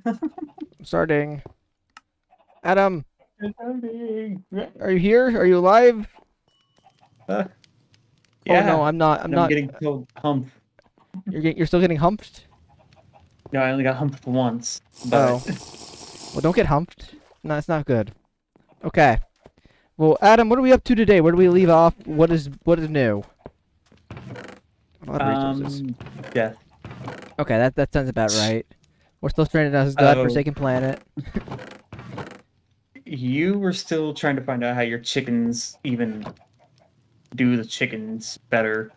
I'm starting. Adam, Starting. are you here? Are you alive? Uh, Oh no, yeah, I'm not. I'm and I'm not. getting killed humped. You're still getting humped? No, I only got humped once, but Oh. Well, don't get humped. No, it's not good. Okay. Well, Adam, what are we up to today? Where do we leave off? What is new? A lot of resources. death. Okay, that sounds about right. We're still stranded on this Oh, godforsaken planet. you were still trying to find out how your chickens even do the chickens better.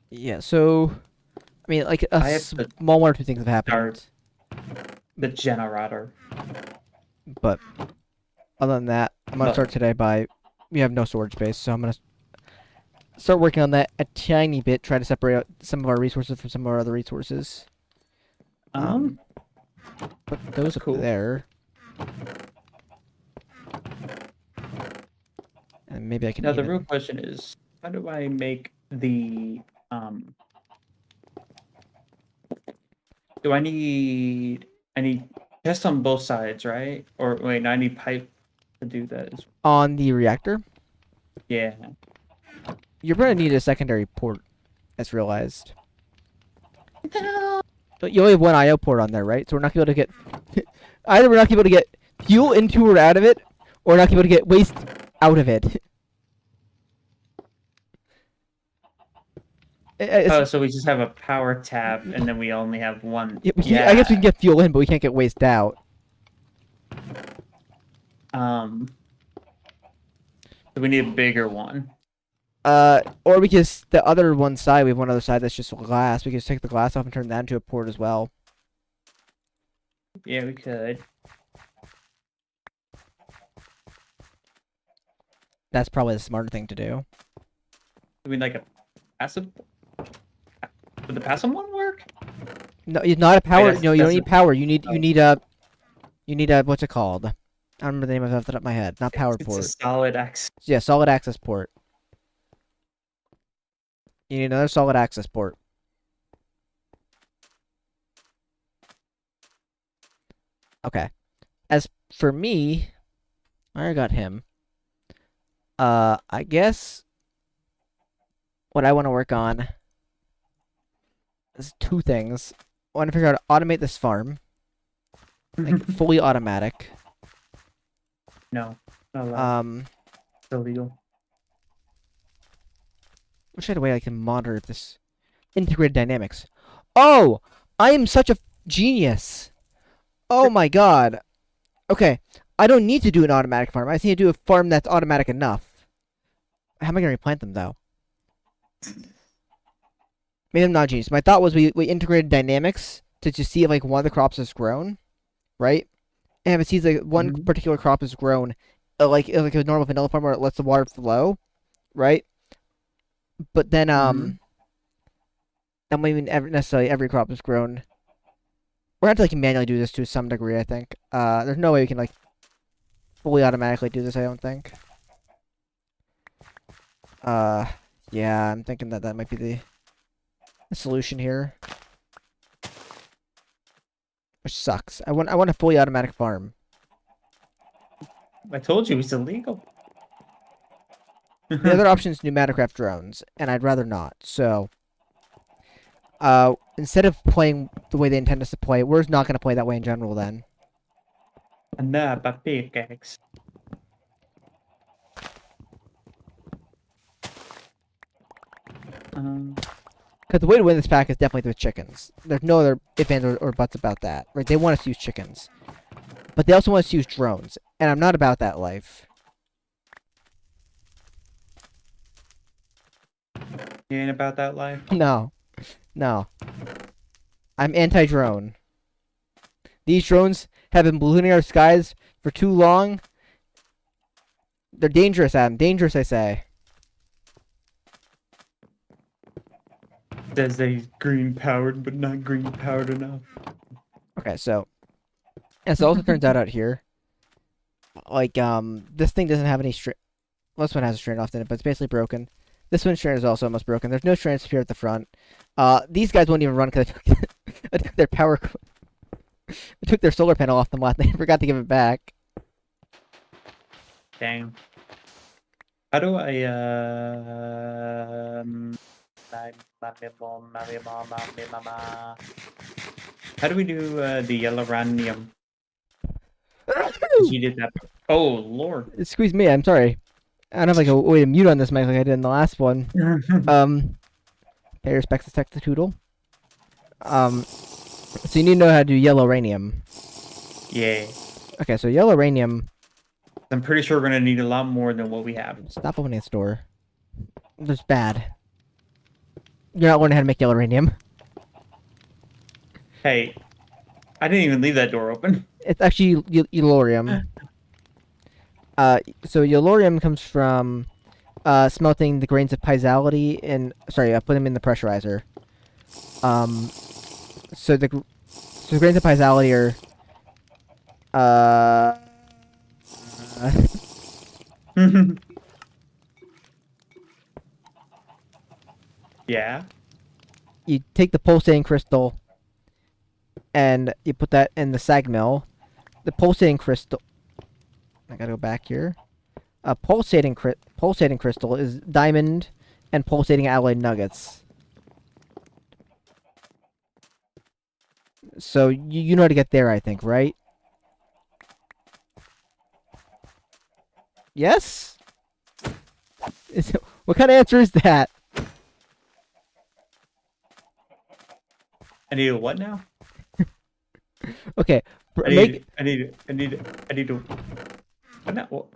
Yeah, so I mean, like a I have to small one or two things have start happened, the generator. but other than that, I'm gonna But start today by we have no storage space, so I'm gonna start working on that a tiny bit. Try to separate out some of our resources from some of our other resources. um, Put those up cool. there, and maybe I can Now the real even. question is, how do I make the do I need just on both sides, right? Or wait, no, I need pipe to do that. On the reactor, Yeah. you're gonna need a secondary port, as realized. But you only have one IO port on there, right? So we're not gonna be able to get either we're not gonna be able to get fuel into or out of it, or we're not gonna be able to get waste out of it. Oh, so we just have a power tap, and then we only have one. I guess we can Yeah. get fuel in, but we can't get waste out. Um. So we need a bigger one. Or we just the other one side. We have one other side that's just glass. We can just take the glass off and turn that into a port as well. Yeah, we could. That's probably the smarter thing to do. I mean, like a passive. Would the passive one work? No, it's not a power. that's- No, you don't that's need a- power. You need oh. you need a what's it called? I don't remember the name of it off the top of my head. Not power It's a port. solid X. Yeah, solid access port. You need another solid access port. Okay. As for me, I already got him. I guess what I want to work on is two things. I want to figure out how to automate this farm, like fully automatic. No, not allowed. Um, It's illegal. wish I had a way I can monitor this integrated dynamics. Oh, I am such a genius. Oh my god. Okay, I don't need to do an automatic farm. I just need to do a farm that's automatic enough. How am I going to replant them, though? Maybe I'm not a genius. My thought was we integrated dynamics to just see if, like, one of the crops is grown, right? And if it sees, like, one Mhm. particular crop is grown, like a normal vanilla farm where it lets the water flow, right? But then, Mhm. that might mean necessarily every crop is grown. We're gonna have to, like, manually do this to some degree, I think. There's no way we can, like, fully automatically do this, I don't think. Yeah, I'm thinking that might be the solution here. Which sucks. I want a fully automatic farm. I told you it's illegal. The other option is pneumaticraft drones, and I'd rather not. So, instead of playing the way they intend us to play, we're just not gonna play that way in general then. Nah, but pickaxe. Because the way to win this pack is definitely through chickens. There's no other ifs, ands, or buts about that. Right? They want us to use chickens. But they also want us to use drones. And I'm not about that life. You ain't about that life. No. No. I'm anti-drone. These drones have been ballooning our skies for too long. They're dangerous, Adam. Dangerous, I say. Says they green powered, but not green powered enough. Okay, so as it also turns out here, like this thing doesn't have any string. Well, this one has a strand off in it, but it's basically broken. This one's strand is also almost broken. There's no strands here at the front. These guys won't even run because I took their power. I took their solar panel off them last night. I forgot to give it back. Dang. How do I how do we do the yellow ranium? You did that. Oh Lord. Excuse me. I'm sorry. I don't have like a way to mute on this mic like I did in the last one. Pay respects to Texatoodle. So you need to know how to do yellow ranium. Yeah. Okay, so yellow ranium. I'm pretty sure we're gonna need a lot more than what we have. Stop opening the store. That's bad. You're not learning how to make yellow ranium. Hey, I didn't even leave that door open. It's actually yellorium. So yellorium comes from smelting the grains of piezoality and put them in the pressurizer. Um, so the grains of piezoality are uh, Yeah. you take the pulsating crystal and you put that in the sag mill. The pulsating crystal. I gotta go back here. A pulsating crystal is diamond and pulsating alloy nuggets. So you know how to get there, I think, right? Yes? What kind of answer is that? I need a what now? Okay, I need to what now? What?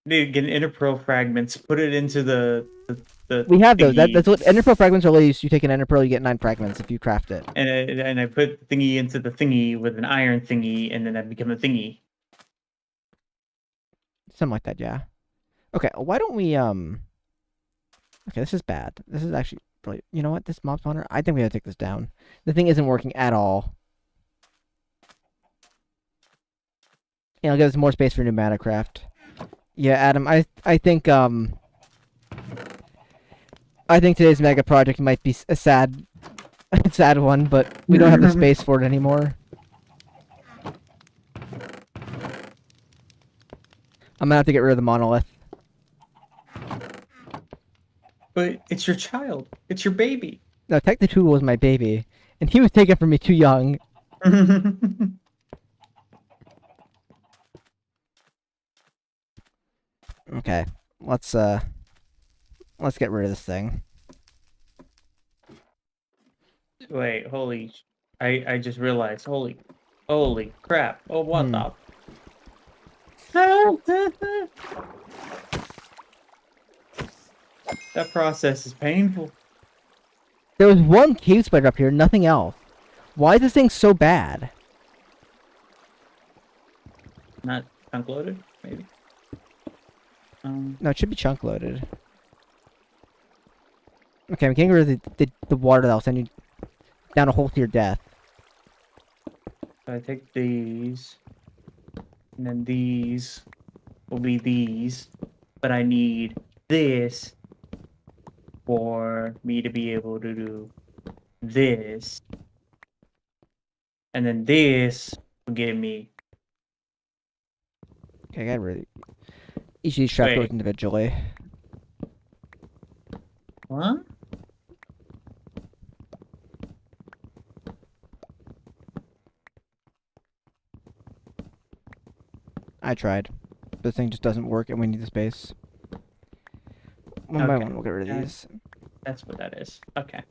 I need to get an interpearl fragments, put it into the we have those. thingy, That's what enderpearl fragments are. You take an enderpearl, you get 9 fragments if you craft it. and I put the thingy into the thingy with an iron thingy, and then I become a thingy. Something like that, yeah. Okay, why don't we Okay, this is bad. This is actually really. You know what? This mob spawner. I think we gotta take this down. The thing isn't working at all. And it'll give us more space for new mana craft. Yeah, Adam. I think today's mega project might be a sad, sad one, but we don't have the space for it anymore. I'm gonna have to get rid of the monolith. But it's your child. It's your baby. No, Tectatoodle was my baby, and he was taken from me too young. Okay, let's get rid of this thing. Wait, I just realized, holy crap. Oh, what Hmm. the? That process is painful. There was one cave spider up here, nothing else. Why is this thing so bad? Not chunk loaded, maybe. No, it should be chunk loaded. Okay, I'm getting rid of the water that'll send you down a hole to your death. So I take these, and then these will be these, but I need this for me to be able to do this, and then this will give me. Okay, I got rid of each of these trapdoors Wait, individually. what? I tried. This thing just doesn't work, and we need the space. One by Okay, one, we'll get rid of these. that's what that is. Okay.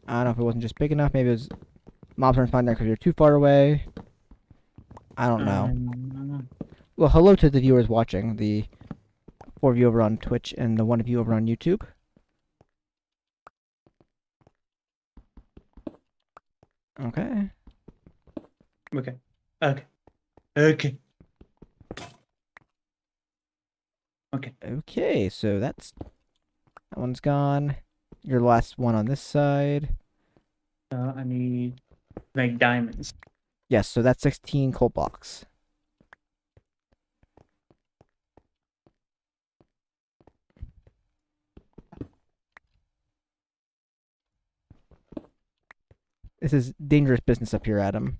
I don't know if it wasn't just big enough. Maybe it was mobs aren't finding there because you're too far away. I don't know. Well, hello to the viewers watching. The 4 of you over on Twitch and the 1 of you over on YouTube. Okay. Okay. Okay. Okay. Okay. Okay, so that one's gone. Your last one on this side. I need to make diamonds. Yes, so that's 16 coal blocks. This is dangerous business up here, Adam.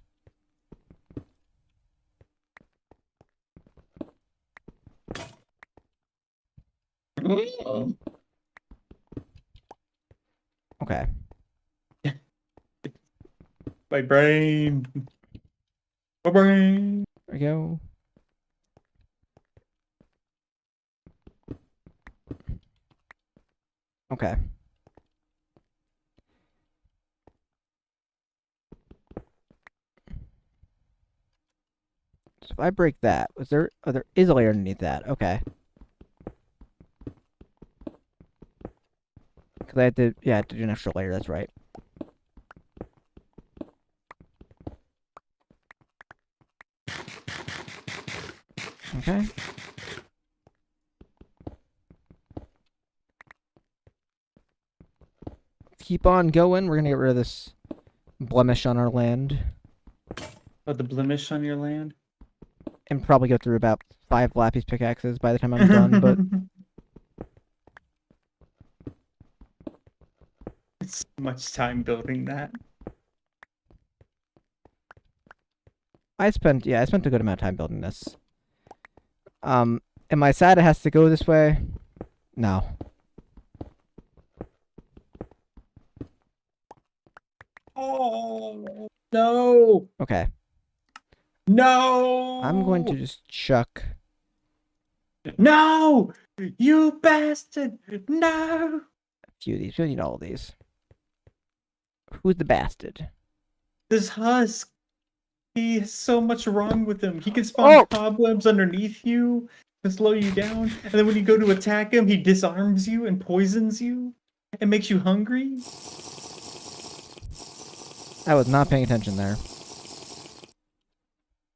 Okay. My brain. My brain. There we go. Okay. So if I break that, was there? Oh, there is a layer underneath that. Okay. Because I had to, yeah, I had to do an extra layer. That's right. Okay. Keep on going. We're gonna get rid of this blemish on our land, Oh, the blemish on your land? and probably go through about 5 lapis pickaxes by the time I'm done. But It's so much time building that. I spent a good amount of time building this. Am I sad it has to go this way? No. Oh no! Okay. I'm going to No! just chuck No! You bastard! No! a few of these. We don't need all of these. Who's the bastard? This husk. He has so much wrong with him. He can spawn Oh! cobwebs underneath you to slow you down, and then when you go to attack him, he disarms you and poisons you and makes you hungry. I was not paying attention there.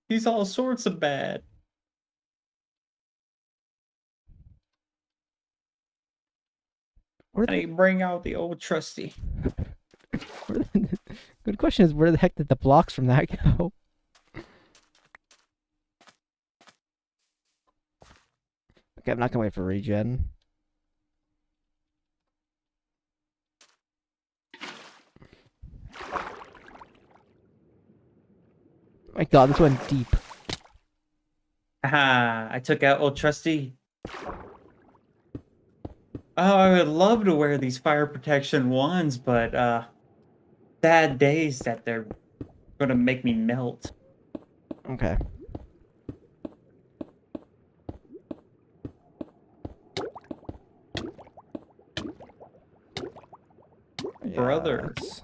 He's all sorts of bad. Where And he bring out the old trusty. Good question is, where the heck did the blocks from that go? Okay, I'm not gonna wait for regen. My god, this went deep. Ah, I took out old trusty. Oh, I would love to wear these fire protection wands, but bad days that they're gonna make me melt. Okay. Brother, Let's...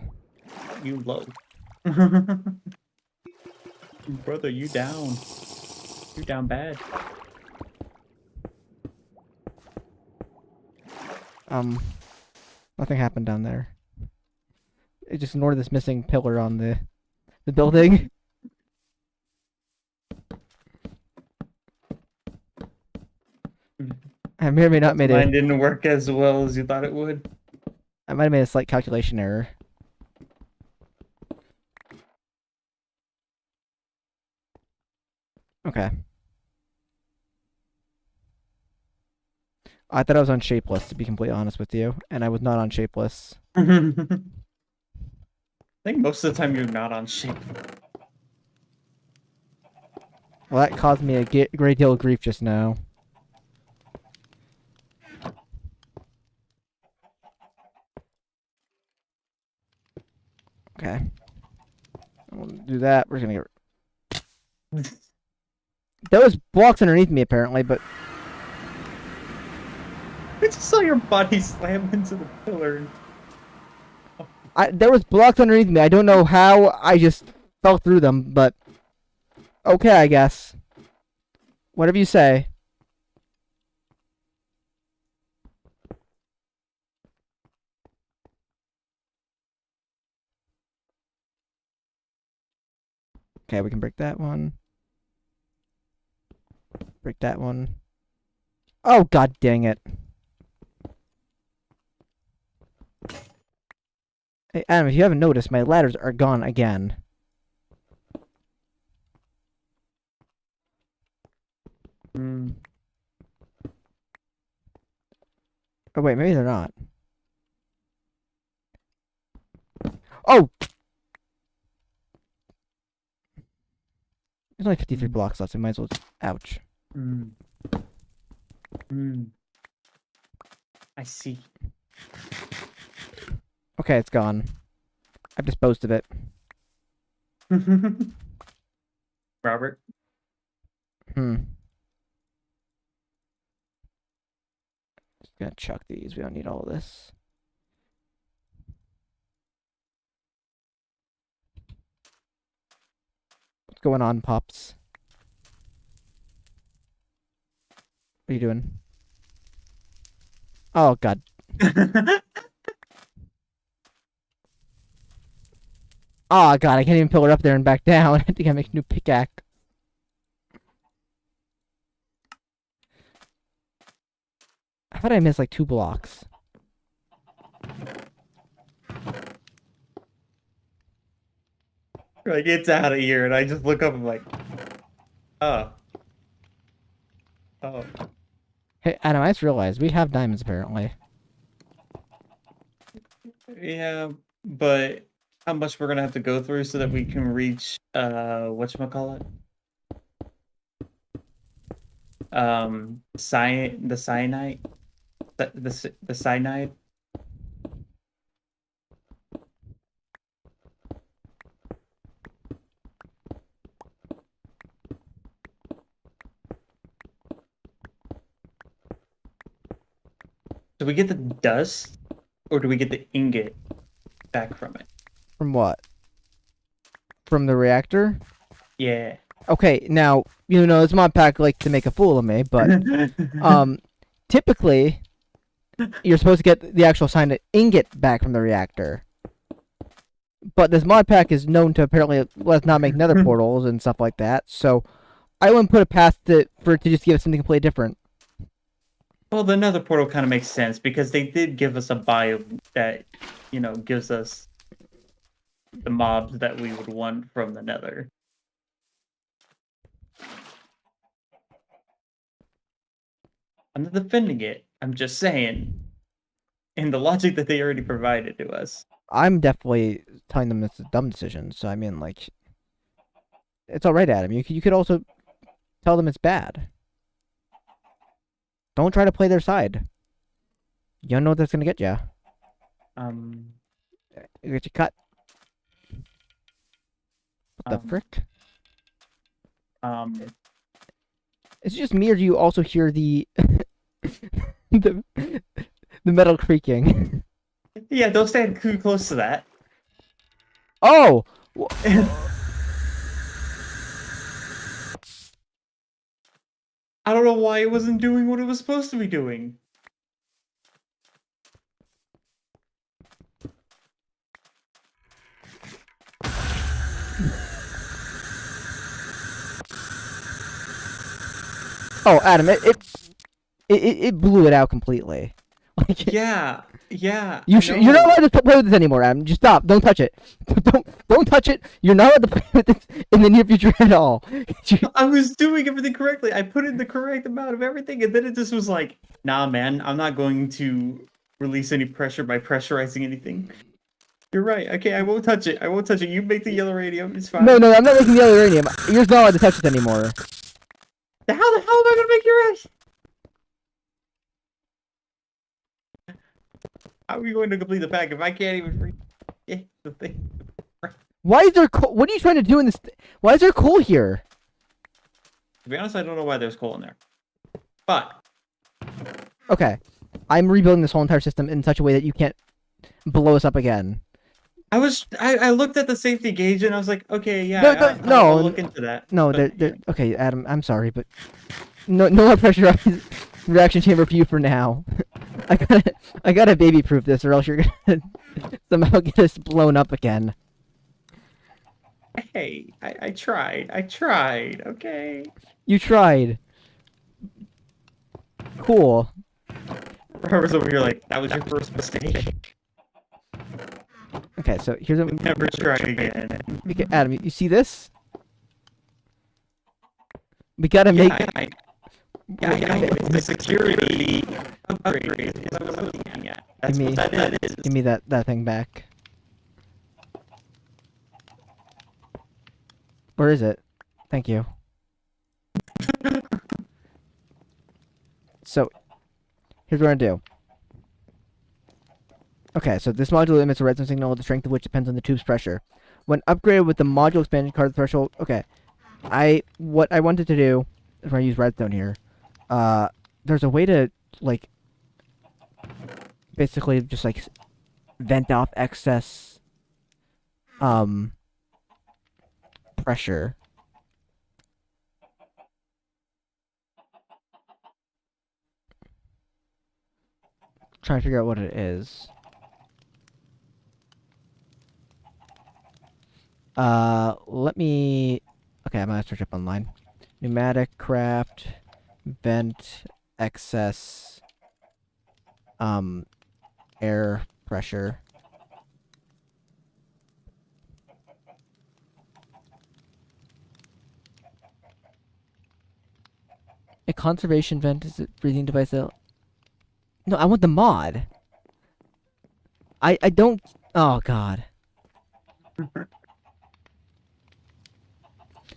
you low. Brother, you down. You down bad. Nothing happened down there. It just ignored this missing pillar on the building. I may or may not made Mine a. didn't work as well as you thought it would. I might have made a slight calculation error. Okay. I thought I was on shapeless, to be completely honest with you, and I was not on shapeless. I think most of the time you're not on shape. Well, that caused me a great deal of grief just now. Okay. We'll do that. We're gonna get. There was blocks underneath me apparently, but I just saw your body slam into the pillar. there was blocks underneath me. I don't know how. I just fell through them, but okay, I guess. Whatever you say. Okay, we can break that one. Break that one. Oh, god dang it. Hey, Adam, if you haven't noticed, my ladders are gone again. Mm. Oh, wait, maybe they're not. Oh! There's only 53 Mm, blocks left, so we might as well just... Ouch. mm, mm. I see. Okay, it's gone. I've disposed of it. Robert. Hmm. Just gonna chuck these. We don't need all of this. What's going on, Pops? What are you doing? Oh, God. Oh, God, I can't even pull her up there and back down. I think I make a new pickaxe. How did I miss like 2 blocks? Like, it's out of here, and I just look up and I'm like, oh. Oh. Hey, Adam, I just realized we have diamonds apparently. Yeah, but how much we're gonna have to go through so that we can reach whatchamacallit? The cyanide? The cyanide? Do we get the dust or do we get the ingot back from it? From what? From the reactor? Yeah. Okay, now, you know, this mod pack likes to make a fool of me, but, typically, you're supposed to get the actual signed ingot back from the reactor. But this mod pack is known to apparently let's not make nether portals and stuff like that, so I wouldn't put it past it for it to just give us something completely different. Well, the nether portal kind of makes sense because they did give us a biome that, you know, gives us the mobs that we would want from the nether. I'm not defending it. I'm just saying, in the logic that they already provided to us. I'm definitely telling them it's a dumb decision, so I mean, like, it's alright, Adam. You could also tell them it's bad. Don't try to play their side. You don't know what that's gonna get you. Um, You get you cut. What the um, frick? um, Is it just me, or do you also hear the the, the metal creaking? yeah, don't stand too close to that. Oh! I don't know why it wasn't doing what it was supposed to be doing. Oh, Adam, it blew it out completely. Like, Yeah, yeah, you're not allowed to play with this anymore, Adam. Just stop. Don't touch it. Don't touch it. You're not allowed to play with this in the near future at all. I was doing everything correctly. I put in the correct amount of everything, and then it just was like, nah, man, I'm not going to release any pressure by pressurizing anything. You're right. Okay, I won't touch it. I won't touch it. You make the yellow radium. It's fine. No, I'm not making the other uranium. You're not allowed to touch it anymore. How the hell am I gonna make your ass? How are we going to complete the pack if I can't even free? Yeah, the thing. Why is there coal? What are you trying to do in this? Why is there coal here? To be honest, I don't know why there's coal in there. But Okay, I'm rebuilding this whole entire system in such a way that you can't blow us up again. I looked at the safety gauge and I was like, okay, yeah, I'll look into that. No, But, okay, Adam, I'm sorry, but no more pressurized reaction chamber for you for now. I gotta baby proof this, or else you're gonna somehow get us blown up again. hey, I tried, okay. You tried. Cool. Robert's over here like, that was your first mistake. Okay, so here's a Never try again. Adam. You see this? We gotta make. It's the security upgrade is what I'm looking at. That's what that is. Give me that thing back. Where is it? Thank you. So here's what we're gonna do. Okay, so this module emits a redstone signal, the strength of which depends on the tube's pressure. When upgraded with the module expansion card threshold, okay, what I wanted to do is when I use redstone here. Uh, there's a way to like basically just like vent off excess um pressure. Trying to figure out what it is. Let me. Okay, I'm gonna search up online. Pneumatic craft vent excess um air pressure. A conservation vent is a breathing device that. No, I want the mod. I don't. Oh god.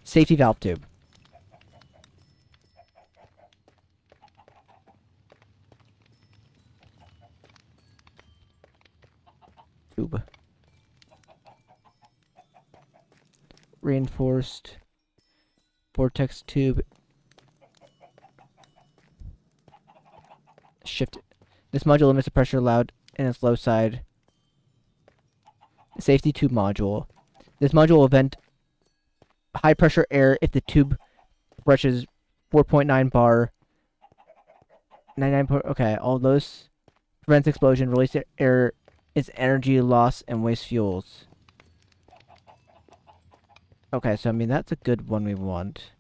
Safety valve tube. Tube. Reinforced vortex tube. Shift. This module limits the pressure allowed in its low side. Safety tube module. This module will vent high pressure air if the tube brushes 4.9 bar. 99. Okay, all those prevents explosion. Release air is energy loss and waste fuels. Okay, so I mean that's a good one we want.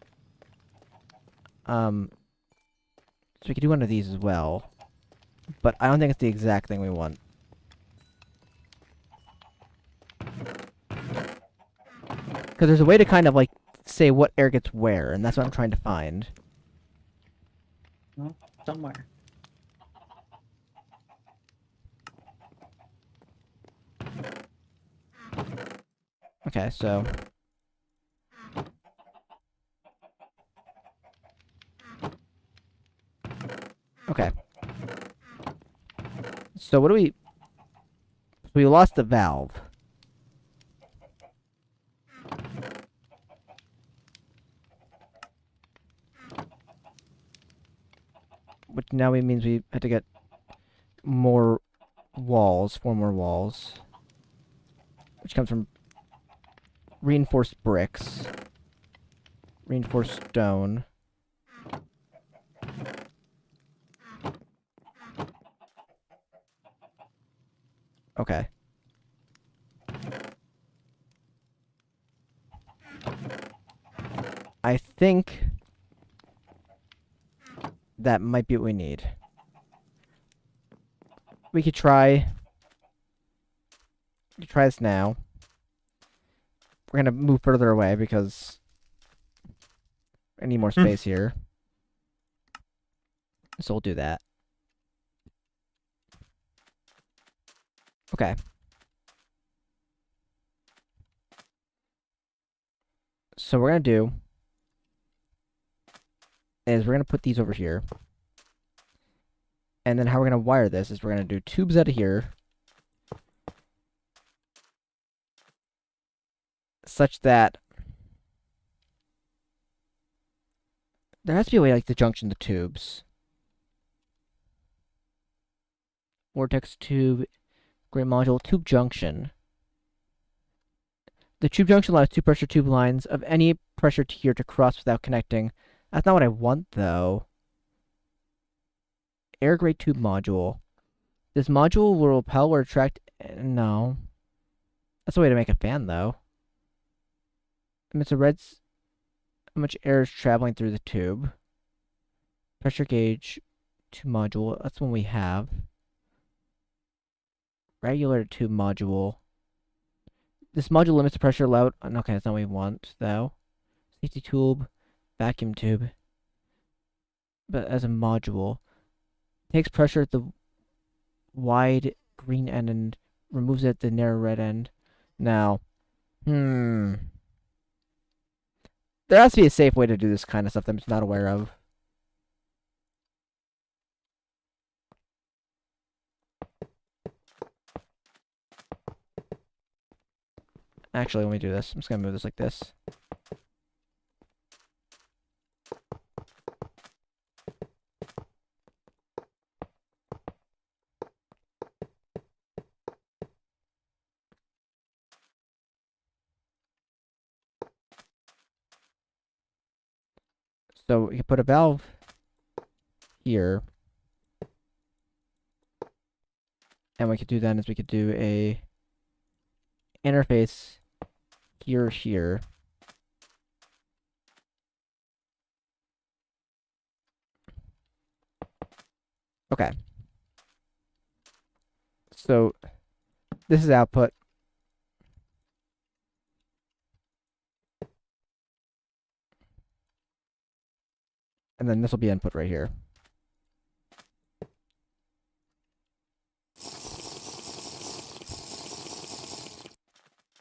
So we could do one of these as well, but I don't think it's the exact thing we want. Because there's a way to kind of like say what air gets where, and that's what I'm trying to find. Well, somewhere. Okay, so okay. So what do we? We lost the valve. Which now means we have to get more walls, 4 more walls. Which comes from reinforced bricks. Reinforced stone. Okay. I think that might be what we need. We could try this now. We're gonna move further away because I need more space here. So we'll do that. Okay. So what we're gonna do is we're gonna put these over here. And then how we're gonna wire this is we're gonna do tubes out of here. Such that there has to be a way like to junction the tubes. Vortex tube, gray module, tube junction. The tube junction allows two pressure tube lines of any pressure tier to cross without connecting. That's not what I want, though. Air gray tube module. This module will repel or attract. No. That's a way to make a fan, though. Emits a red. How much air is traveling through the tube? Pressure gauge tube module. That's one we have. Regular tube module. This module limits the pressure allowed. Okay, that's not what we want, though. Safety tube, vacuum tube. But as a module, takes pressure at the wide green end and removes it at the narrow red end. Now, There has to be a safe way to do this kind of stuff that I'm just not aware of. Actually, let me do this. I'm just gonna move this like this. So we can put a valve here. And what we could do then is we could do a interface here. Okay. So this is output. And then this will be input right here.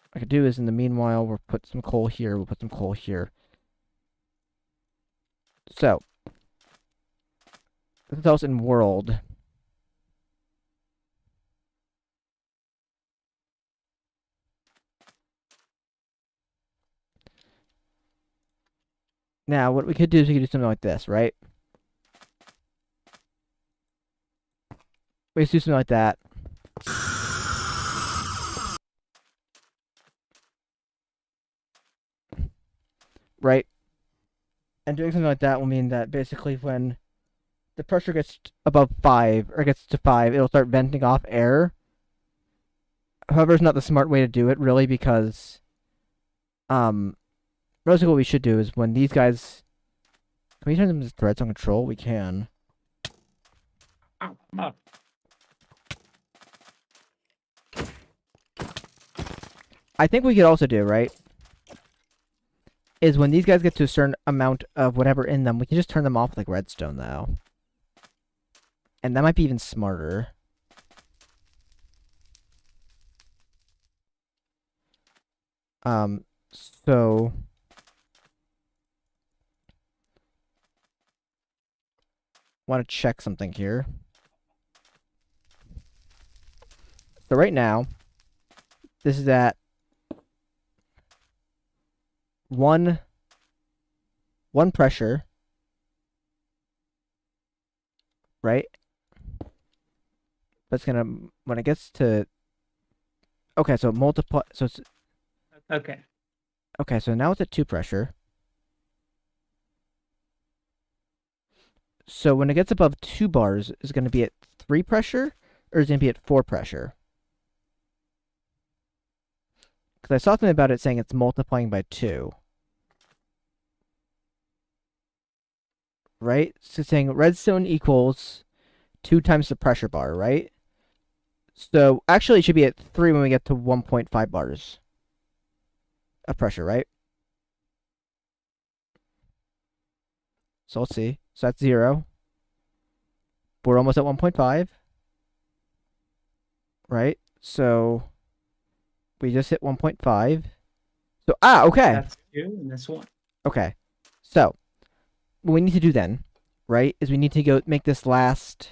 What I could do is in the meanwhile, we'll put some coal here, we'll put some coal here. So, this is also in world. Now, what we could do is we could do something like this, right? We could do something like that. Right? And doing something like that will mean that basically when the pressure gets above 5, or gets to 5, it'll start venting off air. However, it's not the smart way to do it, really, because, mostly what we should do is when these guys... Can we turn them to threads on control? We can. Ow, come on. I think we could also do, right, is when these guys get to a certain amount of whatever in them, we can just turn them off like redstone, though. And that might be even smarter. So... want to check something here. So right now, this is at one pressure, right? But it's gonna, when it gets to, okay, so multiply, so it's, Okay. okay, so now it's at 2 pressure. So when it gets above 2 bars, is it going to be at 3 pressure, or is it going to be at 4 pressure? Because I saw something about it saying it's multiplying by 2. Right? So it's saying redstone equals 2 times the pressure bar, right? So actually it should be at 3 when we get to 1.5 bars of pressure, right? So let's see. So that's 0. We're almost at 1.5. Right? So we just hit 1.5. So, okay. That's 2 and this 1. Okay. So, what we need to do then, right, is we need to go make this last.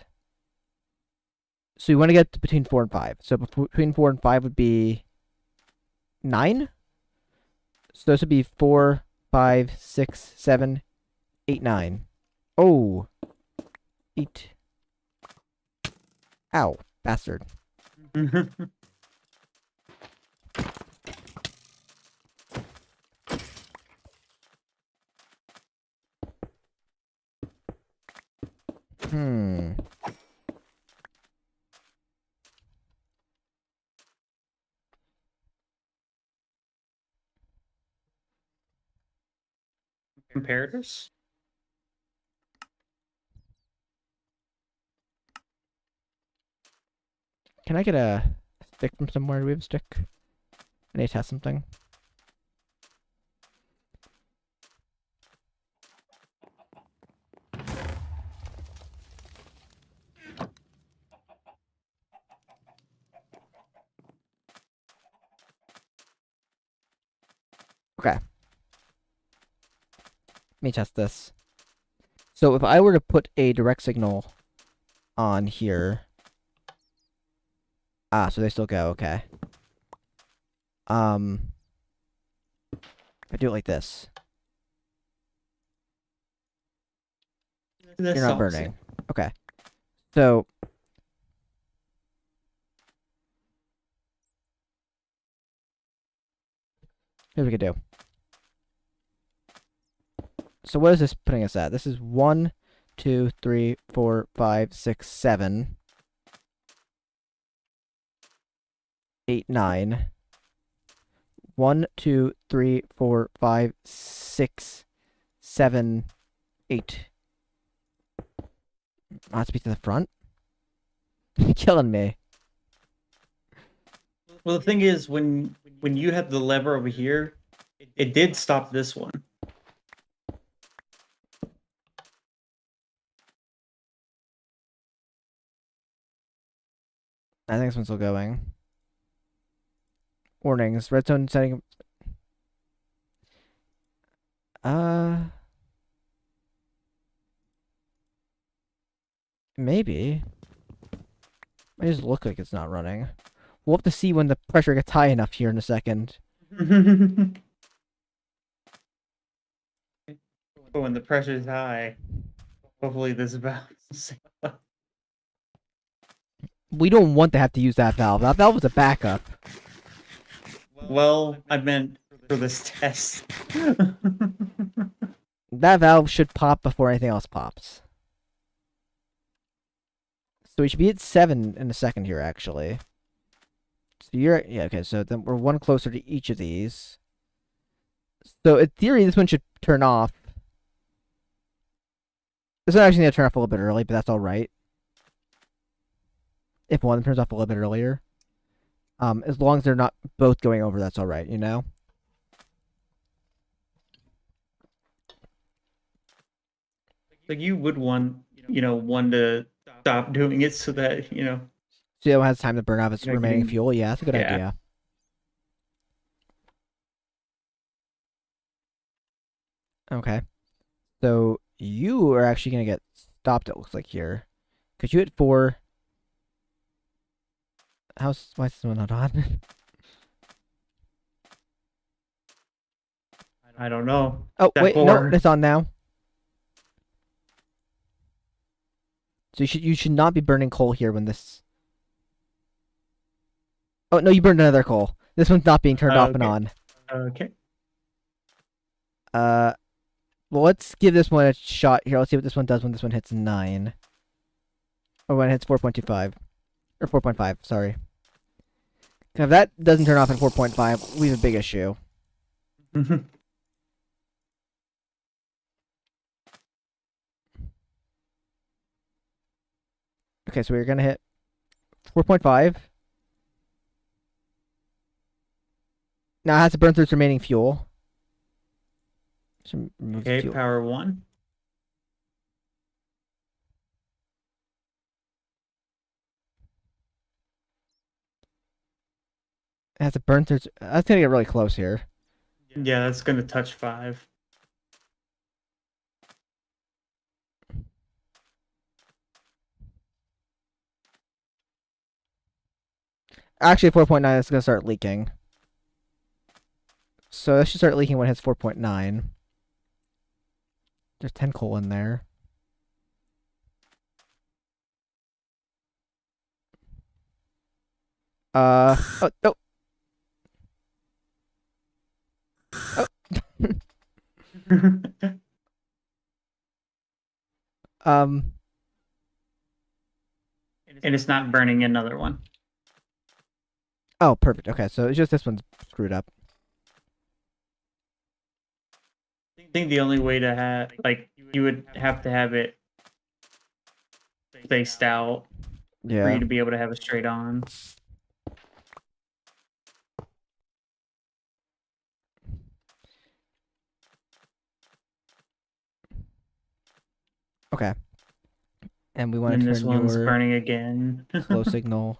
So we want to get to between 4 and 5. So between 4 and 5 would be 9. So this would be 4, 5, 6, 7, 8, 9. Oh. 8. Ow. Bastard. Hmm. Comparators? Can I get a stick from somewhere? Do we have a stick? I need to test something. Okay. Let me test this. So if I were to put a direct signal on here, so they still go. Okay. If I do it like this, This you're not solves it. burning. Okay. So here's what we could do. So what is this putting us at? This is 1, 2, 3, 4, 5, 6, 7, 8, 9. 1, 2, 3, 4, 5, 6, 7, 8. Let's be to the front. You're killing me. Well, the thing is, when you have the lever over here, it did stop this one. I think this one's still going. Warnings. Redstone setting. Uh, maybe. It just look like it's not running. We'll have to see when the pressure gets high enough here in a second. But when the pressure's high, hopefully this valve. We don't want to have to use that valve. That valve was a backup. Well, I meant for this test. That valve should pop before anything else pops. So we should be at 7 in a second here, actually. So yeah, okay, so then we're one closer to each of these. So in theory, this one should turn off. This one actually need to turn off a little bit early, but that's alright. If one turns off a little bit earlier. As long as they're not both going over, that's alright, you know? Like you would want, one to stop doing it so that, So it has time to burn off its you're not remaining getting- fuel. Yeah, that's a good Yeah. idea. Okay. So you are actually going to get stopped, it looks like here. Because you hit 4. Why is this one not on? I don't know. Oh, That wait, no, 4. it's on now. So you should not be burning coal here when this. Oh no, you burned another coal. This one's not being turned off and Okay. on. Okay. Well, let's give this one a shot here. Let's see what this one does when this one hits 9. Or when it hits 4.25. Or 4.5, sorry. If that doesn't turn off at 4.5, we have a big issue. Okay, so we're gonna hit 4.5. Now it has to burn through its remaining fuel. Okay, Fuel. power 1. It has to burn through its... That's gonna get really close here. Yeah, that's gonna touch 5. Actually, 4.9 is gonna start leaking. So that should start leaking when it hits 4.9. There's 10 coal in there. Oh, no. Oh. Um, And it's not burning another one. oh, perfect. Okay, so it's just this one's screwed up. I think the only way to have, you would have to have it spaced out for Yeah. you to be able to have it straight on. Okay. And we want And to this turn one's your burning again. flow signal.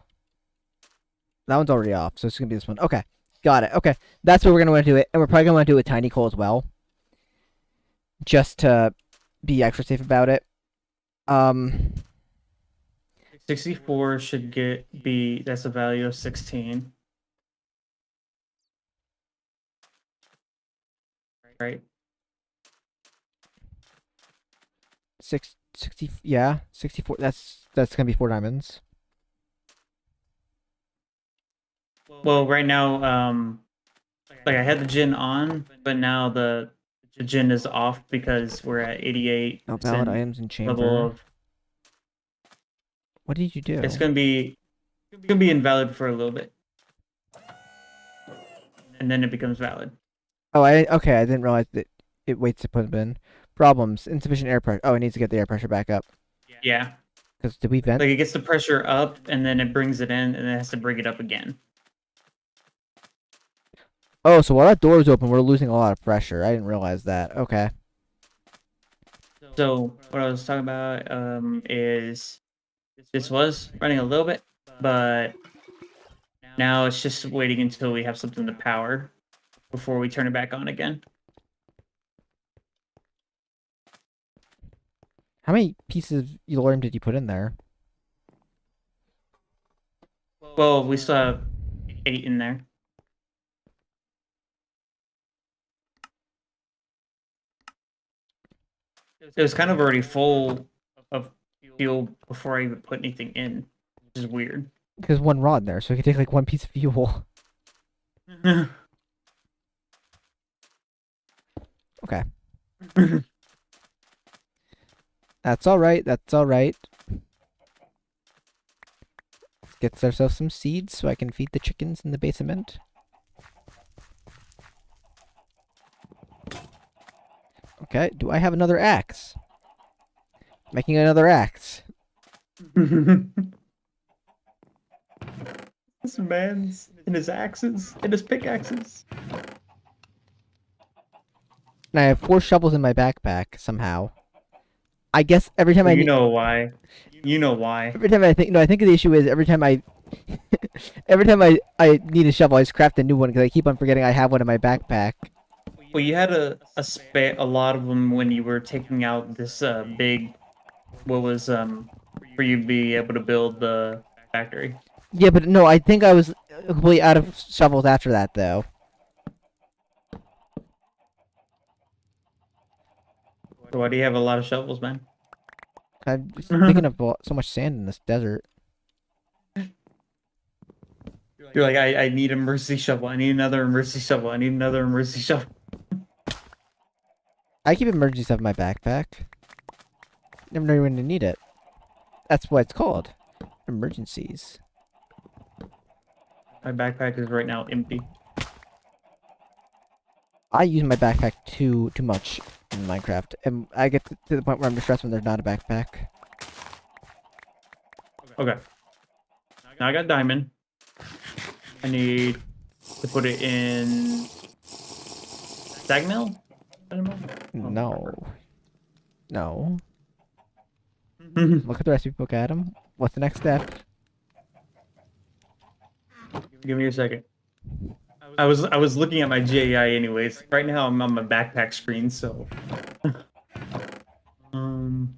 That one's already off, so it's gonna be this one. Okay, got it. Okay, that's what we're gonna want to do it, and we're probably gonna want to do it with tiny coal as well. just to be extra safe about it. Um, 64 should that's a value of 16, right? 60, yeah, 64. That's gonna be 4 diamonds. Well, right now, like I had the gin on, but now the gin is off because we're at No valid 88% items in level chamber. of. What did you It's do? gonna be invalid for a little bit, and then it becomes valid. Oh, okay. I didn't realize that it waits to put them in. Problems: insufficient air pressure. Oh, it needs to get the air pressure back up. Yeah, Because did we vent? like it gets the pressure up, and then it brings it in, and then it has to bring it up again. Oh, so while that door is open, we're losing a lot of pressure. I didn't realize that. Okay. So what I was talking about is this was running a little bit, but now it's just waiting until we have something to power before we turn it back on again. How many pieces of uranium did you put in there? Well, we still have 8 in there. It was kind of already full of fuel before I even put anything in, which is weird. Because one rod in there, so we could take like one piece of fuel. Okay. That's all right. That's all right. Gets ourselves some seeds so I can feed the chickens in the basement. Okay. Do I have another axe? Making another axe. This man's in his axes, in his pickaxes. And I have 4 shovels in my backpack somehow. I guess every time Well, I you need, know why. You know why. every time I think, no, I think the issue is every time I, every time I need a shovel, I just craft a new one because I keep on forgetting I have one in my backpack. Well, you had a lot of them when you were taking out this big what was for you to be able to build the factory. Yeah, but no, I think I was completely out of shovels after that though. So why do you have a lot of shovels, man? I'm just digging up so much sand in this desert. You're like, I need a mercy shovel. I need another mercy shovel. I need another mercy shovel. I keep emergency stuff in my backpack. Never know when to need it. That's what it's called. Emergencies. My backpack is right now empty. I use my backpack too much in Minecraft, and I get to the point where I'm distressed when there's not a backpack. Okay. Now I got diamond. I need to put it in sag mill? No, no. Give Look at the recipe book, Adam. What's the next step? me a second. I was looking at my GAI anyways. Right now I'm on my backpack screen, so um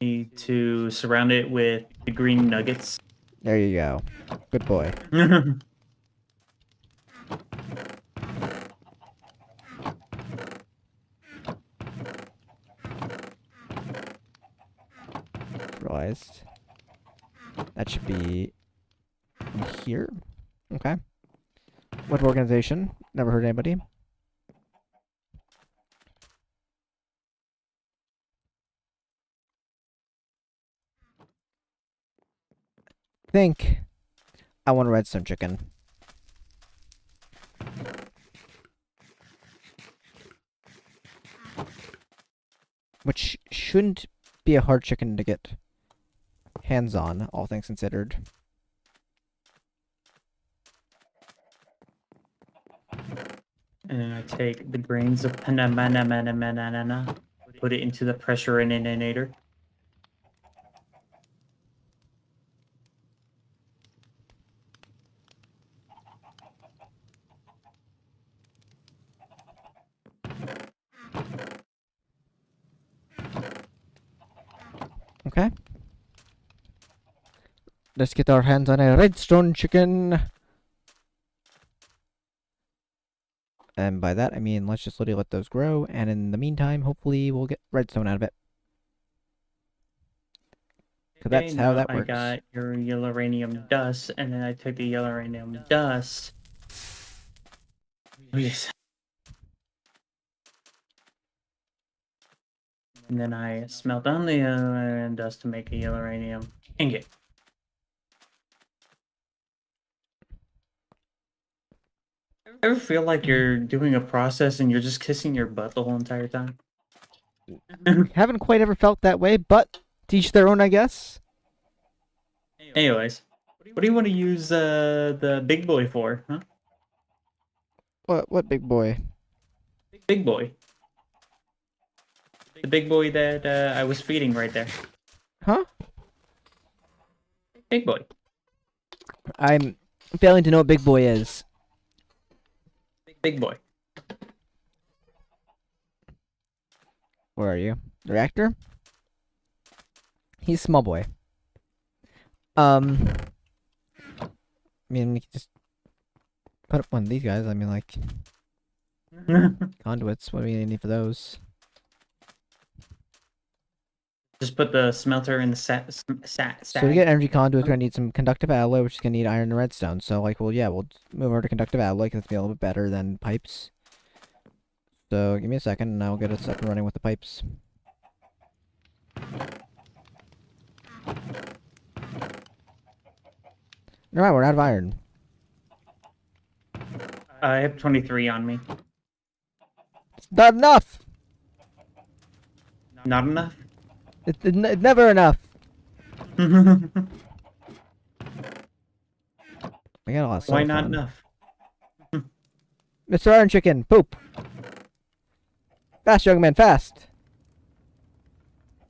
need to surround it with the green nuggets. There you go. Good boy. Realized that should be in here. Okay. What organization? Never heard anybody. Think I want a redstone chicken, which shouldn't be a hard chicken to get hands on, all things considered. And then I take the grains of banana, put it into the pressure ininator. Okay. Let's get our hands on a redstone chicken. And by that, I mean let's just literally let those grow. And in the meantime, hopefully we'll get redstone out of it. Because Okay, that's how now that I works. got your uranium dust, and then I took the uranium dust. Yes. And then I smelt down the uranium dust to make a uranium ingot. Ever feel like you're doing a process and you're just kissing your butt the whole entire time? Haven't quite ever felt that way, but teach their own, I guess. Anyways, what do you want to use the big boy for, huh? What big boy? Big boy. The big boy that I was feeding right there. Huh? Big boy. I'm failing to know what big boy is. Big boy. Where are you? The reactor? He's small boy. I mean, we can just put up one of these guys. I mean, like, conduits. What do we need for those? Just put the smelter in the So to get sag. energy conduits, we're gonna need some conductive alloy, which is gonna need iron and redstone. So, like, well, yeah, we'll move over to conductive alloy because it's gonna be a little bit better than pipes. So, give me a second, and I'll get us up and running with the pipes. Alright, we're out of iron. I have 23 on me. It's not enough! Not enough? It's never enough! We got a lot of Why not silicon. enough? Mr. Iron Chicken, poop! Fast, young man, fast!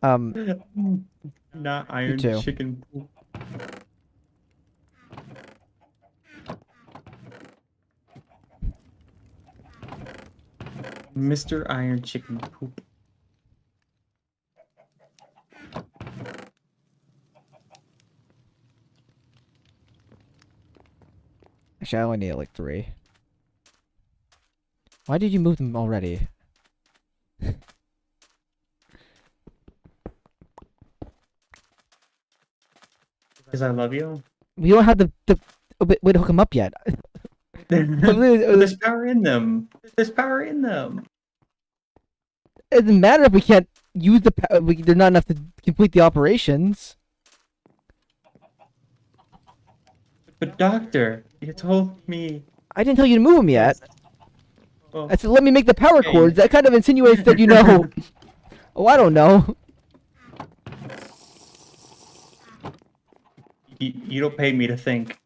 Not You iron too. chicken poop. Mr. Iron Chicken Poop. Actually, I only need like 3. Why did you move them already? Because I love you. We don't have the way to hook them up yet. But there's power in them. There's power in them. It doesn't matter if we can't use the power. They're not enough to complete the operations. But doctor, you told me. I didn't tell you to move them yet. Yes. Well, I said let me make the power okay. cords. That kind of insinuates that you know. Oh, I don't know. You don't pay me to think.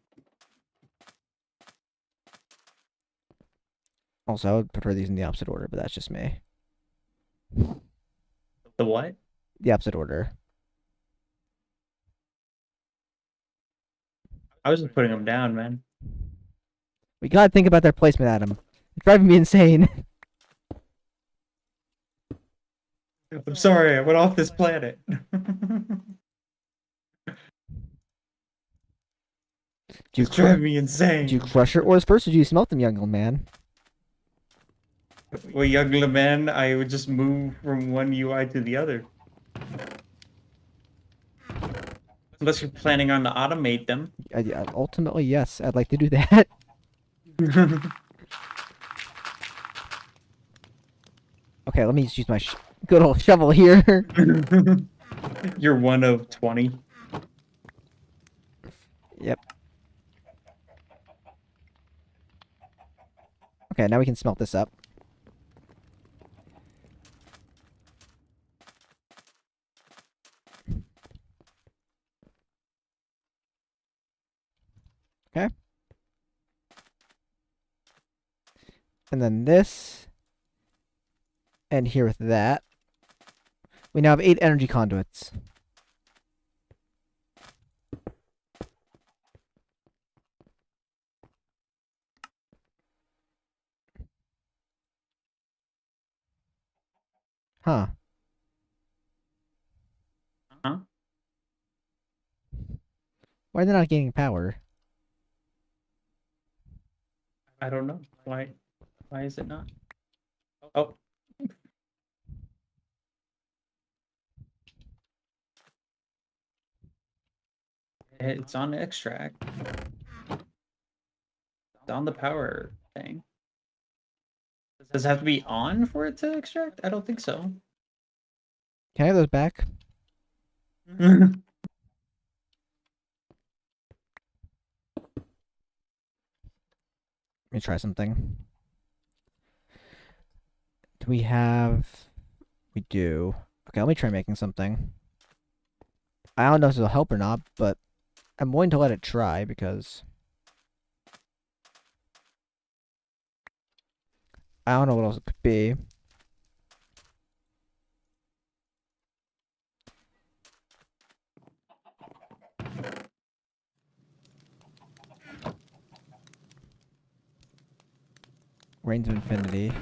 Also, I would prefer these in the opposite order, but that's just me. The what? The opposite order. I was just putting them down, man. We gotta think about their placement, Adam. It's driving me insane. I'm sorry, I went off this planet. Do you It's driving me insane. do you crush your ores first, or do you smelt them, young man? Well, young man, I would just move from one UI to the other. Unless you're planning on to automate them. Ultimately, yes, I'd like to do that. Okay, let me just use my good old shovel here. You're one of 20. Yep. Okay, now we can smelt this up. Okay. And then this. And here with that. We now have 8 energy conduits. Huh. Huh? Why are they not gaining power? I don't know. Why is it not? Oh, it's on extract. It's on the power thing. Does it have to be on for it to extract? I don't think so. Can I have those back? Let me try something. Do we have... We do. Okay, let me try making something. I don't know if this will help or not, but I'm willing to let it try because I don't know what else it could be. Reigns of Infinity.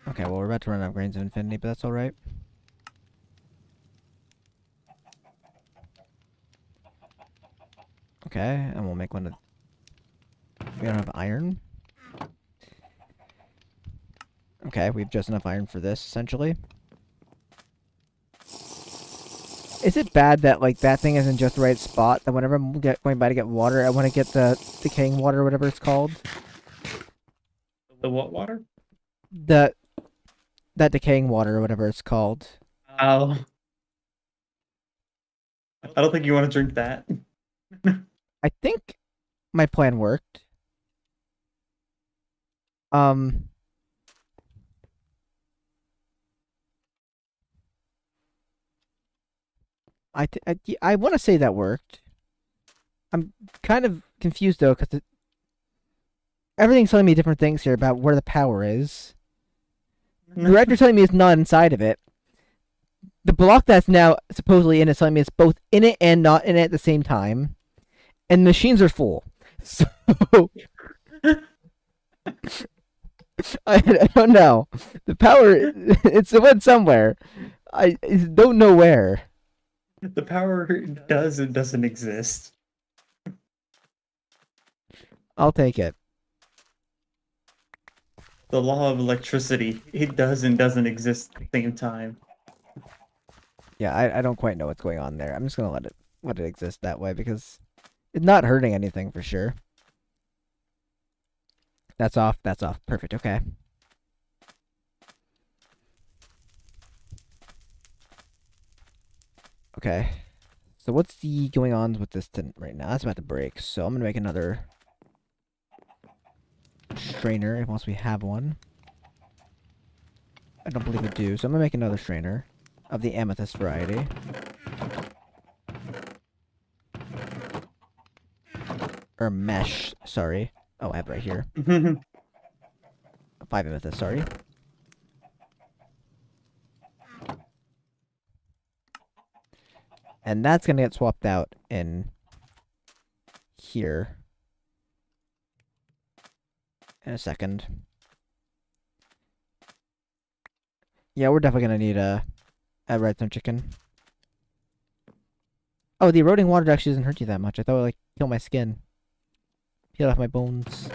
Okay, well, we're about to run out of Reigns of Infinity, but that's alright. Okay, and we'll make one of... We don't have iron. Okay, we have just enough iron for this, essentially. Is it bad that, like, that thing isn't just the right spot? That whenever I'm going by to get water, I want to get the decaying water, or whatever it's called? The what water? The... That decaying water, or whatever it's called. Oh, I don't think you want to drink that. I think my plan worked. Um... I want to say that worked. I'm kind of confused though, because everything's telling me different things here about where the power is. The reactor's telling me it's not inside of it. The block that's now supposedly in it is telling me it's both in it and not in it at the same time. And the machines are full. So I don't know. The power it's the one somewhere. I don't know where. The power does and doesn't exist. I'll take it. The law of electricity, it does and doesn't exist at the same time. Yeah, I don't quite know what's going on there. I'm just gonna let it exist that way because it's not hurting anything for sure. That's off. That's off. Perfect. Okay. Okay. So what's the going on with this right now? That's about to break. So I'm gonna make another strainer once we have one. I don't believe we do. So I'm gonna make another strainer of the amethyst variety. Or mesh. Sorry. Oh, I have it right here. 5 amethyst. Sorry. And that's gonna get swapped out in here in a second. Yeah, we're definitely gonna need a redstone chicken. Oh, the eroding water actually doesn't hurt you that much. I thought it would like kill my skin, peel off my bones.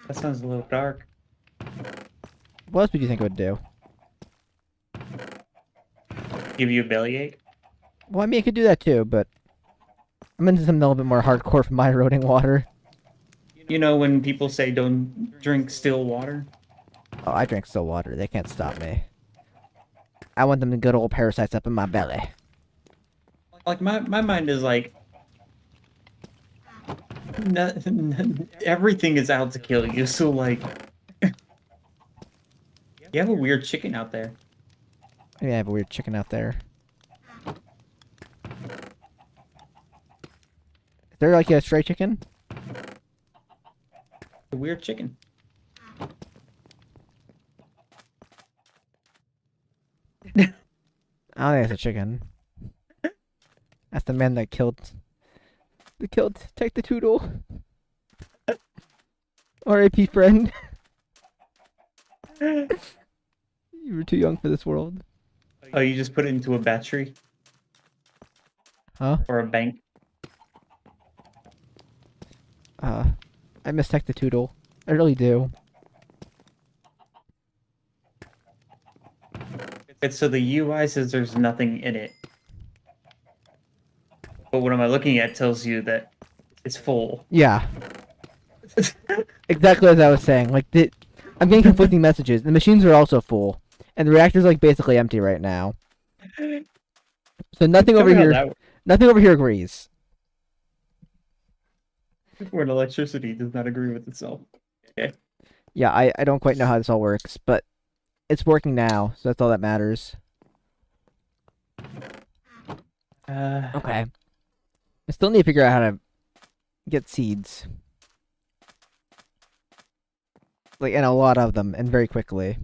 That sounds a little dark. What else would you think it would do? Give you a bellyache? Well, I mean, it could do that too, but I'm into something a little bit more hardcore for my eroding water. You know when people say don't drink still water? Oh, I drink still water. They can't stop me. I want them good old parasites up in my belly. Like my mind is like everything is out to kill you, so like you have a weird chicken out there. Maybe I have a weird chicken out there. Is there like a stray chicken? A weird chicken. I don't think it's a chicken. That's the man that killed... Take the Toodle. R.A.P. friend. You were too young for this world. Oh, you just put it into a battery Huh? or a bank? I miss Tech the Toodle. I really do. It's so the UI says there's nothing in it. But what am I looking at tells you that it's full. Yeah, exactly as I was saying. I'm getting conflicting messages. The machines are also full, and the reactor's like basically empty right now. So nothing Tell over me how here. that works. Nothing over here agrees. When electricity does not agree with itself. Okay. Yeah, I don't quite know how this all works, but it's working now, so that's all that matters. Uh, Okay. I still need to figure out how to get seeds. And a lot of them, and very quickly.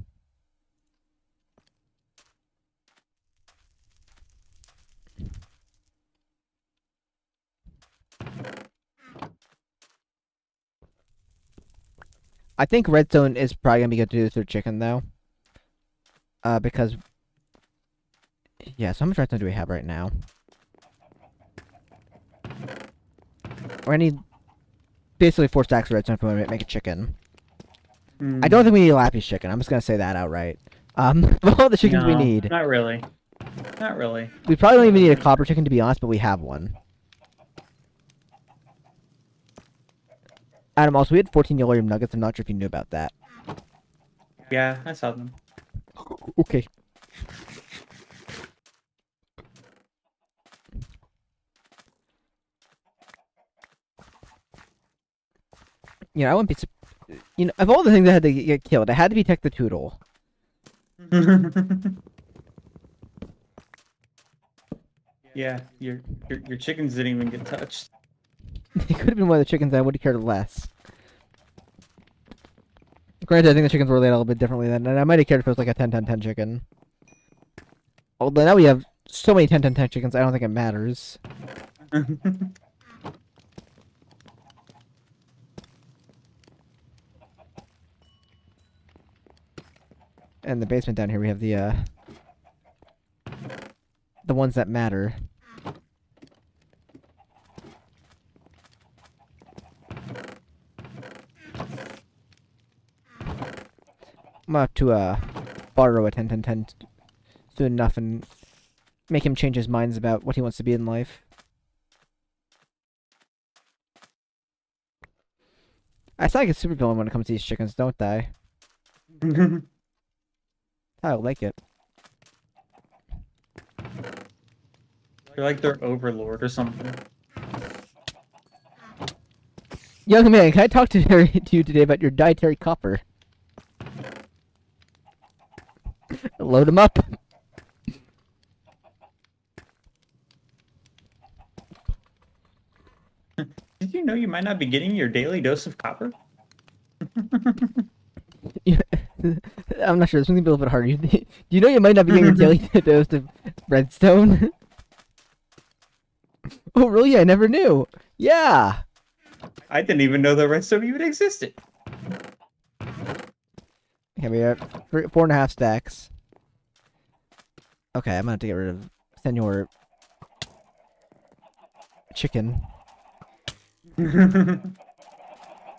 I think redstone is probably gonna be good to do through chicken though. Because yeah, so how much redstone do we have right now? We're gonna need basically 4 stacks of redstone if we want to make a chicken. I don't think we need a Lappy's chicken. I'm just gonna say that outright. Of all the chickens we no, need, not really. Not really. we probably don't even need a copper chicken to be honest, but we have one. Adam, also we had 14 yellow nuggets. I'm not sure if you knew about that. Yeah, I saw them. Okay. You know, I wouldn't be. You know, of all the things that had to get killed, it had to be Tech the Toodle. Yeah, your chickens didn't even get touched. It could have been one of the chickens I would have cared less. Granted, I think the chickens were laid a little bit differently then, and I might have cared if it was like a 10-10-10 chicken. Although now we have so many 10-10-10 chickens, I don't think it matters. And the basement down here, we have the ones that matter. I'm gonna have to borrow a 10-10-10 soon enough and make him change his minds about what he wants to be in life. I sound like a supervillain when it comes to these chickens, don't I? I like it. You're like their overlord or something. Young man, can I talk to you today about your dietary copper? Load him up. Did you know you might not be getting your daily dose of copper? I'm not sure. This one's gonna be a little bit harder. Do you know you might not be getting your daily dose of redstone? Oh, really? I never knew. Yeah. I didn't even know the redstone even existed. Okay, we have 4.5 stacks. Okay, I'm gonna have to get rid of Senor Chicken.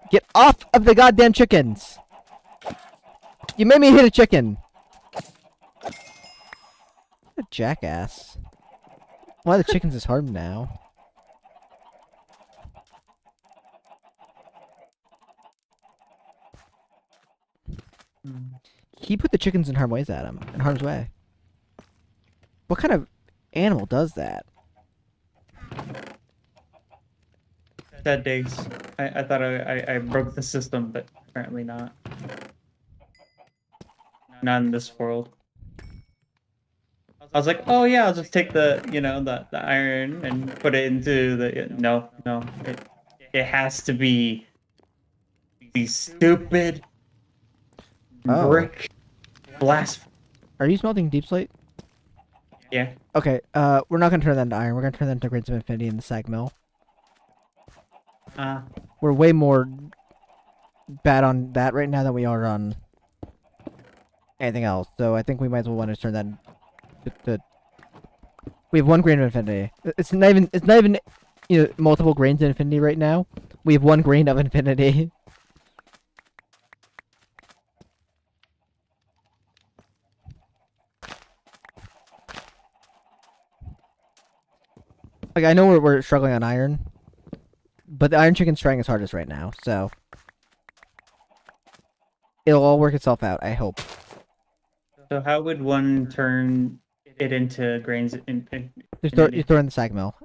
Get off of the goddamn chickens! You made me hit a chicken! What a jackass. One of the chickens is harmed now. He put the chickens in harm's way. What kind of animal does that? Sad days. I thought I broke the system, but apparently not. Not in this world. I was like, oh yeah, I'll just take the iron and put it into the no. It has to be the stupid brick blast. Are you smelting deep slate? Yeah. Okay, we're not gonna turn that into iron. We're gonna turn that into Grids of Infinity in the sag mill. We're way more bad on that right now than we are on anything else. So I think we might as well want to turn that to we have one grain of infinity. It's not even multiple grains of infinity right now. We have one grain of infinity. Like I know we're struggling on iron, but the iron chicken's trying its hardest right now, so it'll all work itself out. I hope. So how would one turn it into grains in You throw in the sag mill.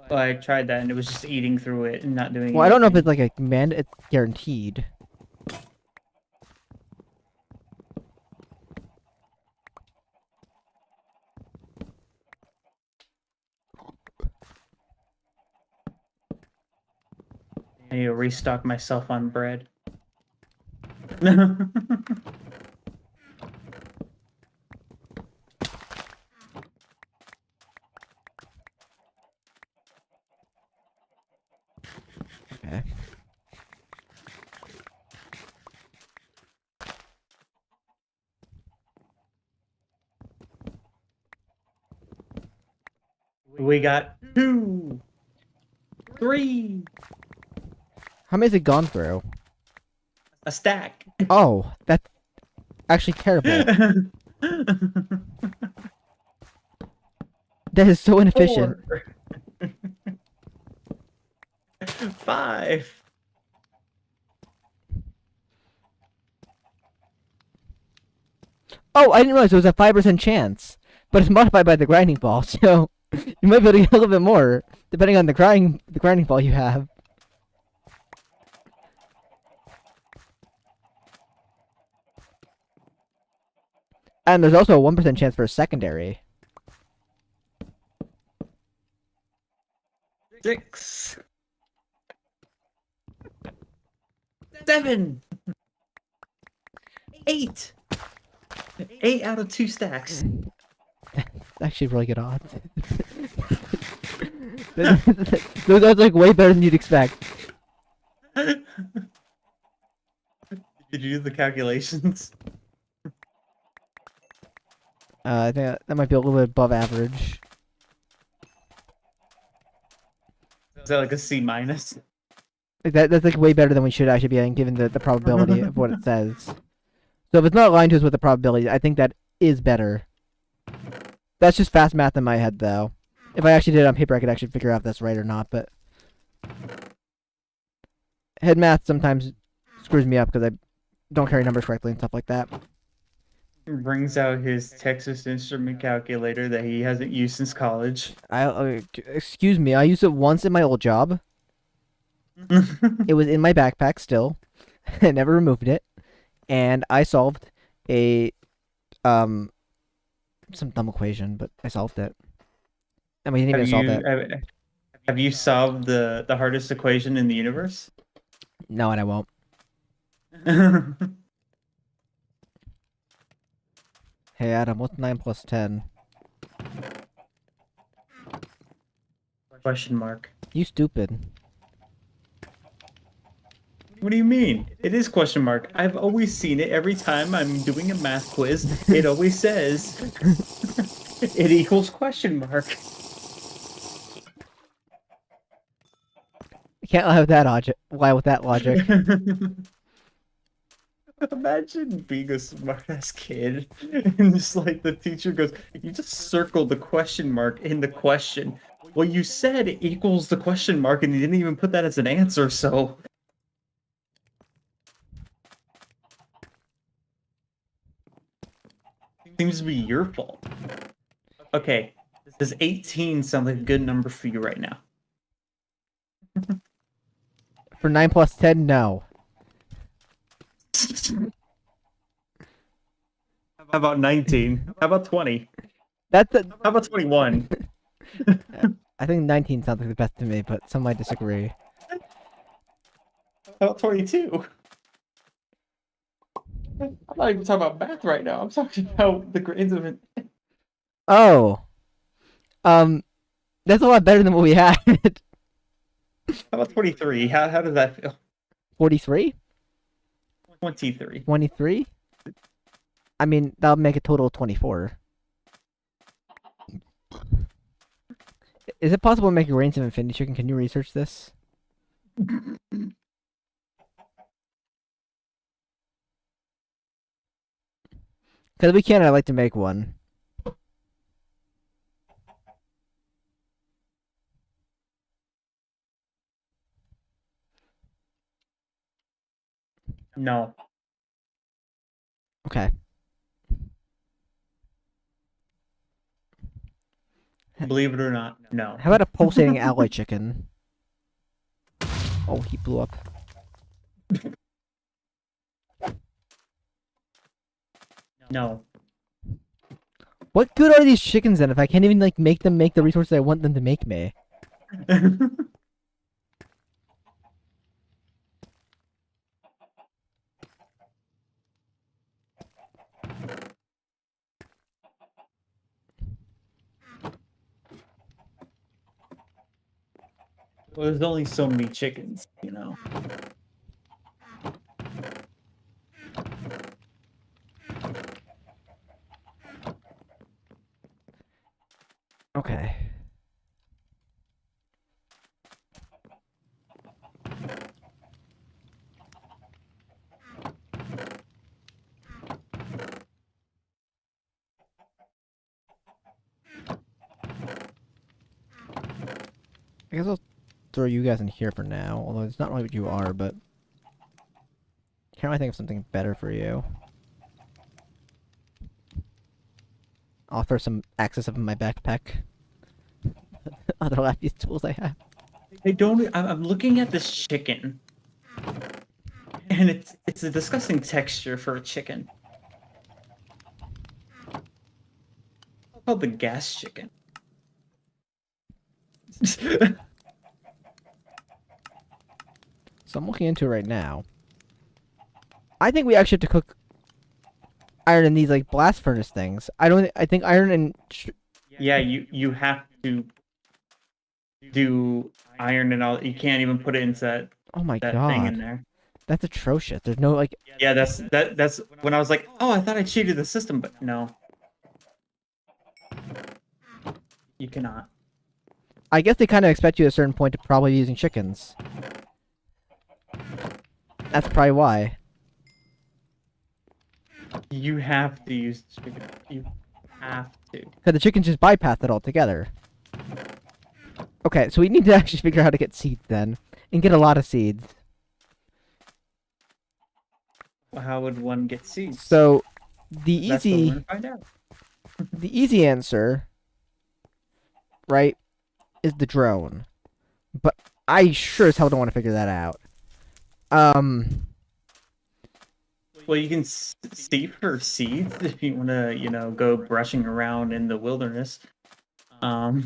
Well, I tried that and it was just eating through it and not doing Well, I don't know if it's anything. like a command. It's guaranteed. I need to restock myself on bread. Okay. We got 2, 3, How many has it gone through? a stack. Oh, that's actually terrible. That is so inefficient. 4, 5. Oh, I didn't realize there was a 5% chance, but it's modified by the grinding ball, so you might be able to get a little bit more depending on the grinding ball you have. And there's also a 1% chance for a secondary. 6, 7, 8. 8 out of 2 stacks. It's actually really good odds. Those odds like way better than you'd expect. Did you do the calculations? I think that might be a little bit above average. Is that like a C minus? Like that's like way better than we should actually be getting given the probability of what it says. So if it's not aligned to us with the probability, I think that is better. That's just fast math in my head, though. If I actually did it on paper, I could actually figure out if that's right or not, but head math sometimes screws me up because I don't carry numbers correctly and stuff like that. Brings out his Texas Instrument calculator that he hasn't used since college. Excuse me, I used it once in my old job. It was in my backpack still. I never removed it, and I solved a some dumb equation, but I solved it. And we didn't have even solve you it. have you solved the hardest equation in the universe? No, and I won't. Hey Adam, what's 9 plus 10? Question mark. You stupid. What do you mean? It is question mark. I've always seen it every time I'm doing a math quiz. It always says it equals question mark. I can't lie with that logic. Lie with that logic. Imagine being a smartass kid and just like the teacher goes, you just circled the question mark in the question. Well, you said it equals the question mark and you didn't even put that as an answer, so. Seems to be your fault. Okay, does 18 sound like a good number for you right now? For 9 plus 10, no. How about 19? How about 20? That's a, How about 21? I think 19 sounds like the best to me, but some might disagree. How about 22? I'm not even talking about math right now. I'm talking about the grades of it. Oh. That's a lot better than what we had. How about 23? How does that feel? 43? 23. 23? I mean, that'll make a total of 24. Is it possible to make a range of infinity chicken? Can you research this? Because we can, I'd like to make one. No. Okay. Believe it or not, no. How about a pulsating alloy chicken? Oh, he blew up. No. What good are these chickens then if I can't even like make them make the resources I want them to make me? Well, there's only so many chickens, you know. Okay. I guess I'll throw you guys in here for now, although it's not really what you are, but can't really think of something better for you. I'll throw some access up in my backpack. Other lapis tools I have. I don't. I'm looking at this chicken, and it's a disgusting texture for a chicken. It's called the gas chicken. So I'm looking into it right now. I think we actually have to cook iron in these like blast furnace things. I don't. I think iron and Yeah, you have to do iron and all. You can't even put it into oh my that thing in god, there. that's atrocious. There's no like. Yeah, that's when I was like, oh, I thought I cheated the system, but no, you cannot. I guess they kind of expect you at a certain point to probably be using chickens. That's probably why. You have to use chicken. You have to. Because the chickens just bypass it altogether. Okay, so we need to actually figure out how to get seeds then. And get a lot of seeds. Well, how would one get seeds? So, the That's what we're easy gonna find out. the easy answer, right, is the drone. But I sure as hell don't want to figure that out. Well, you can see for seeds if you want to, go brushing around in the wilderness. There,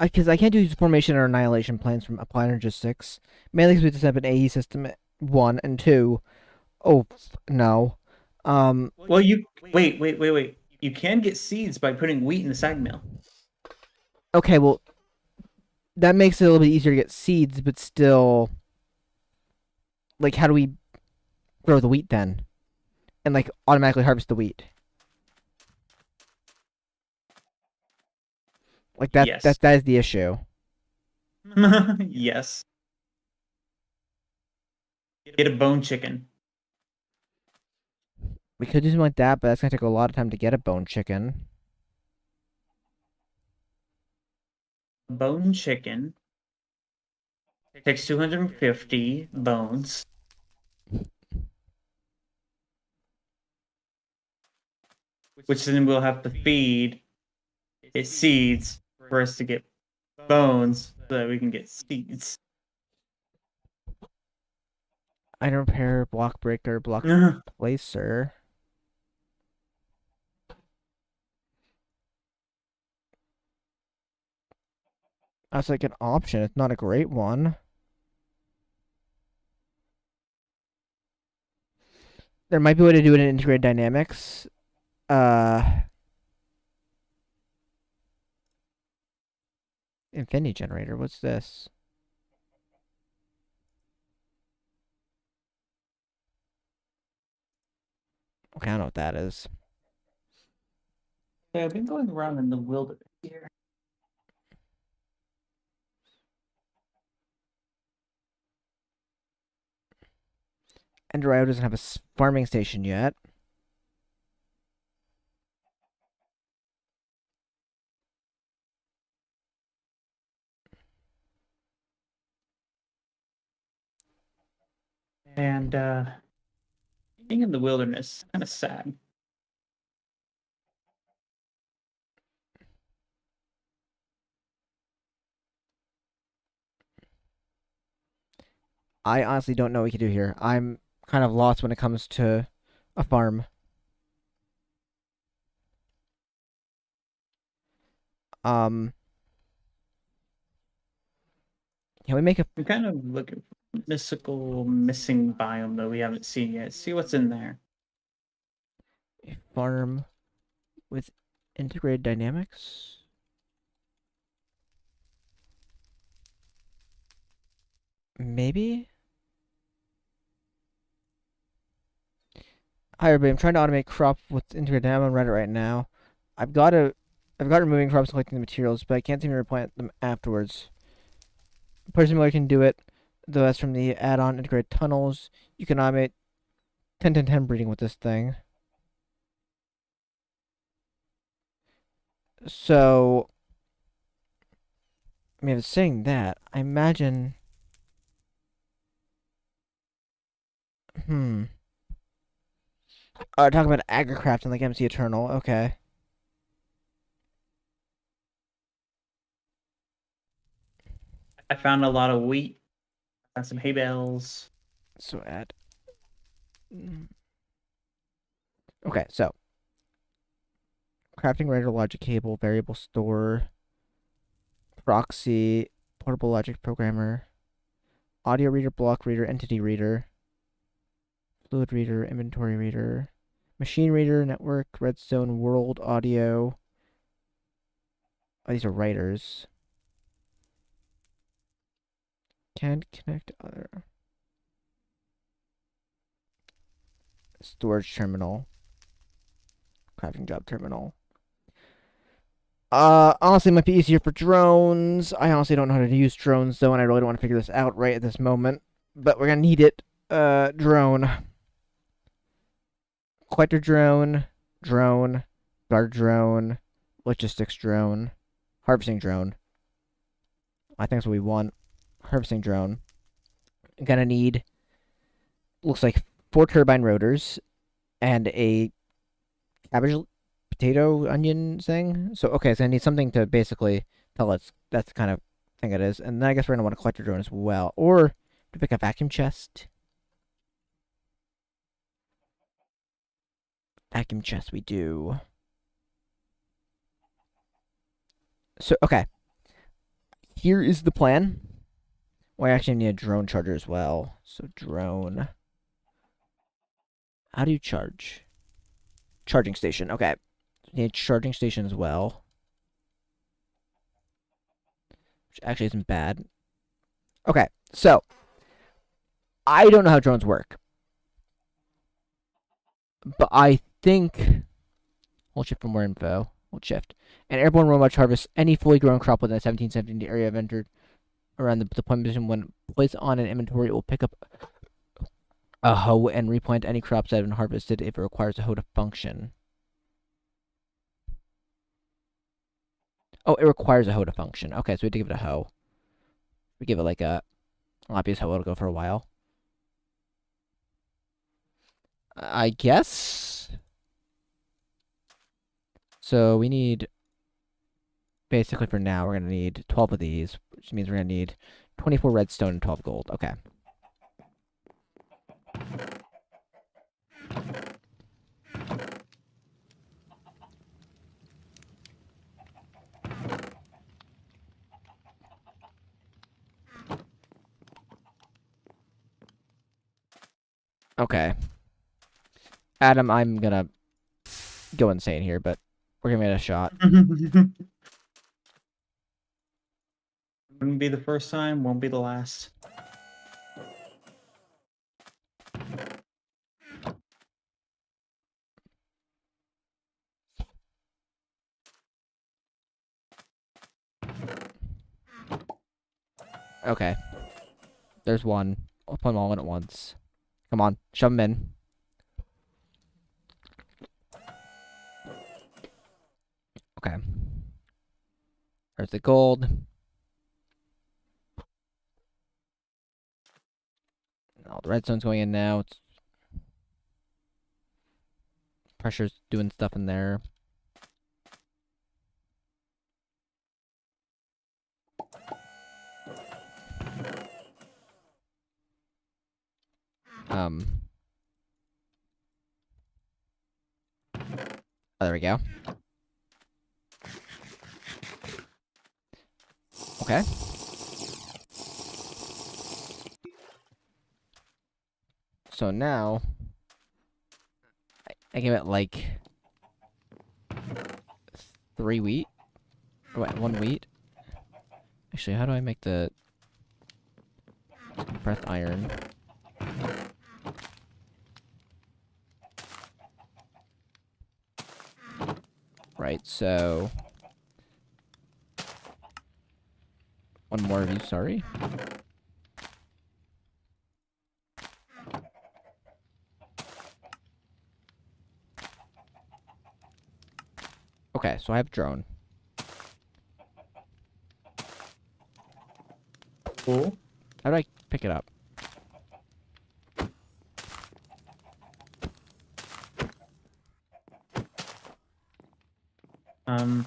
because I can't do formation or annihilation plans from Applied Energy 6. Mainly because we just have an AE system, 1, and 2. Oh, no. Well, you wait. You can get seeds by putting wheat in the side mill. Okay, well, that makes it a little bit easier to get seeds, but still, like, how do we grow the wheat then? And, like, automatically harvest the wheat? Like, Yes. that is the issue. Yes. Get a bone chicken. We could do something like that, but that's gonna take a lot of time to get a bone chicken. Bone chicken takes 250 bones, which then we'll have to feed it seeds for us to get bones so that we can get seeds. Item repair, block breaker, block placer. That's like an option. It's not a great one. There might be a way to do it in integrated dynamics. Uh, Infinity generator. What's this? Okay, I don't know what that is. Yeah, I've been going around in the wilderness here. Endorio doesn't have a farming station yet. And being in the wilderness kind of sad. I honestly don't know what we can do here. I'm kind of lost when it comes to a farm. Um, can we make I'm kind of looking for a mystical missing biome that we haven't seen yet. See what's in there. a farm with integrated dynamics? Maybe? Hi everybody, I'm trying to automate crop with integrated dynamics on Reddit right now. I've got to I've got removing crops and collecting the materials, but I can't seem to replant them afterwards. Person can do it, though that's from the add-on integrated tunnels. You can automate 10-10-10 breeding with this thing. So, I mean, if it's saying that, I imagine. Hmm. Talking about agricraft and like MC Eternal. Okay. I found a lot of wheat, found some hay bales. So add. Okay, so crafting render logic cable, variable store, proxy, portable logic programmer, audio reader, block reader, entity reader, fluid reader, inventory reader, machine reader, network, redstone, world audio. Oh, these are writers. Can connect other storage terminal, crafting job terminal. Honestly, it might be easier for drones. I honestly don't know how to use drones though, and I really don't want to figure this out right at this moment. But we're gonna need it. Drone, collector drone, drone, guard drone, logistics drone, harvesting drone. I think that's what we want. Harvesting drone. Gonna need looks like 4 turbine rotors and a cabbage, potato, onion thing. So okay, so I need something to basically tell us that's the kind of thing it is. And then I guess we're gonna want a collector drone as well, or to pick a vacuum chest. Vacuum chest, we do. So okay, here is the plan. Well, I actually need a drone charger as well. So drone. How do you charge? Charging station. Okay, need a charging station as well, which actually isn't bad. Okay, so I don't know how drones work, but I think hold shift for more info. Hold shift. An airborne robot harvests any fully grown crop within a 1770 area of entered around the deployment position. When placed on an inventory, it will pick up a hoe and replant any crops that have been harvested if it requires a hoe to function. Oh, it requires a hoe to function. Okay, so we have to give it a hoe. We give it like a obvious hoe, it'll go for a while. I guess. So we need, basically for now, we're going to need 12 of these, which means we're going to need 24 redstone and 12 gold. Okay. Okay. Adam, I'm going to go insane here, but we're giving it a shot. Wouldn't be the first time, won't be the last. Okay. There's one. I'll put them all in at once. Come on. Shove them in. Okay. There's the gold. All the redstone's going in now. It's pressure's doing stuff in there. Um. Oh, there we go. Okay. So now, I give it like 3 wheat. Oh, wait, 1 wheat. Actually, how do I make the compressed iron? Right, so 1 more of you, sorry. Okay, so I have drone. Cool. How do I pick it up? Um,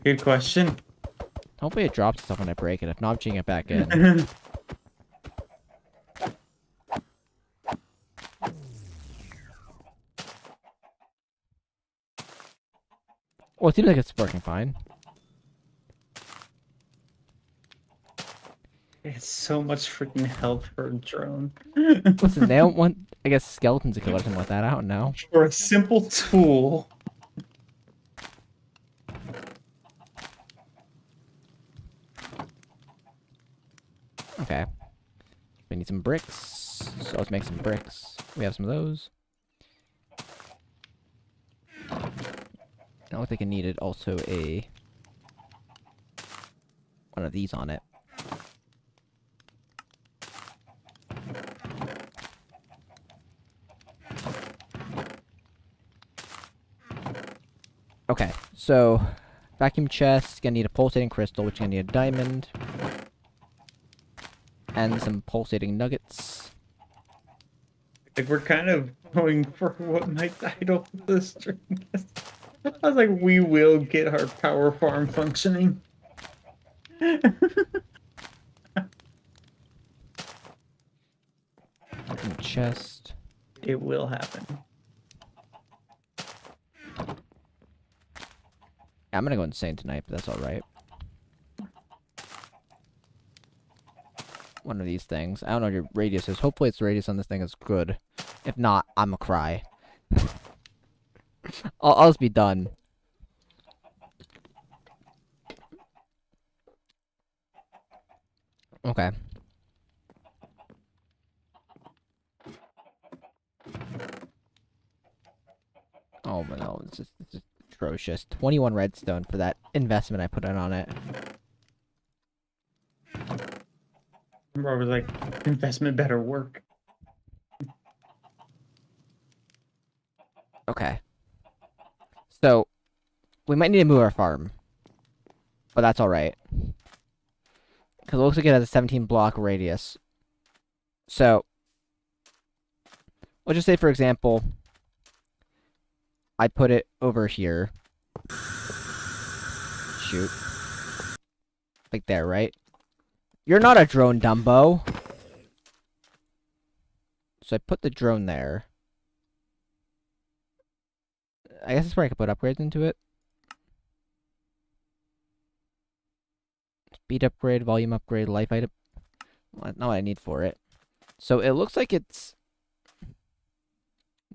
Good question. Hopefully it drops stuff when I break it. If not, I'm changing it back in. Well, it seems like it's working fine. It's so much freaking help for a drone. Listen, they don't want, I guess, skeletons to kill or something like that. I don't know. For a simple tool. Okay. We need some bricks. So let's make some bricks. We have some of those. I don't think I needed also a one of these on it. Okay, so vacuum chest, gonna need a pulsating crystal, which is gonna need a diamond. And some pulsating nuggets. Like, we're kind of going for what my title of the stream is. I was like, we will get our power farm functioning. Vacuum chest. It will happen. Yeah, I'm gonna go insane tonight, but that's alright. One of these things. I don't know what your radius is. Hopefully its radius on this thing is good. If not, I'ma cry. I'll just be done. Okay. Oh my no, it's just atrocious. 21 redstone for that investment I put in on it. Remember, I was like, investment better work. Okay. So, we might need to move our farm. But that's alright. Because it looks like it has a 17 block radius. So, let's just say, for example, I put it over here. Shoot. Like there, right? You're not a drone, Dumbo. So I put the drone there. I guess that's where I could put upgrades into it. Speed upgrade, volume upgrade, life item. Well, not what I need for it. So it looks like it's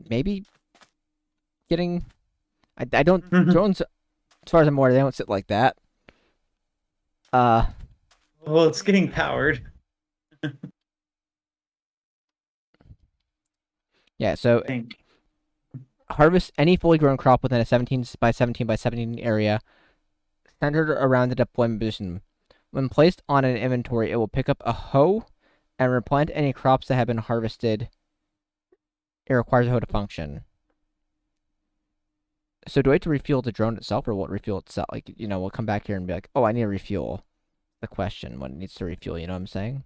maybe getting. I don't drones. As far as I'm aware, they don't sit like that. Well, it's getting powered. Yeah. So I think. harvest any fully grown crop within a 17 by 17 by 17 area centered around the deployment position. When placed on an inventory, it will pick up a hoe and replant any crops that have been harvested. It requires a hoe to function. So do I have to refuel the drone itself, or will it refuel itself? Like, we'll come back here and be like, oh, I need to refuel. The question when it needs to refuel, you know what I'm saying?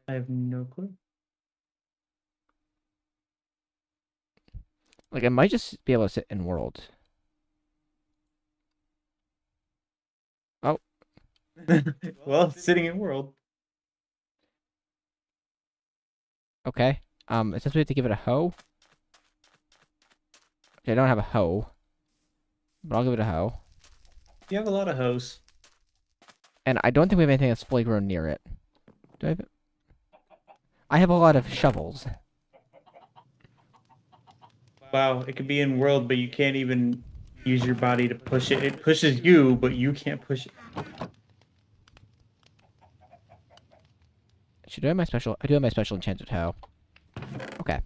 I have no clue. Like, I might just be able to sit in world. Oh, Well, sitting in world. okay. It says we have to give it a hoe. Okay, I don't have a hoe, but I'll give it a hoe. You have a lot of hoes. And I don't think we have anything that's fully grown near it. Do I have? I have a lot of shovels. Wow, it could be in world, but you can't even use your body to push it. It pushes you, but you can't push it. Should I have my special? I do have my special enchanted hoe. Okay.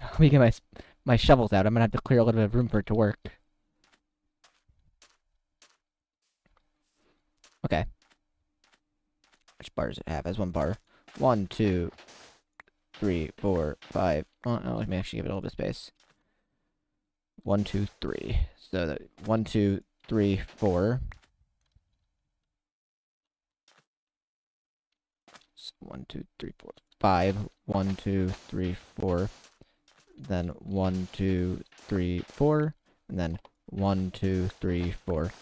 Let me get my shovels out. I'm gonna have to clear a little bit of room for it to work. Okay. Which bar does it have? As one bar. 1, 2, 3, 4, 5. Oh, no, let me actually give it a little bit of space. 1, 2, 3. So that 1, 2, 3, 4. So 1, 2, 3, 4, 5. 1, 2, 3, 4. Then 1, 2, 3, 4. And then 1, 2, 3, 4.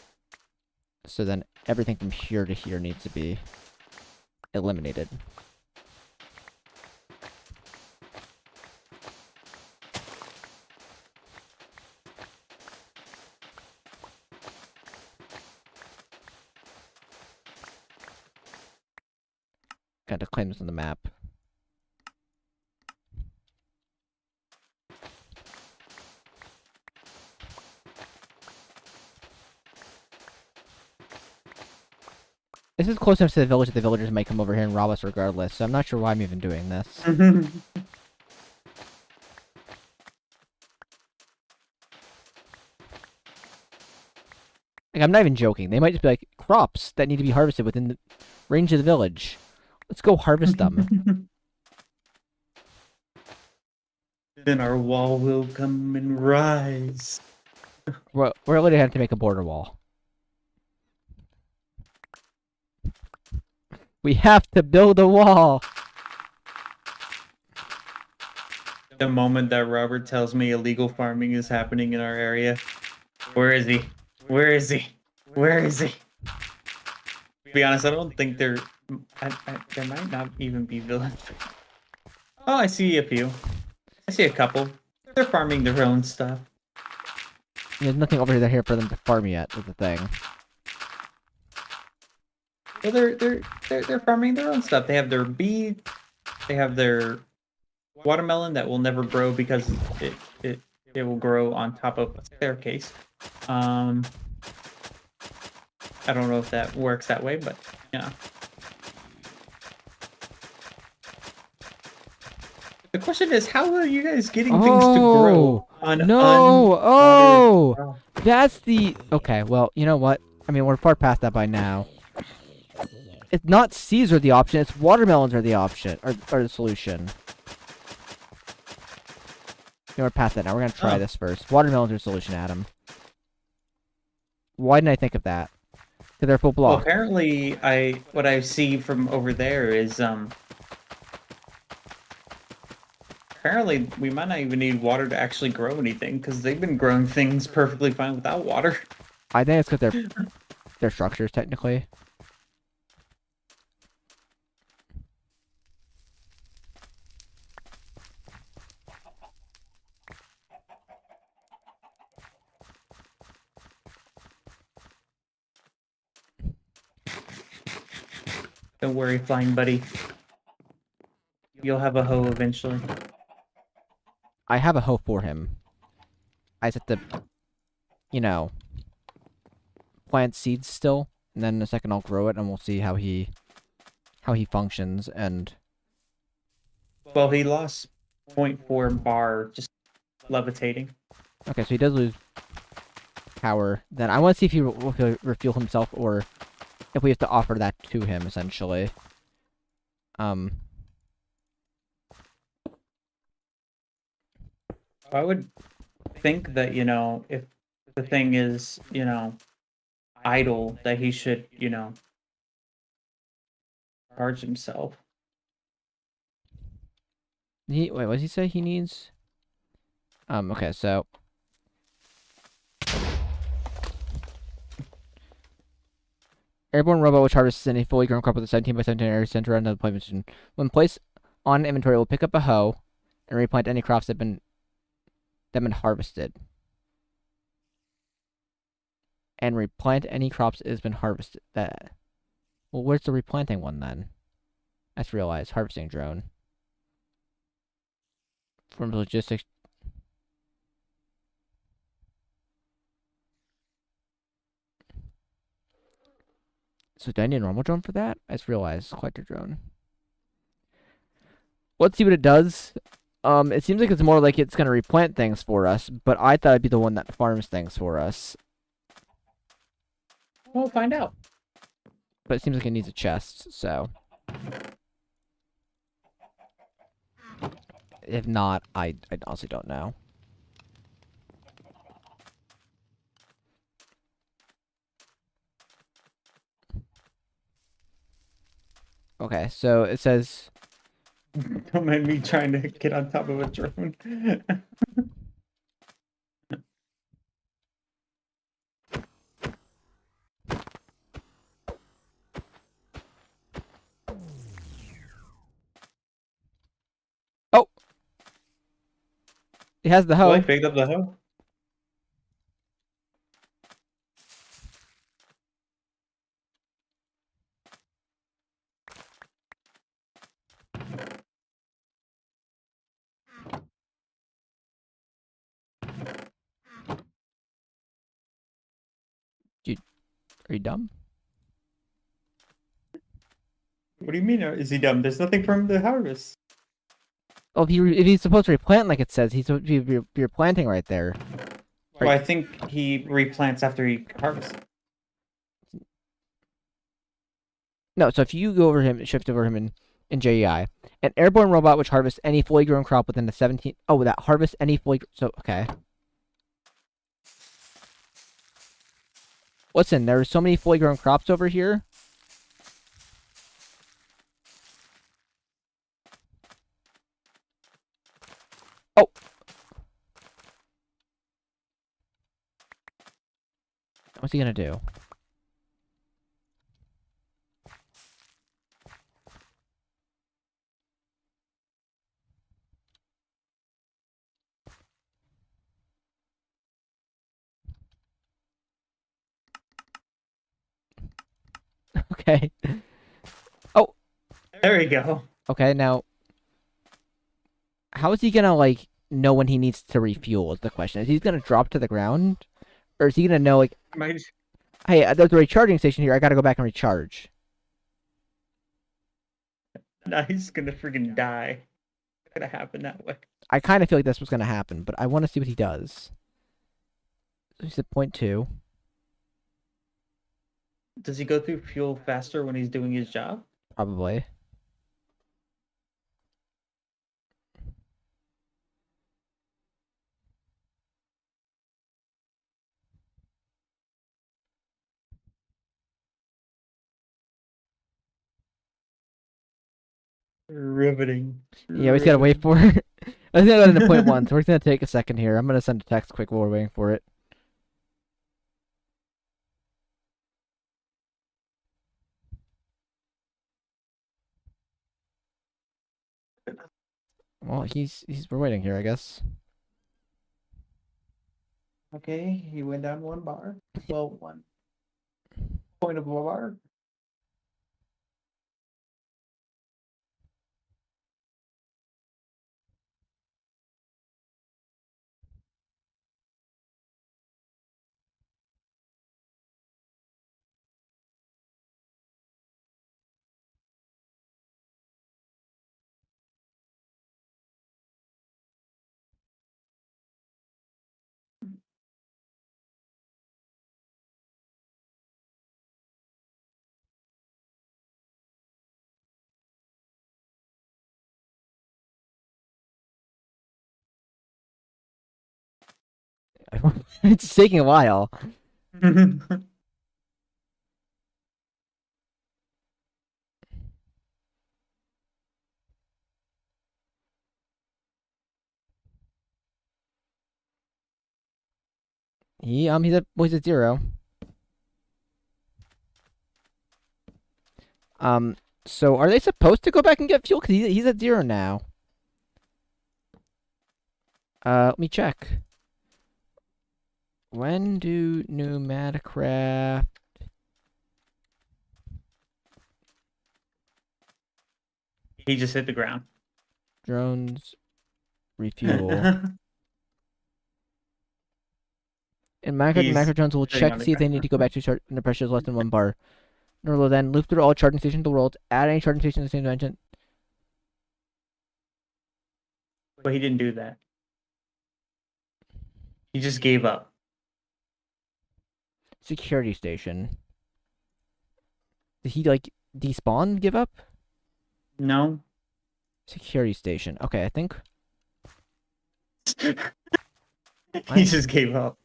So then everything from here to here needs to be eliminated. Got to claim this on the map. This is close enough to the village that the villagers might come over here and rob us regardless, so I'm not sure why I'm even doing this. Like, I'm not even joking. They might just be like, crops that need to be harvested within the range of the village. Let's go harvest them. Then our wall will come and rise. We're literally going to have to make a border wall. We have to build a wall! The moment that Robert tells me illegal farming is happening in our area. Where is he? Where is he? Where is he? To be honest, I don't think there might not even be villages. Oh, I see a few. I see a couple. They're farming their own stuff. There's nothing over here for them to farm yet, is the thing. Well, they're farming their own stuff. They have their beets. They have their watermelon that will never grow because it will grow on top of a staircase. I don't know if that works that way, but yeah. The question is, how are you guys getting things to grow on no! unwatered? That's the... Okay, well, you know what? I mean, we're far past that by now. It's not seeds are the option, it's watermelons are the option, or the solution. We're past that now. We're gonna try this first. Watermelons are the solution, Adam. Why didn't I think of that? Because they're full block. Well, apparently, what I see from over there is apparently we might not even need water to actually grow anything because they've been growing things perfectly fine without water. I think it's because they're structures technically. Don't worry, flying buddy. You'll have a hoe eventually. I have a hoe for him. I just have to, plant seeds still, and then in a second I'll grow it, and we'll see how he how he functions. And Well, he lost point 0.4 bar just levitating. okay, so he does lose power. Then I want to see if if he'll refuel himself or if we have to offer that to him, essentially. Um, I would think that, if the thing is, idle, that he should, charge himself. wait, what does he say he needs? Okay, so airborne robot which harvests any fully grown crop with a 17 by 17 area center around the deployment position. When placed on inventory, it will pick up a hoe and replant any crops that have been harvested. And replant any crops that has been harvested. That well, where's the replanting one then? I just realized harvesting drone from logistics. So do I need a normal drone for that? I just realized collector drone. Let's see what it does. It seems like it's more like it's gonna replant things for us, but I thought it'd be the one that farms things for us. We'll find out. But it seems like it needs a chest, so if not, I honestly don't know. Okay, so it says Don't mind me trying to get on top of a drone. oh, it has the Well, I hoe. picked up the hoe. Dude, are you dumb? What do you mean? Is he dumb? There's nothing for him to harvest. Oh, if he's supposed to replant like it says, he's supposed to be replanting right there. Well, I think he replants after he harvests. No, so if you go over him, shift over him in JEI, an airborne robot which harvests any fully grown crop within the 17. Oh, that harvests any fully. So okay. Listen, there's so many fully grown crops over here. Oh, what's he gonna do? Okay. Oh, There we go. okay. Now, how is he gonna like know when he needs to refuel? Is the question. Is he gonna drop to the ground, or is he gonna know like, My, hey, there's a recharging station here. I gotta go back and recharge. now he's gonna freaking die. It's gonna happen that way. I kind of feel like that's what's gonna happen, but I want to see what he does. So he's at point two. Does he go through fuel faster when he's doing his job? Probably. Riveting. Yeah, we just gotta wait Riveting. for it. I was gonna go into point one, so we're gonna take a second here. I'm gonna send a text quick while we're waiting for it. Well, he's we're waiting here, I guess. Okay, he went down 1 bar. Well, 1 point of a bar. It's taking a while. He's at 0. Um, so are they supposed to go back and get fuel? Because he's at 0 now. Let me check. When do pneumatic craft He just hit the ground. drones refuel? And macro He's drones will sitting check on to the see if they need ground. to go back to start when the pressure is less than 1 bar. Nor will then loop through all charging stations in the world, add any charging station to the same dimension. But he didn't do that. He just gave up. Security station. Did he like despawn? Give up? No. Security station. Okay, I think. He just gave up.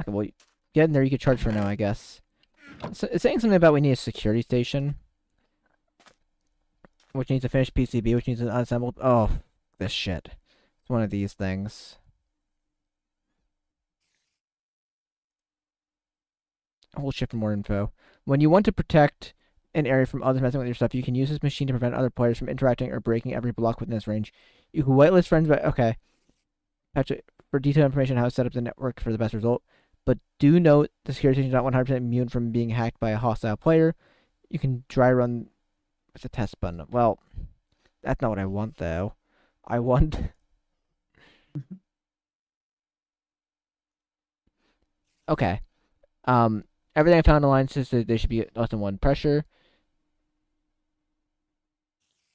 Okay, well, get in there. You could charge for now, I guess. So it's saying something about we need a security station, which needs a finished PCB, which needs an unassembled. Oh, this shit. It's one of these things. Hold shift for more info. When you want to protect an area from others messing with your stuff, you can use this machine to prevent other players from interacting or breaking every block within this range. You can whitelist friends, but okay. For detailed information on how to set up the network for the best result. But do note the security station is not 100% immune from being hacked by a hostile player. You can dry run with a test button. Well, that's not what I want, though. I want. Okay. Everything I found online says that they should be less than 1 pressure.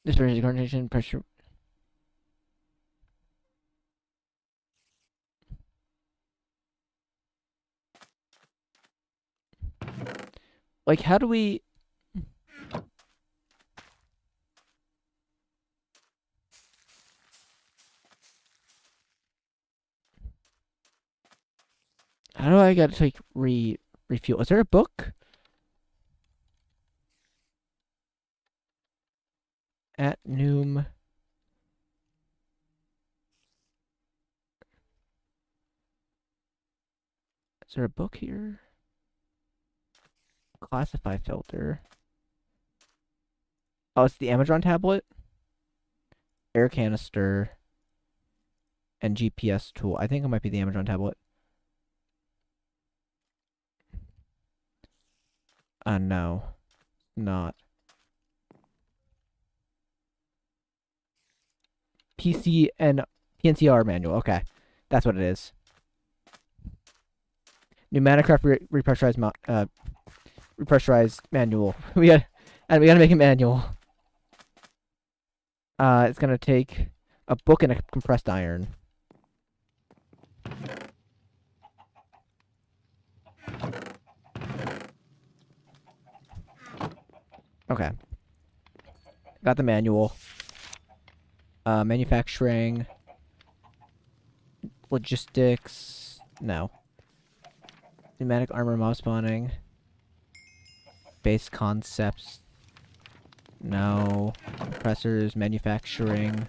This version is coordination pressure. Like, how do we? How do I get to like refuel? Is there a book at Noom? Is there a book here? Classify filter. Oh, it's the Amazon tablet, air canister, and GPS tool. I think it might be the Amazon tablet. No, not. PC and PNCR manual. Okay, that's what it is. Pneumatic craft repressurized manual. we gotta make it manual. It's gonna take a book and a compressed iron. Okay, got the manual. Manufacturing, logistics. No. Pneumatic armor mob spawning. Base concepts. No. Compressors, manufacturing.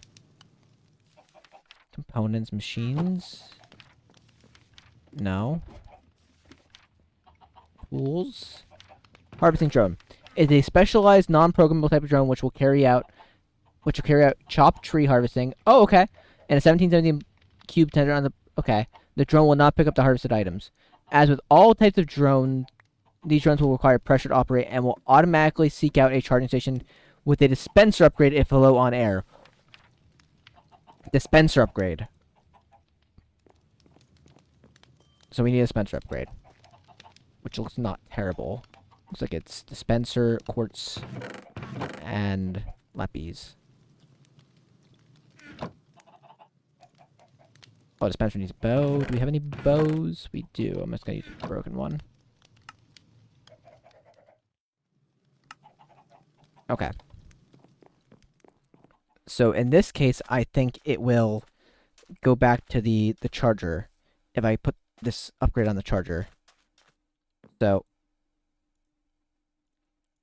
Components, machines. No. Tools. Harvesting drone is a specialized non-programmable type of drone which will carry out chopped tree harvesting. Oh, okay. And a 1717 cube tender on the. Okay. The drone will not pick up the harvested items. As with all types of drones, these drones will require pressure to operate and will automatically seek out a charging station with a dispenser upgrade if low on air. Dispenser upgrade. So we need a dispenser upgrade. Which looks not terrible. Looks like it's dispenser, quartz, and lapis. Oh, dispenser needs bow. Do we have any bows? We do. I'm just gonna use a broken one. Okay. So in this case, I think it will go back to the charger if I put this upgrade on the charger. So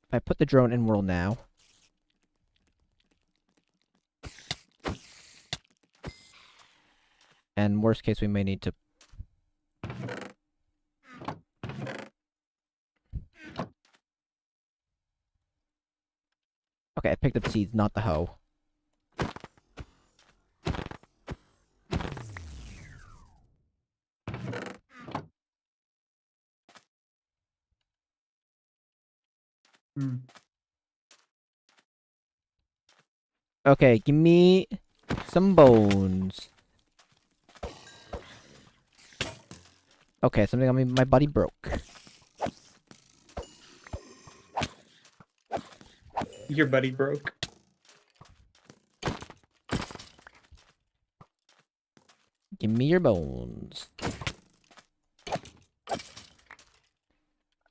if I put the drone in world now, and worst case, we may need to. Okay, I picked up seeds, not the hoe. Hmm. Okay, give me some bones. Okay, something on me, my body broke. Your buddy broke. Give me your bones.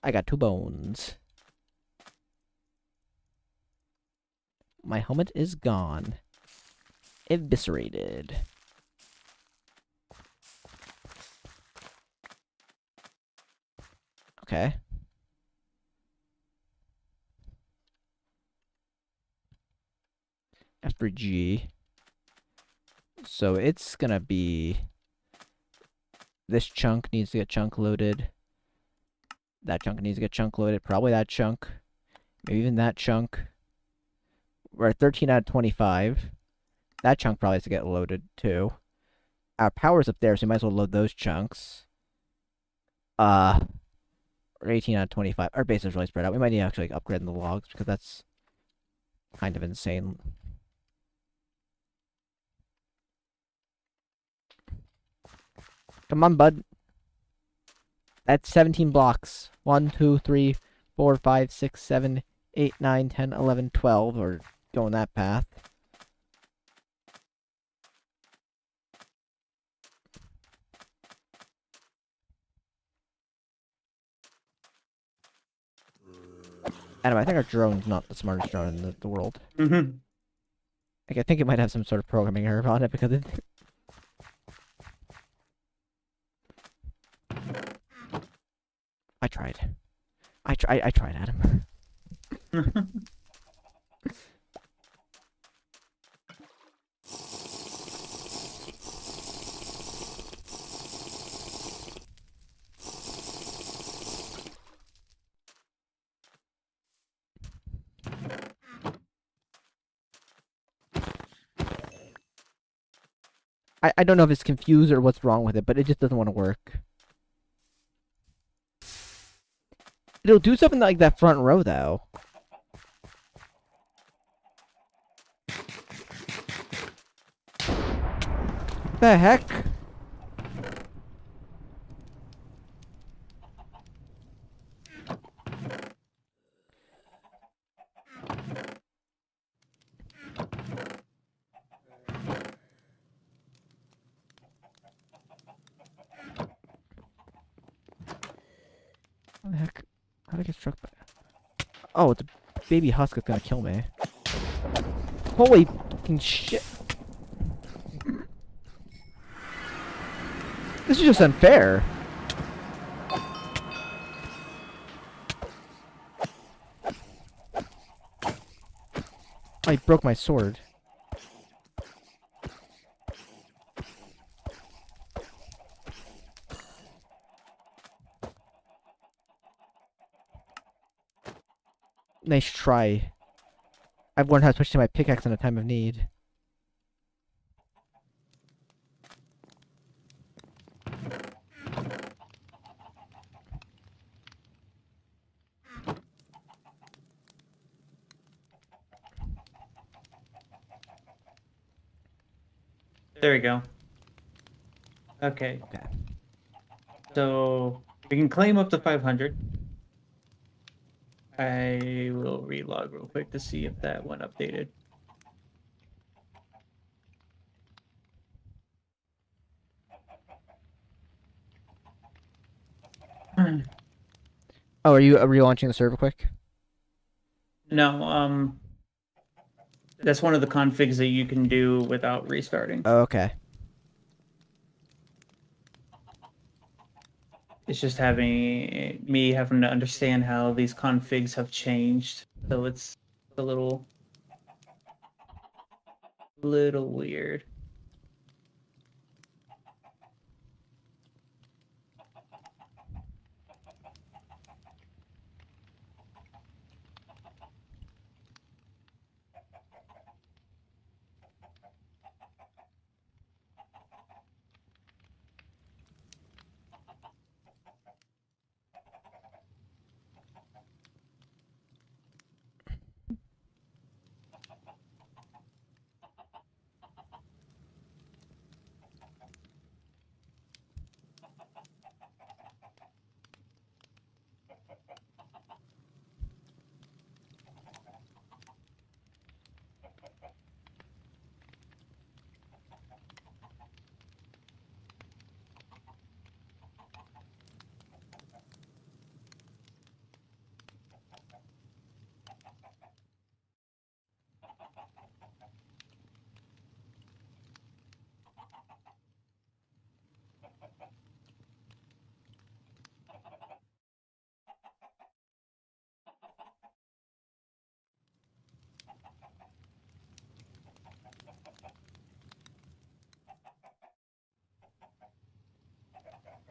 I got 2 bones. My helmet is gone. Eviscerated. Okay. After G. So it's gonna be... This chunk needs to get chunk loaded. That chunk needs to get chunk loaded. Probably that chunk. Maybe even that chunk. We're at 13 out of 25. That chunk probably has to get loaded too. Our power's up there, so we might as well load those chunks. We're 18 out of 25. Our base is really spread out. We might need to actually upgrade the logs because that's kind of insane. Come on, bud. That's 17 blocks. 1, 2, 3, 4, 5, 6, 7, 8, 9, 10, 11, 12. Or going that path. Adam, I think our drone's not the smartest drone in the world. Mm-hmm. Like, I think it might have some sort of programming error on it because it... I tried. I tried, Adam. I don't know if it's confused or what's wrong with it, but it just doesn't want to work. It'll do something like that front row, though. The heck? How the heck? How did I get struck by... Oh, it's a baby husk that's gonna kill me. Holy fucking shit. This is just unfair. I broke my sword. Nice try. I've learned how to switch to my pickaxe in a time of need. There we go. Okay. Okay. So we can claim up to 500. I will relog real quick to see if that one updated. Oh, are you relaunching the server quick? No, That's one of the configs that you can do without restarting. Oh, okay. It's just having to understand how these configs have changed. So it's a little weird.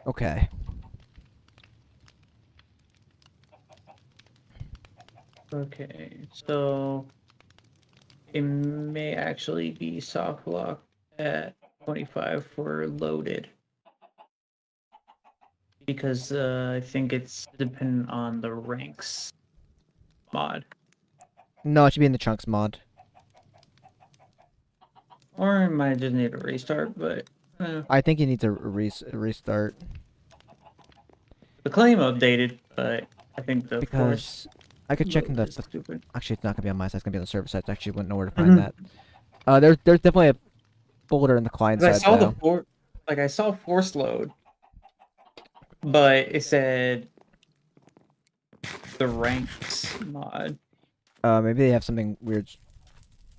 Okay. Okay, so it may actually be soft locked at 25 for loaded because I think it's dependent on the ranks mod. No, it should be in the chunks mod. Or I might just need a restart, but I think you need to restart the claim updated, but I think the force because I could check in load the. is stupid. Actually, it's not gonna be on my side. It's gonna be on the server side. So I actually wouldn't know where to find Mhm. that. There's definitely a folder in the client 'Cause I side saw though. I saw force load, but it said the ranks mod. Maybe they have something weird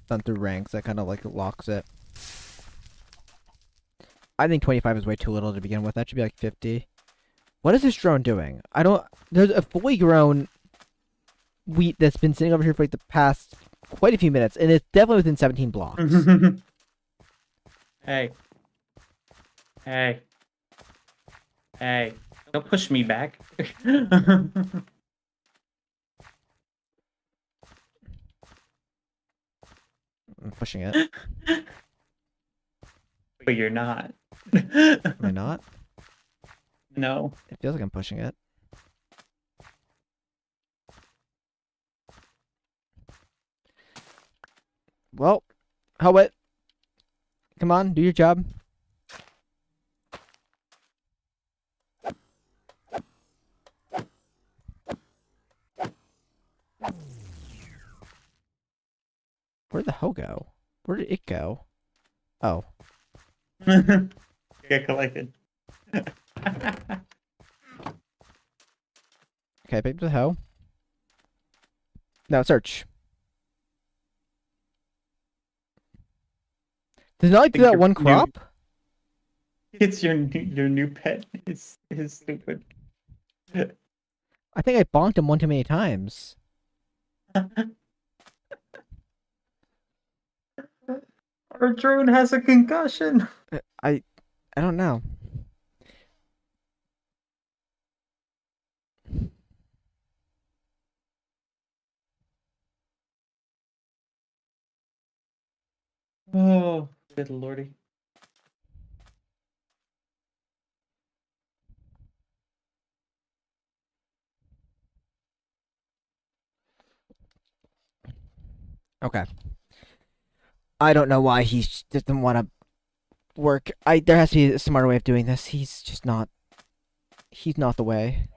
done through ranks that kind of like locks it. I think 25 is way too little to begin with. That should be like 50. What is this drone doing? I don't. There's a fully grown wheat that's been sitting over here for like the past quite a few minutes, and it's definitely within 17 blocks. Hey, hey, hey! Don't push me back. I'm pushing it. But you're not. Am I not? No. It feels like I'm pushing it. Well, how it? Come on, do your job. Where'd the hoe go? Where did it go? Oh, Get collected. okay, pick up the hoe. Now search. Does it not like do think that your one new crop? it's your new pet. It's stupid. I think I bonked him one too many times. Our drone has a concussion. I I don't know. Oh, good lordy. Okay. I don't know why he doesn't want to work. There has to be a smarter way of doing this. He's just not. He's not the way.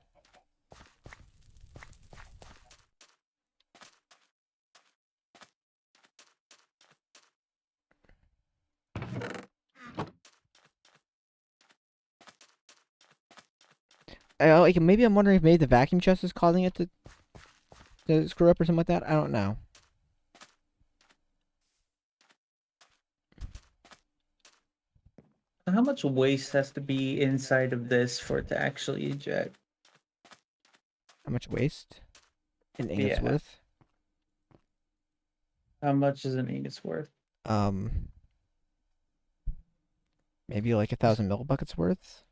Like maybe I'm wondering if maybe the vacuum chest is causing it to screw up or something like that. I don't know. how much waste has to be inside of this for it to actually eject? How much waste? An ingot's Yeah. worth. How much is an ingot's worth? Um, maybe like 1,000 millibuckets worth.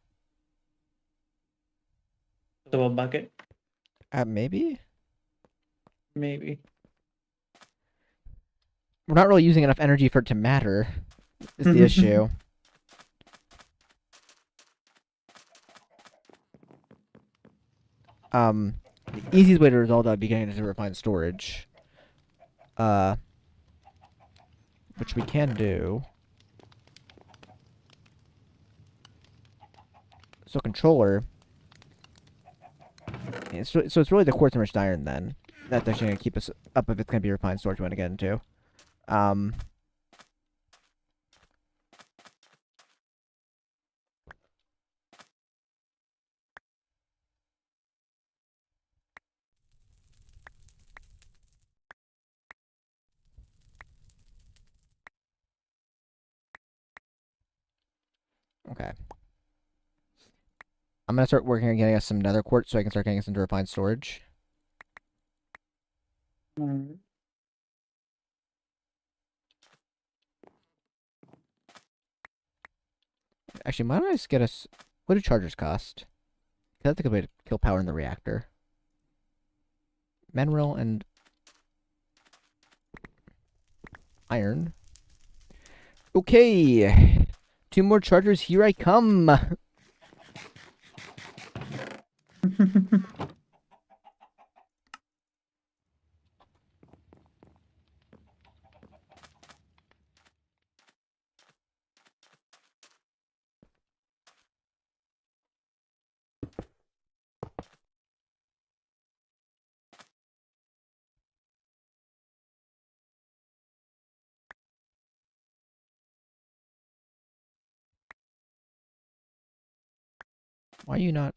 So a bucket? Maybe. Maybe. We're not really using enough energy for it to matter. Is the issue. Um, the easiest way to resolve that would be getting into refined storage. Uh, which we can do. So controller. So it's really the quartz enriched iron then. That's actually gonna keep us up if it's gonna be refined storage we want to get into. Um, okay. I'm gonna start working on getting us some nether quartz so I can start getting us into refined storage. Mm. Actually, why don't I just get us... What do chargers cost? That's a good way to kill power in the reactor. Mineral and iron. Okay. 2 more chargers. Here I come. Why are you not...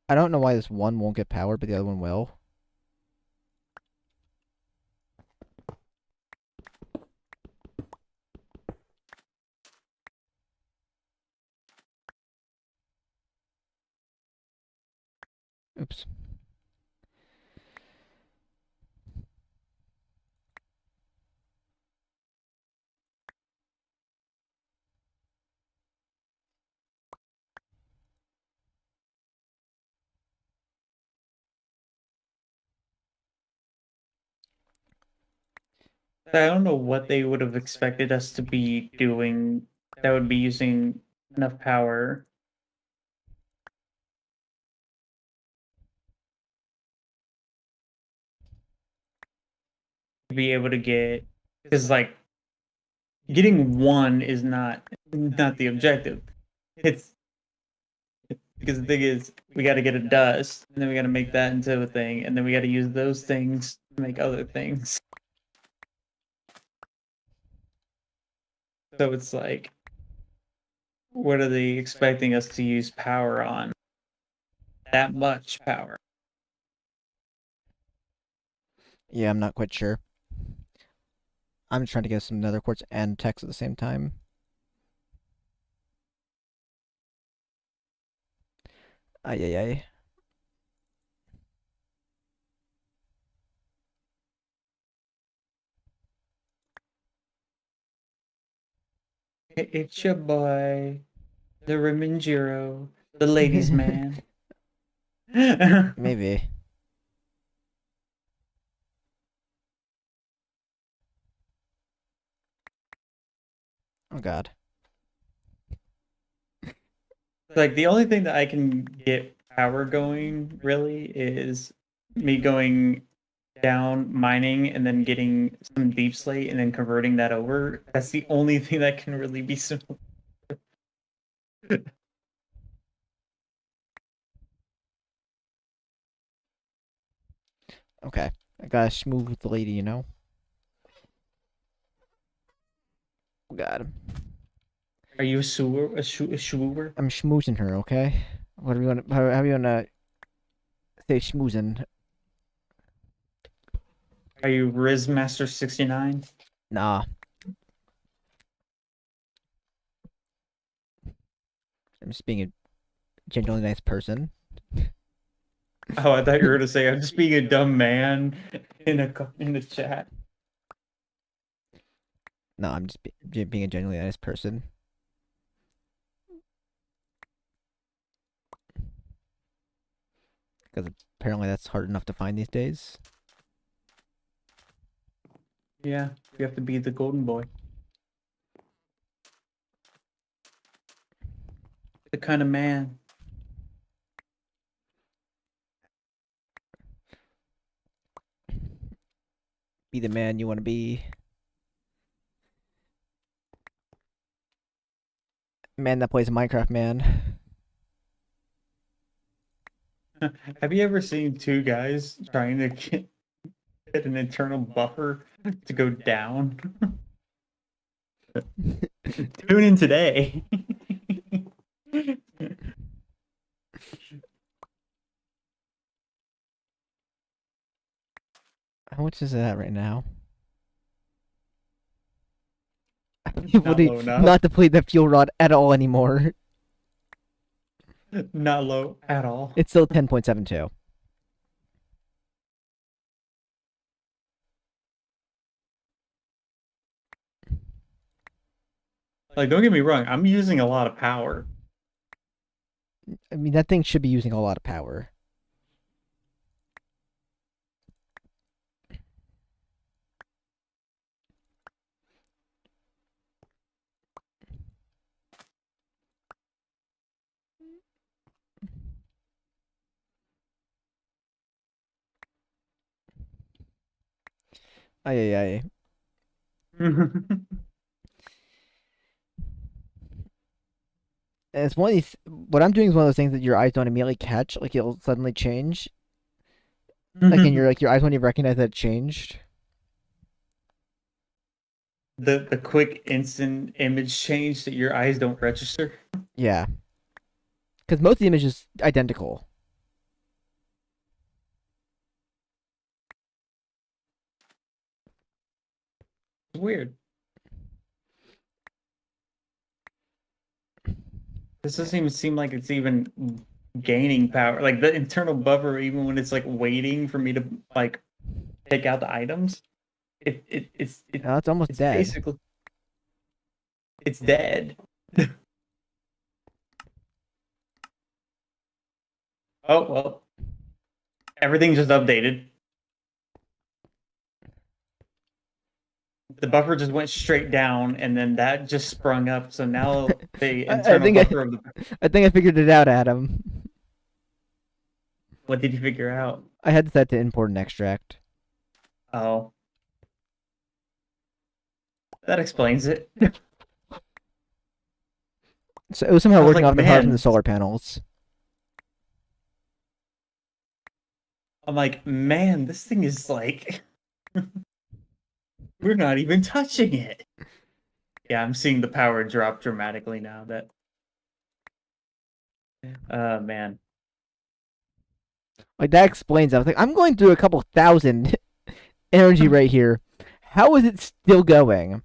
I don't know why this one won't get power, but the other one will. Oops. I don't know what they would have expected us to be doing that would be using enough power to be able to get, because like getting one is not the objective. It's because the thing is we got to get a dust and then we got to make that into a thing and then we got to use those things to make other things. So it's like, what are they expecting us to use power on? That much power. Yeah, I'm not quite sure. I'm just trying to get some nether quartz and text at the same time. Ay, ay, ay. It's your boy, the Rimanjiro, the ladies' man. Maybe. Oh, God. Like the only thing that I can get power going really is me going down mining and then getting some deep slate and then converting that over. That's the only thing that can really be simple. Okay. I got a smooth lady, you know. Got him. Are you a sewer? A shooer? I'm schmoozing her, okay? What do you want? How do you want to say schmoozing? Are you Riz Master 69? Nah, I'm just being a genuinely nice person. Oh, I thought you were gonna say I'm just being a dumb man in the chat. No, I'm just being a genuinely nice person. Because apparently that's hard enough to find these days. Yeah, you have to be the golden boy. The kind of man. Be the man you want to be. Man that plays Minecraft, man. Have you ever seen two guys trying to get an internal buffer to go down? Tune in today. How much is that right now? Not low enough. Not deplete the fuel rod at all anymore. Not low at all. It's still 10.72. Like, don't get me wrong, I'm using a lot of power. I mean, that thing should be using a lot of power. Ay, ay, ay. And it's one of these. What I'm doing is one of those things that your eyes don't immediately catch. Like it'll suddenly change. Like in your eyes won't even recognize that it changed. The quick instant image change that your eyes don't register. Yeah, because most of the image is identical. It's weird. This doesn't even seem like it's even gaining power. Like the internal buffer, even when it's like waiting for me to like take out the items, It's almost it's dead. basically it's dead. Oh well, everything just updated. The buffer just went straight down, and then that just sprung up. So now the I internal think buffer of the I think I figured it out, Adam. what did you figure out? I had set to import and extract. Oh, that explains it. So it was somehow I was working like, off the power from the man, solar panels. this thing is like we're not even touching it. Yeah, I'm seeing the power drop dramatically now. That, man. Like that explains. I was like, I'm going through a couple thousand energy right here. How is it still going?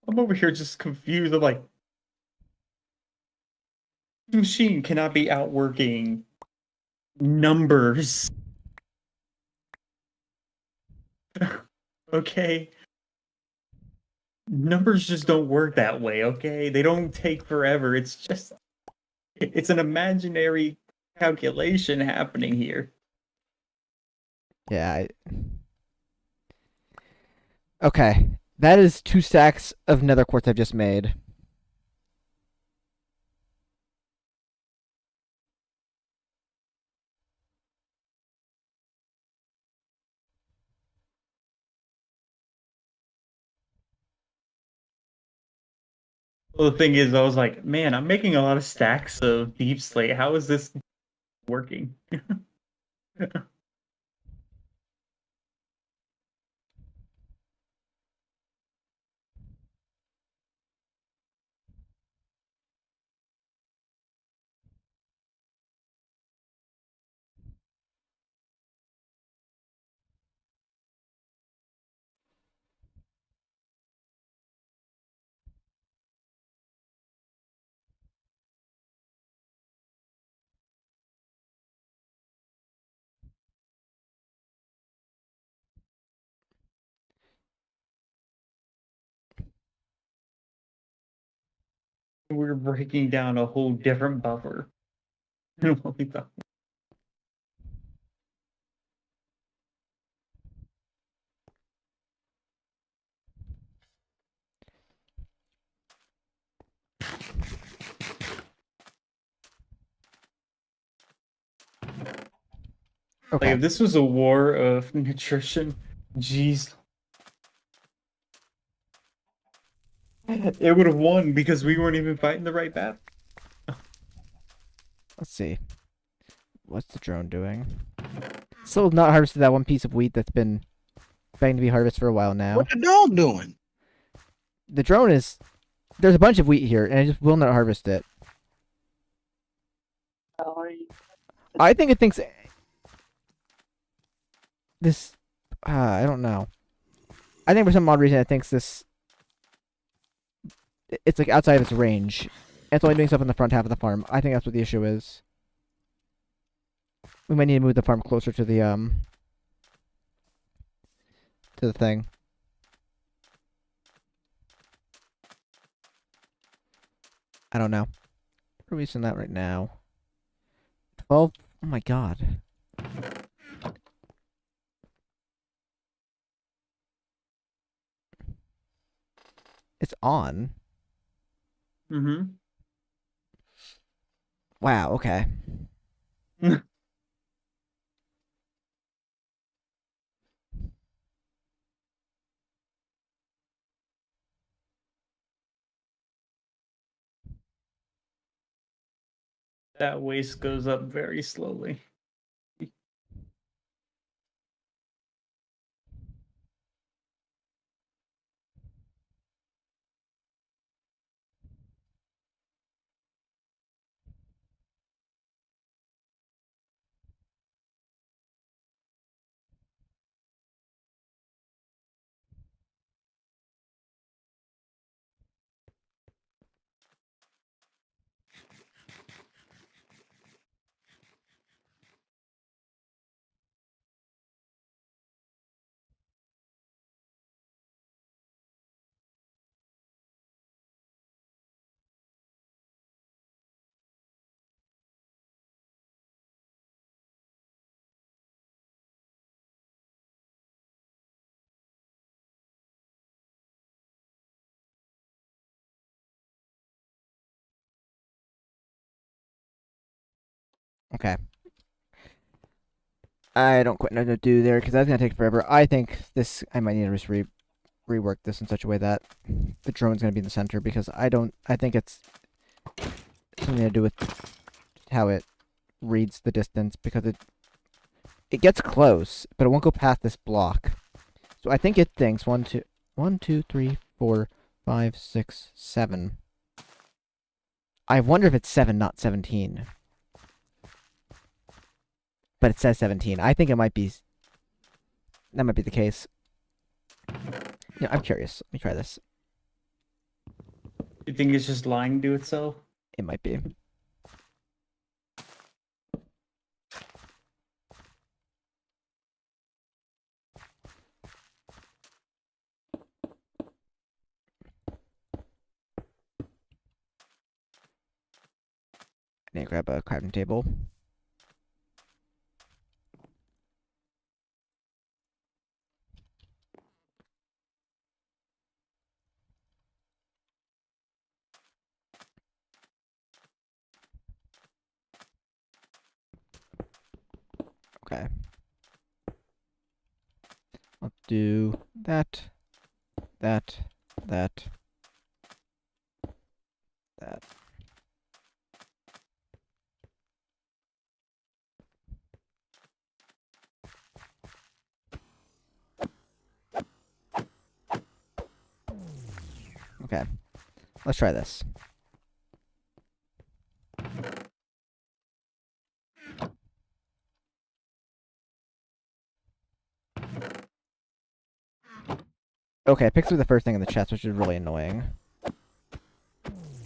I'm over here just confused. I'm like, the machine cannot be outworking numbers. Okay, numbers just don't work that way. Okay, they don't take forever. It's an imaginary calculation happening here. Yeah. Okay. That is 2 stacks of nether quartz I've just made. Well, the thing is, I was like, man, I'm making a lot of stacks of deep slate. How is this working? We're breaking down a whole different buffer than what we thought. Like Okay, if this was a war of nutrition, jeez, it would have won because we weren't even fighting the right battle. let's see. What's the drone doing? Still not harvested that one piece of wheat that's been begging to be harvested for a while What now. the dog doing? The drone is... There's a bunch of wheat here, and I just will not harvest it. I think it thinks... This... I don't know. I think for some odd reason it thinks this... It's like outside of its range. And it's only doing stuff in the front half of the farm. I think that's what the issue is. We might need to move the farm closer to the, to the thing. I don't know. We're releasing that right now. 12... Oh my god. It's on. Mm-hmm. Wow, okay. That waste goes up very slowly. Okay. I don't quite know what to do there because that's gonna take forever. I think this I might need to just rework this in such a way that the drone's gonna be in the center because I don't. I think it's something to do with how it reads the distance because it gets close, but it won't go past this block. So I think it thinks 1, 2, 3, 4, 5, 6, 7. I wonder if it's 7, not 17. But it says 17. I think it might be. That might be the case. I'm curious. Let me try this. You think it's just lying to itself? It might be. I need to grab a crafting table. Okay. I'll do that, that, that, that. Okay, let's try this. Okay, I picked through the first thing in the chest, which is really annoying.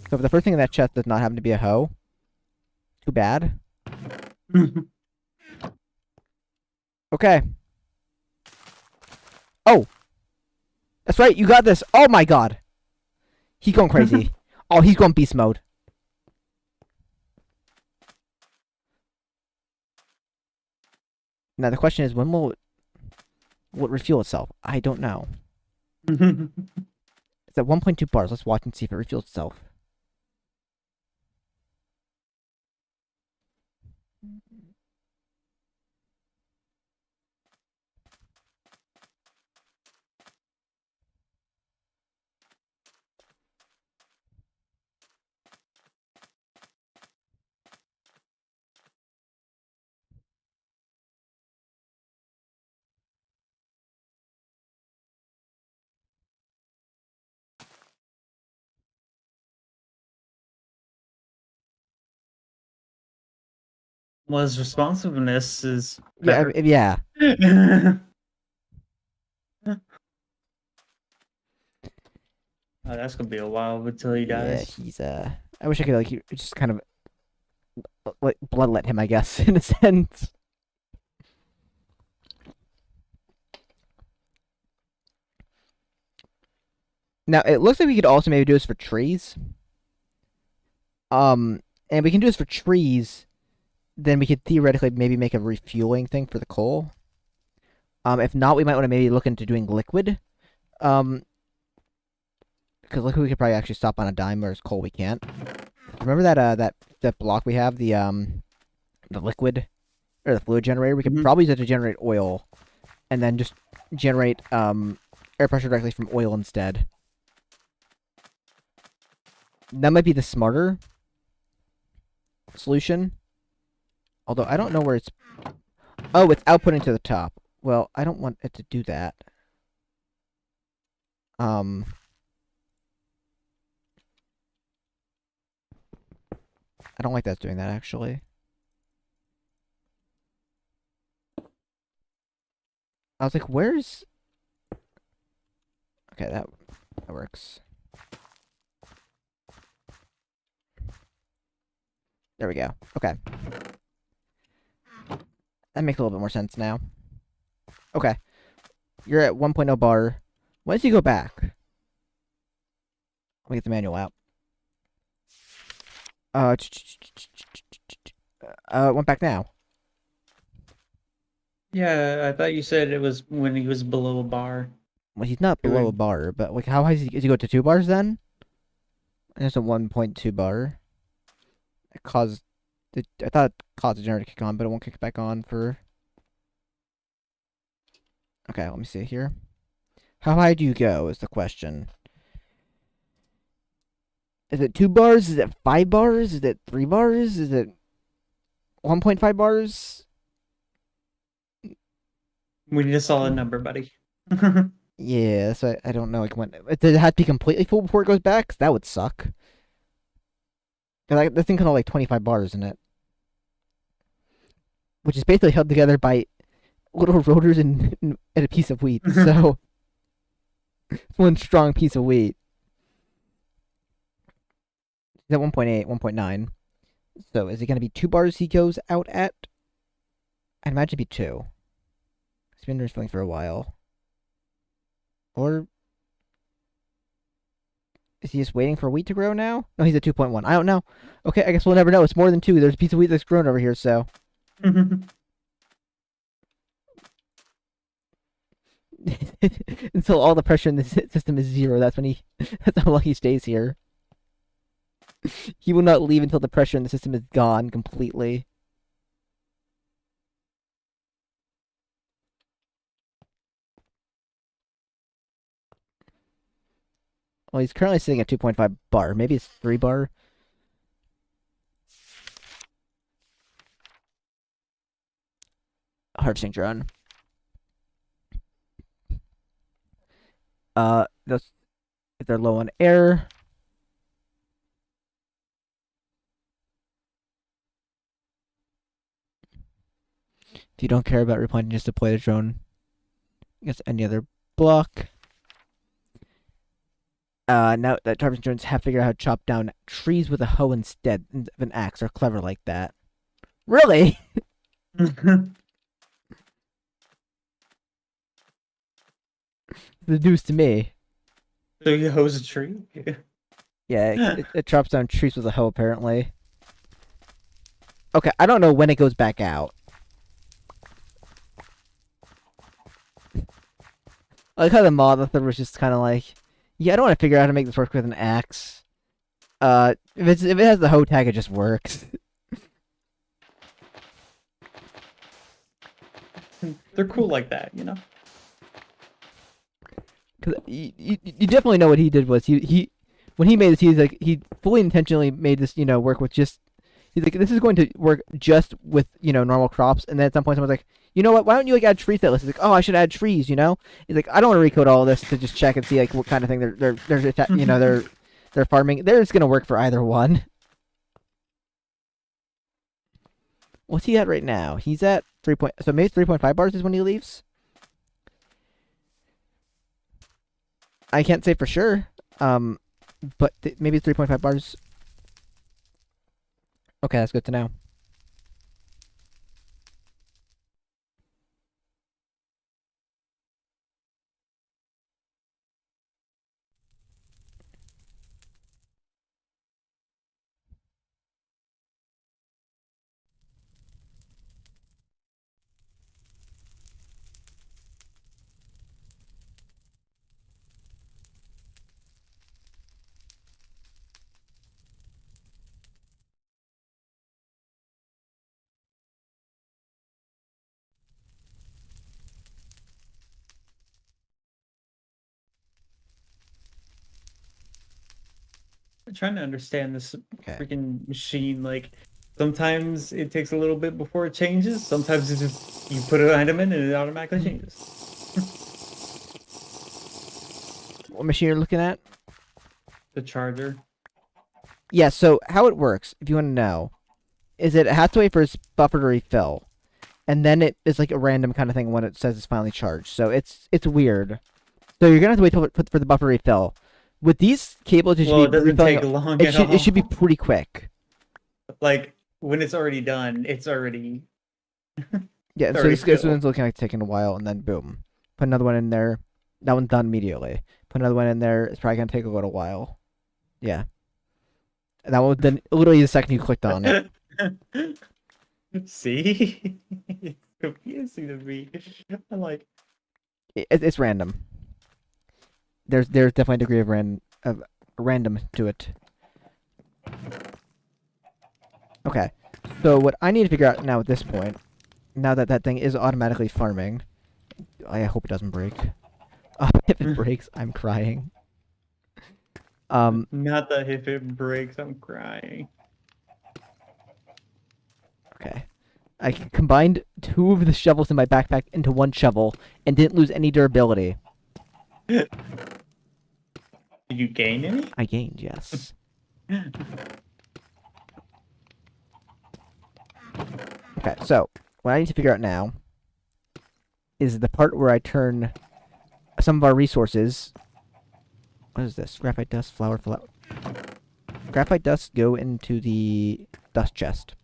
So if the first thing in that chest does not happen to be a hoe, too bad. Okay. Oh, that's right. You got this. Oh my god. He's going crazy. Oh, he's going beast mode. Now the question is, when will it refuel itself? I don't know. It's at 1.2 bars. Let's watch and see if it refuels itself. Well, his responsiveness is Yeah, better. yeah, Oh, that's gonna be a while until he yeah. dies. He's I wish I could like just kind of like bloodlet him, I guess, in a sense. Now it looks like we could also maybe do this for trees. Um, and we can do this for trees. Then we could theoretically maybe make a refueling thing for the coal. If not, we might want to maybe look into doing liquid. Um, because liquid we could probably actually stop on a dime, whereas coal we can't. Remember that block we have, the liquid or the fluid generator? We could Mhm. probably use it to generate oil, and then just generate air pressure directly from oil instead. That might be the smarter solution. Although I don't know where it's. Oh, it's outputting to the top. Well, I don't want it to do that. Um, I don't like that it's doing that actually. I was like, where's? Okay, that works. There we go. Okay, that makes a little bit more sense now. Okay, you're at 1.0 bar. When does he go back? Let me get the manual out. Uh, it went back now. Yeah, I thought you said it was when he was below a bar. Well, he's not He below a would. bar, but like, how high is he go to 2 bars then? There's a 1.2 bar. It caused. I thought it caused the generator to kick on, but it won't kick back on for. Okay, let me see here. How high do you go? Is the question. Is it 2 bars? Is it 5 bars? Is it 3 bars? Is it 1.5 bars? We need a solid number, buddy. Yeah, so I don't know. Like when does it have to be completely full before it goes back? 'Cause that would suck. Like, this thing can hold like 25 bars in it, which is basically held together by little rotors and a piece of wheat. So one strong piece of wheat. He's at 1.8, 1.9. So is it going to be 2 bars he goes out at? I'd imagine it'd be two. He's been refilling for a while. Or is he just waiting for wheat to grow now? No, he's at 2.1. I don't know. Okay, I guess we'll never know. It's more than two. There's a piece of wheat that's grown over here, so. Until all the pressure in the system is zero, that's how long he stays here. He will not leave until the pressure in the system is gone completely. Well, he's currently sitting at 2.5 bar. Maybe it's 3 bar. Harvesting drone. That's, if they're low on air. If you don't care about replanting, just deploy the drone against any other block. Now that Tarpon drones have figured out how to chop down trees with a hoe instead of an axe. Are clever like that. Really? The news to me. So you hose a tree? Yeah, it chops down trees with a hoe, apparently. Okay, I don't know when it goes back out. I like how the mod author was just kind of like, yeah, I don't want to figure out how to make this work with an axe. If it has the hoe tag, it just works. They're cool like that, you know? Cause you definitely know what he did was he when he made this, he's like he fully intentionally made this work with just he's like this is going to work just with normal crops, and then at some point someone's like, you know what, why don't you like add trees to that list? He's like, oh, I should add trees. He's like, I don't want to recode all of this to just check and see like what kind of thing they're farming. They're just gonna work for either one. What's he at right now? He's at so maybe 3.5 bars is when he leaves. I can't say for sure. But maybe it's 3.5 bars. Okay, that's good to know. I'm trying to understand this Okay. freaking machine. Like, sometimes it takes a little bit before it changes. Sometimes it's just you put an item in and it automatically changes. What machine you're looking at? The charger. Yeah, so how it works, if you want to know, is it has to wait for its buffer to refill. And then it is like a random kind of thing when it says it's finally charged. So it's weird. So you're gonna have to wait for the buffer refill. With these cables, it should Well, be it doesn't refilling. take long It at should all. it should be pretty quick. Like when it's already done, it's already Yeah, so already this filled. one's looking like taking a while, and then boom, put another one in there. That one's done immediately. Put another one in there. It's probably gonna take a little while. Yeah, and that one was done literally the second you clicked on it. See? It's confusing to me. I'm like, It's random. There's definitely a degree of random to it. Okay, so what I need to figure out now at this point, now that that thing is automatically farming, I hope it doesn't break. If it breaks, I'm crying. not that if it breaks, I'm crying. Okay. I combined two of the shovels in my backpack into one shovel and didn't lose any durability. Did you gain any? I gained, yes. Okay, so what I need to figure out now is the part where I turn some of our resources. What is this? Graphite dust, flour. Graphite dust go into the dust chest.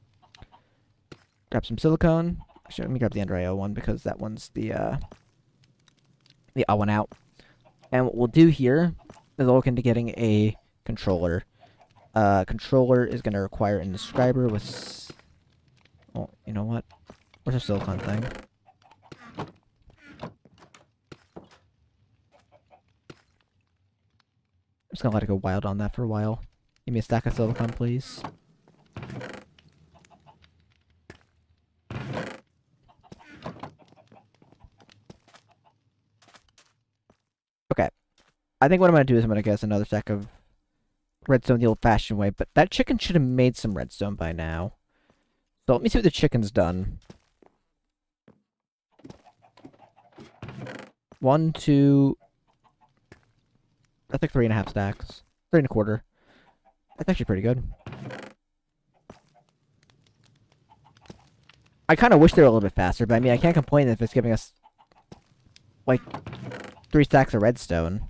Grab some silicone. Actually, let me grab the Ender IO one because that one's the odd one out. And what we'll do here is look into getting a controller. Controller is going to require an inscriber with... Oh, you know what? Where's our silicone thing? I'm just going to let it go wild on that for a while. Give me a stack of silicone, please. Okay. I think what I'm going to do is I'm going to get another stack of redstone the old-fashioned way, but that chicken should have made some redstone by now. So let me see what the chicken's done. 1, 2... That's like 3.5 stacks. 3.25. That's actually pretty good. I kind of wish they were a little bit faster, but I mean, I can't complain if it's giving us like 3 stacks of redstone.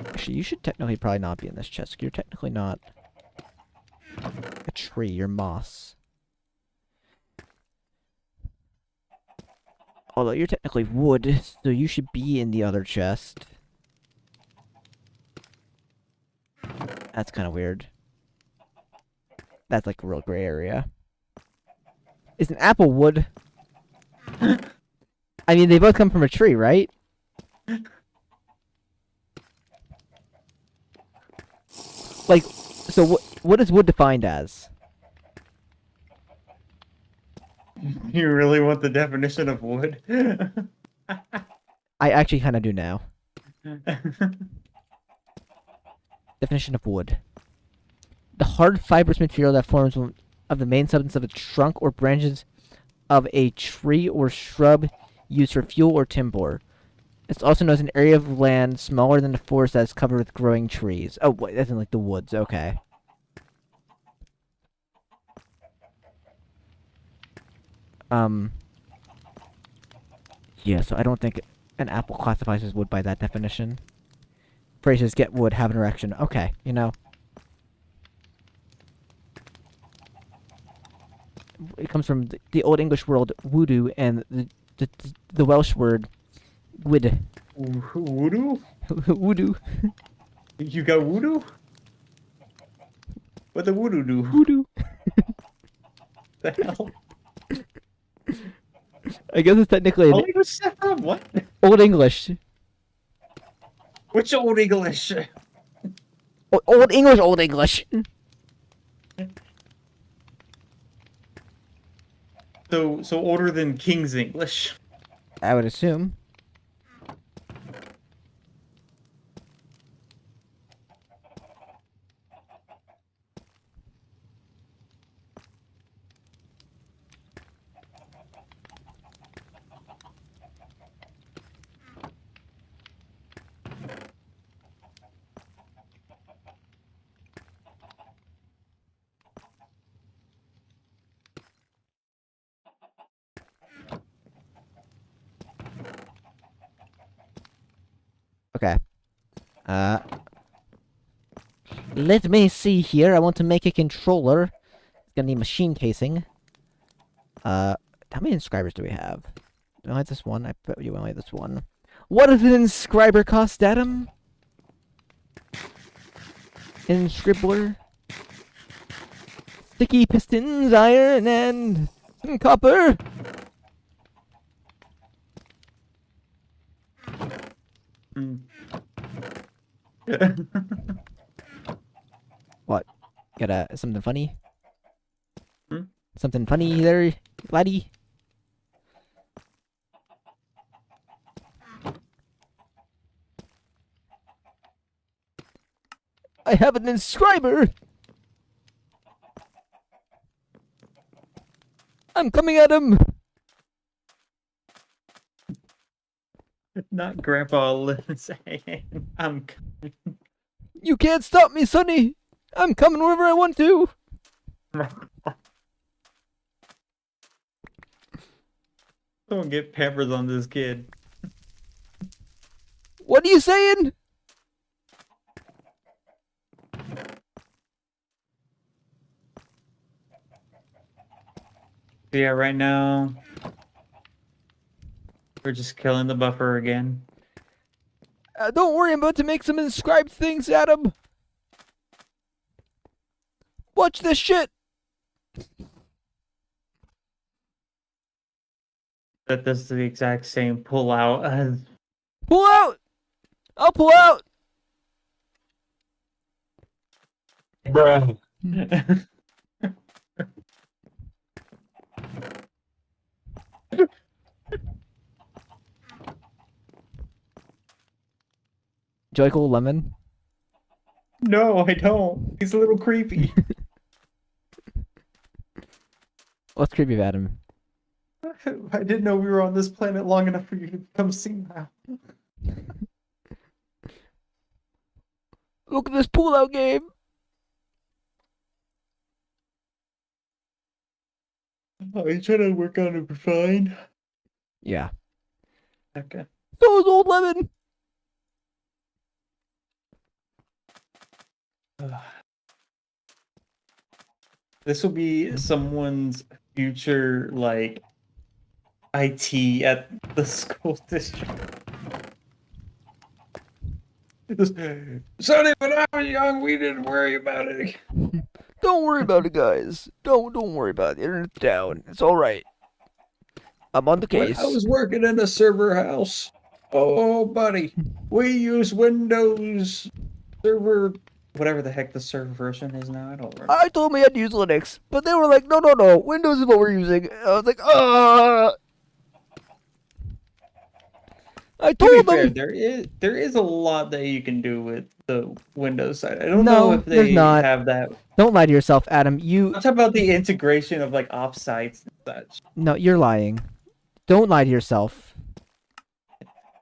Actually, you should technically probably not be in this chest. You're technically not a tree. You're moss. Although you're technically wood, so you should be in the other chest. That's kind of weird. That's like a real gray area. Is an apple wood? I mean, they both come from a tree, right? Like, so what is wood defined as? You really want the definition of wood? I actually kind of do now. Definition of wood. The hard fibrous material that forms one of the main substance of a trunk or branches of a tree or shrub used for fuel or timber. It's also known as an area of land smaller than a forest that is covered with growing trees. Oh, wait, that's in like the woods. Okay. Um. Yeah, so I don't think an apple classifies as wood by that definition. Phrases get wood, have an erection. Okay, you know. It comes from the Old English word voodoo and the Welsh word wid. Voodoo? Voodoo. You got voodoo? What the voodoo do? Voodoo. The hell? I guess it's technically Oh, an it was set from what? Old English. Which old English? Old English, Old English. So older than King's English. I would assume. Okay. Uh, let me see here. I want to make a controller. It's gonna need machine casing. How many inscribers do we have? We only have this one. I bet you only have this one. What does an inscriber cost, Adam? Inscribbler. Sticky pistons, iron, and some copper. Mm. What? Got something funny? Hmm? Something funny there, laddie? I have an inscriber! I'm coming at him! Not Grandpa saying, I'm coming. You can't stop me, Sonny! I'm coming wherever I want to! Don't get peppers on this kid. What are you saying? Yeah, right now we're just killing the buffer again. Don't worry, I'm about to make some inscribed things, Adam! Watch this shit! That does the exact same pull out as Pull out! I'll pull out! Bruh. Joyful Lemon. No, I don't. He's a little creepy. What's creepy about him? I didn't know we were on this planet long enough for you to become senile. Look at this pull-out game. Oh, you trying to work on it fine? Yeah. Okay. So is old Lemon. This will be someone's future, like, IT at the school district. Sonny, when I was young, we didn't worry about it. Don't worry about it, guys. Don't worry about it. The internet's down. It's all right. I'm on the When I case. was working in a server house, oh, buddy, we use Windows Server, whatever the heck the server version is now. I don't remember. I told me I had to use Linux, but they were like, no. Windows is what we're using. I was like, I To be told fair, them. there is a lot that you can do with the Windows side. I don't know No, if there's they not. have that. Don't lie to yourself, Adam. I'm talking about the integration of like offsites and such. No, you're lying. Don't lie to yourself.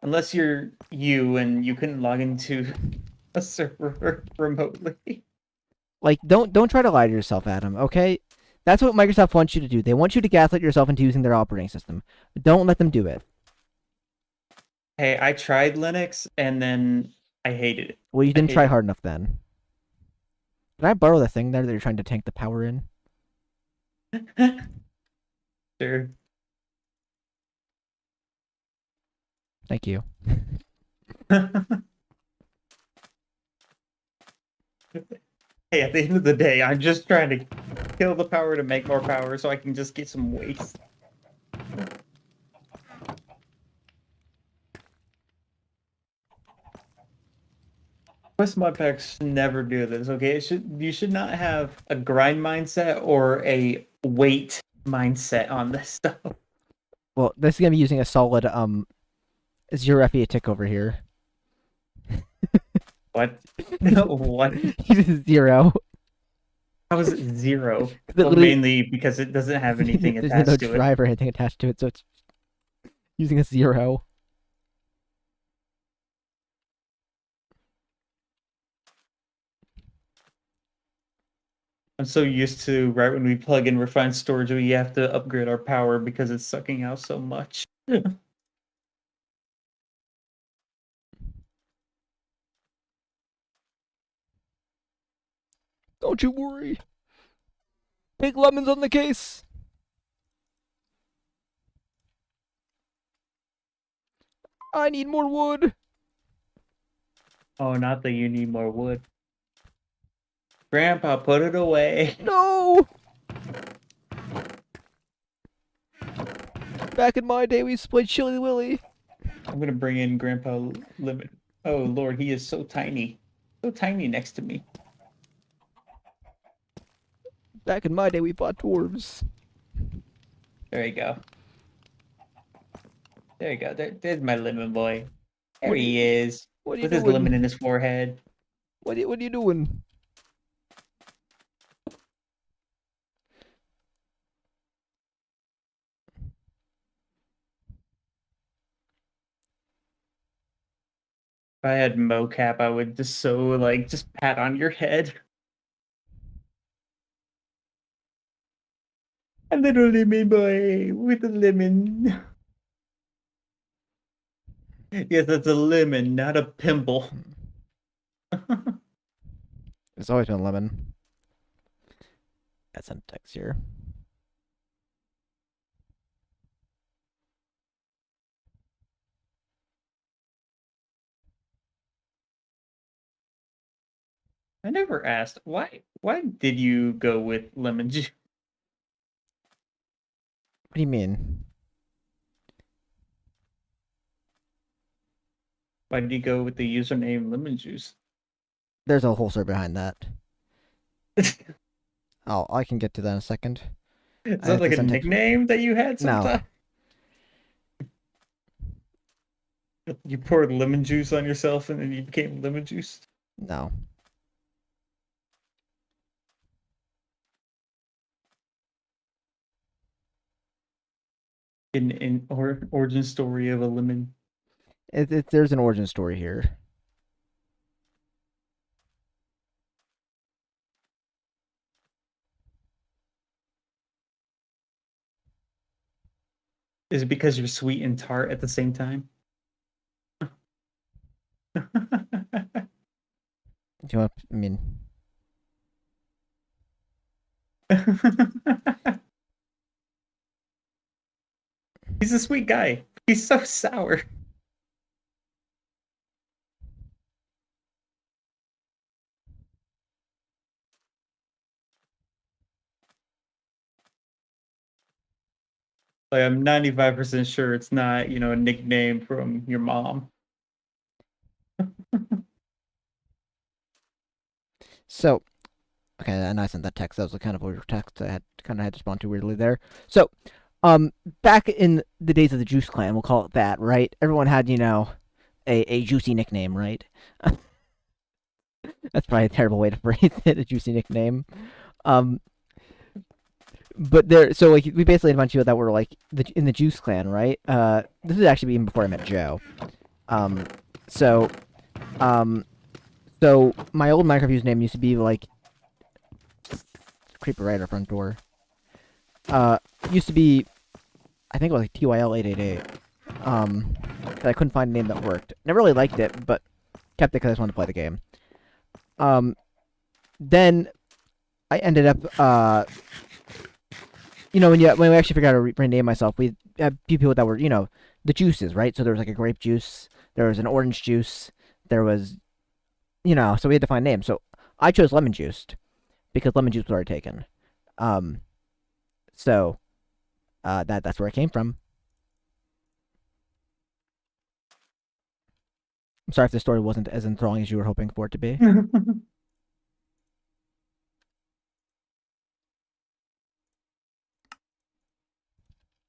Unless you're you and you can log into a server remotely. Like, don't try to lie to yourself, Adam. Okay, that's what Microsoft wants you to do. They want you to gaslight yourself into using their operating system. Don't let them do it. Hey, I tried Linux and then I hated it. Well, you I didn't try hated hard enough then. Can I borrow the thing there that you're trying to tank the power in? it. Sure. Thank you. Hey, at the end of the day, I'm just trying to kill the power to make more power so I can just get some waste. Quest mod packs never do this, okay? You should not have a grind mindset or a wait mindset on this stuff. Well, this is gonna be using a solid 0 FE tick over here. What? No, what? Uses 0. How is it 0? It Well, literally- mainly because it doesn't have anything There's no attached to it. drive or anything attached to it, so it's using a 0. I'm so used to right when we plug in refined storage, we have to upgrade our power because it's sucking out so much. Don't you worry. Big Lemon's on the case. I need more wood. Oh, not that you need more wood. Grandpa, put it away. No. Back in my day, we used to play Chili Willy. I'm gonna bring in Grandpa Limit. Oh Lord, he is so tiny. So tiny next to me. Back in my day, we fought dwarves. There you go. There you go. There's my lemon boy. There he is. What are you With his doing? lemon in his forehead. What are you doing? If I had mocap, I would just just pat on your head. A little lemon boy with a lemon. Yes, that's a lemon, not a pimple. It's always been lemon. That's in text here. I never asked why did you go with lemon juice? What do you mean? Why did you go with the username lemon juice? There's a whole story behind that. Oh, I can get to that in a second. Is I that have like to a send text- nickname that you had No. sometime? You poured lemon juice on yourself and then you became lemon juice? No. in origin story of a lemon. There's an origin story here. Is it because you're sweet and tart at the same time? Do you want? I mean, He's a sweet guy. He's so sour. Like I'm 95% sure it's not, a nickname from your mom. so okay, and I sent that text. That was a kind of weird text. I had to respond to weirdly there. So, back in the days of the Juice Clan, we'll call it that, right? Everyone had, a juicy nickname, right? That's probably a terrible way to phrase it, a juicy nickname. Um, but so like we basically had a bunch of people that were like in the Juice Clan, right? This is actually even before I met Joe. Um, so, um, so my old Minecraft username used to be like creeper right at our front door. Used to be, I think it was like TYL888. Um, 'cause I couldn't find a name that worked. Never really liked it, but kept it because I just wanted to play the game. Um, then I ended up, when we actually figured out how to rename myself, we had a few people that were, the juices, right? So there was like a grape juice, there was an orange juice, there was, so we had to find names. So I chose lemon juice because lemon juice was already taken. Um, so that's where it came from. I'm sorry if the story wasn't as enthralling as you were hoping for it to be.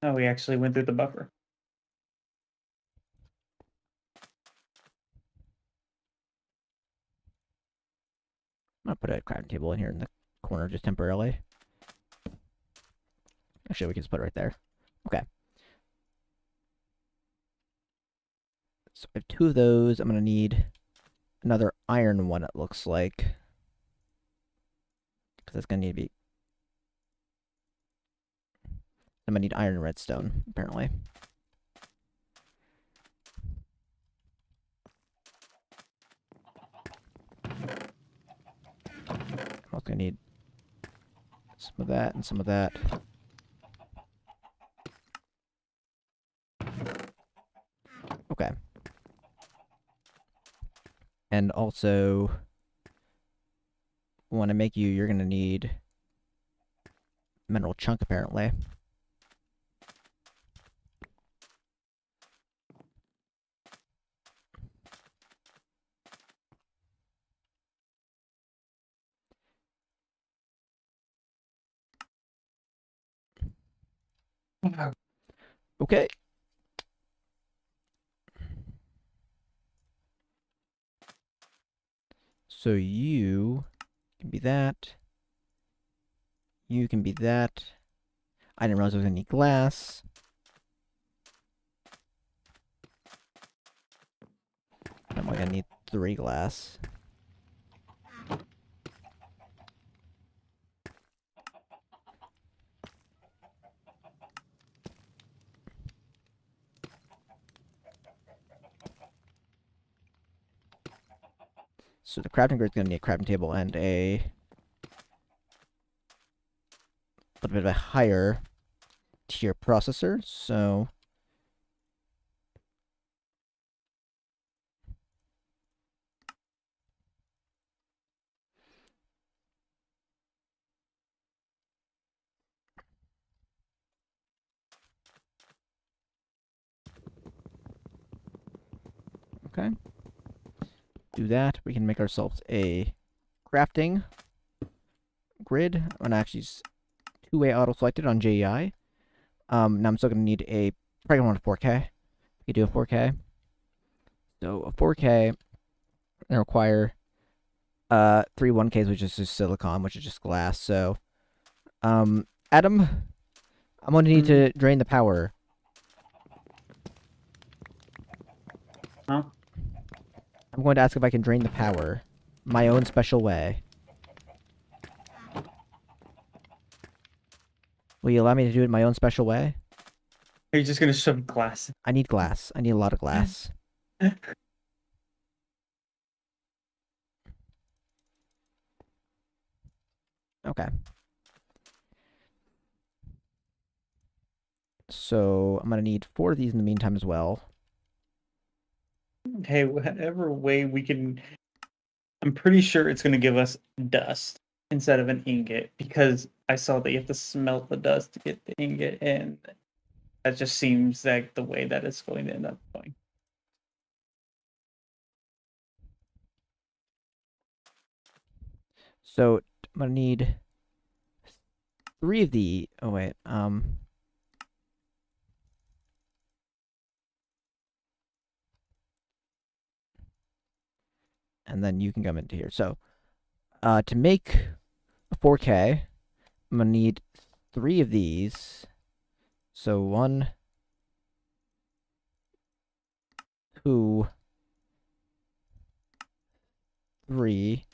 Oh, we actually went through the buffer. I'm gonna put a crafting table in here in the corner just temporarily. Actually, we can just put it right there. Okay. So I have two of those. I'm gonna need another iron one, it looks like. Because that's gonna need to be. I'm gonna need iron and redstone, apparently. I'm also gonna need some of that and some of that. Okay. And also, when I make you, you're gonna need mineral chunk, apparently. Okay. So you can be that. You can be that. I didn't realize I was gonna need glass. I'm gonna need 3 glass. So the crafting grid's gonna need a crafting table and a little bit of a higher tier processor. So okay, do that. We can make ourselves a crafting grid. I'm gonna actually two-way auto selected on JEI. Now I'm still gonna need a. Probably gonna want a 4K. We could do a 4K. So a 4K gonna require 3 1Ks, which is just silicon, which is just glass. So Adam, I'm gonna need to drain the power. Huh? I'm going to ask if I can drain the power my own special way. Will you allow me to do it my own special way? Are you just gonna shove glass? I need glass. I need a lot of glass. Okay. So I'm gonna need 4 of these in the meantime as well. Hey, whatever way we can. I'm pretty sure it's gonna give us dust instead of an ingot because I saw that you have to smelt the dust to get the ingot, and that just seems like the way that it's going to end up going. So I'm gonna need 3 of the. Oh wait. And then you can come into here. So, to make a 4K, I'm gonna need 3 of these. So 1, 2, 3.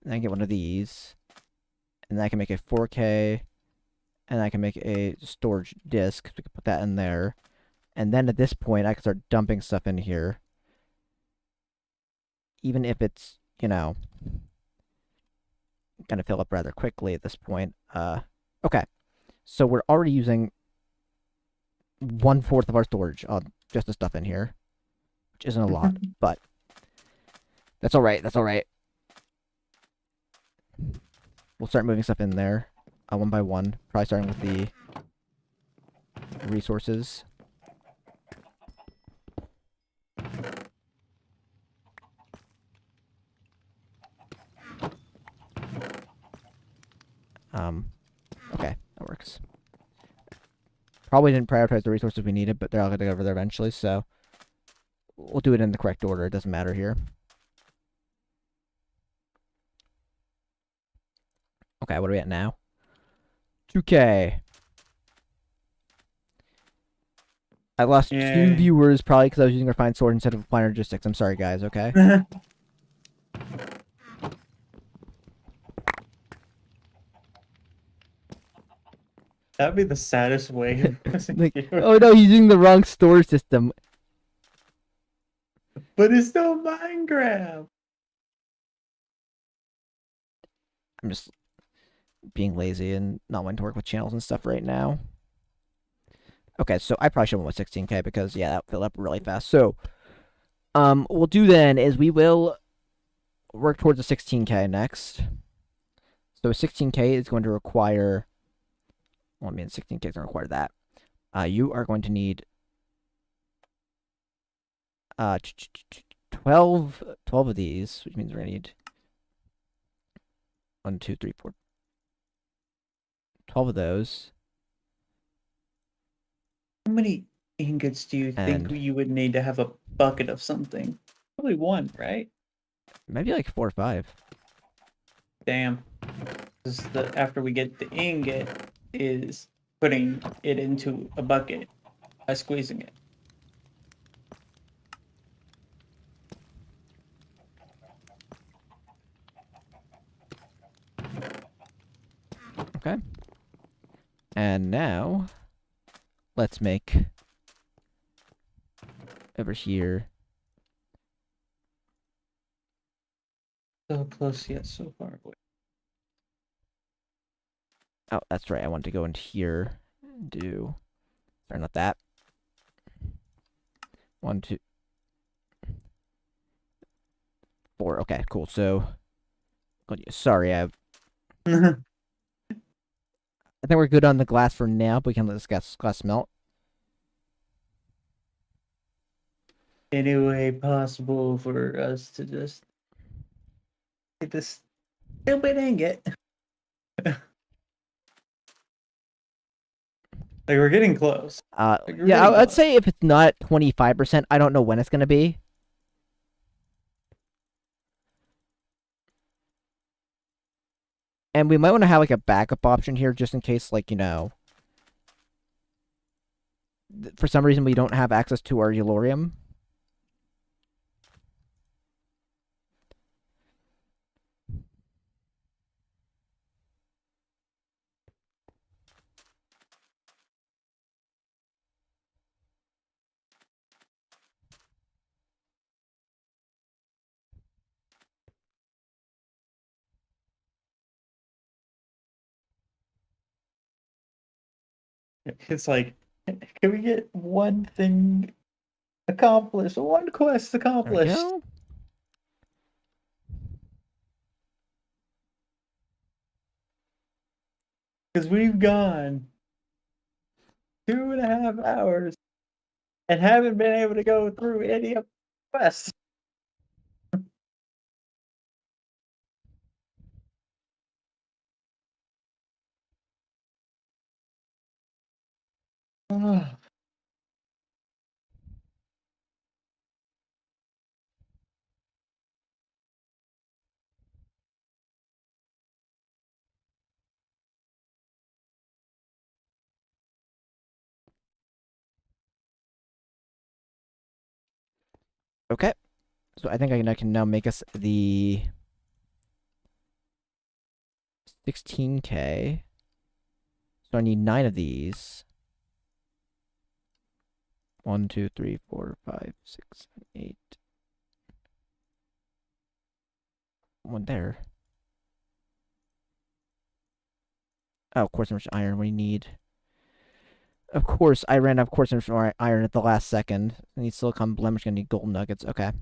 And I get one of these, and then I can make a 4K, and I can make a storage disk. So we can put that in there, and then at this point, I can start dumping stuff in here, even if it's gonna fill up rather quickly at this point. Okay, so we're already using 1/4 of our storage on just the stuff in here, which isn't a lot, but that's all right. That's all right. We'll start moving stuff in there, one by one. Probably starting with the resources. Okay, that works. Probably didn't prioritize the resources we needed, but they're all going to go over there eventually, so we'll do it in the correct order. It doesn't matter here. Okay, what are we at now? 2K. I lost 2 Yay. viewers probably because I was using refined sword instead of applied logistics. I'm sorry, guys, okay? That'd be the saddest way of losing Like, viewers. oh no, he's using the wrong storage system. But it's still Minecraft. I'm just being lazy and not wanting to work with channels and stuff right now. Okay, so I probably should have went with 16K because, yeah, that filled up really fast. So, what we'll do then is we will work towards a 16K next. So 16K is going to require, well, I mean, 16K is going to require that. You are going to need 12 of these, which means we're going to need 1, 2, 3, 4, 12 of those. How many ingots do you think And- you would need to have a bucket of something? Probably 1, right? Maybe like 4 or 5. Damn. After we get the ingot is putting it into a bucket by squeezing it. Okay. And now, let's make over here. So close yet so far away. Oh, that's right. I want to go into here and do. Sorry, not that. 1, 2, 4. Okay, cool. So, sorry, I think we're good on the glass for now, but we can let this glass melt. Any way possible for us to just get this stupid ingot. Like, we're getting close. Like, we're Yeah, getting I'd close. say if it's not 25%, I don't know when it's gonna be. And we might want to have like a backup option here, just in case, like, for some reason we don't have access to our Eulorium. It's like, can we get one thing accomplished? One quest There we accomplished? go. Because we've gone 2.5 hours and haven't been able to go through any of the quests. Ah, Okay. So I think I can now make us the 16K. So I need 9 of these. 1, 2, 3, 4, 5, 6, 7, 8. One there. Oh, coarse enriched iron. We need. Of course, I ran out of coarse enriched iron at the last second. I need silicon blemish. Gonna need gold nuggets. Okay.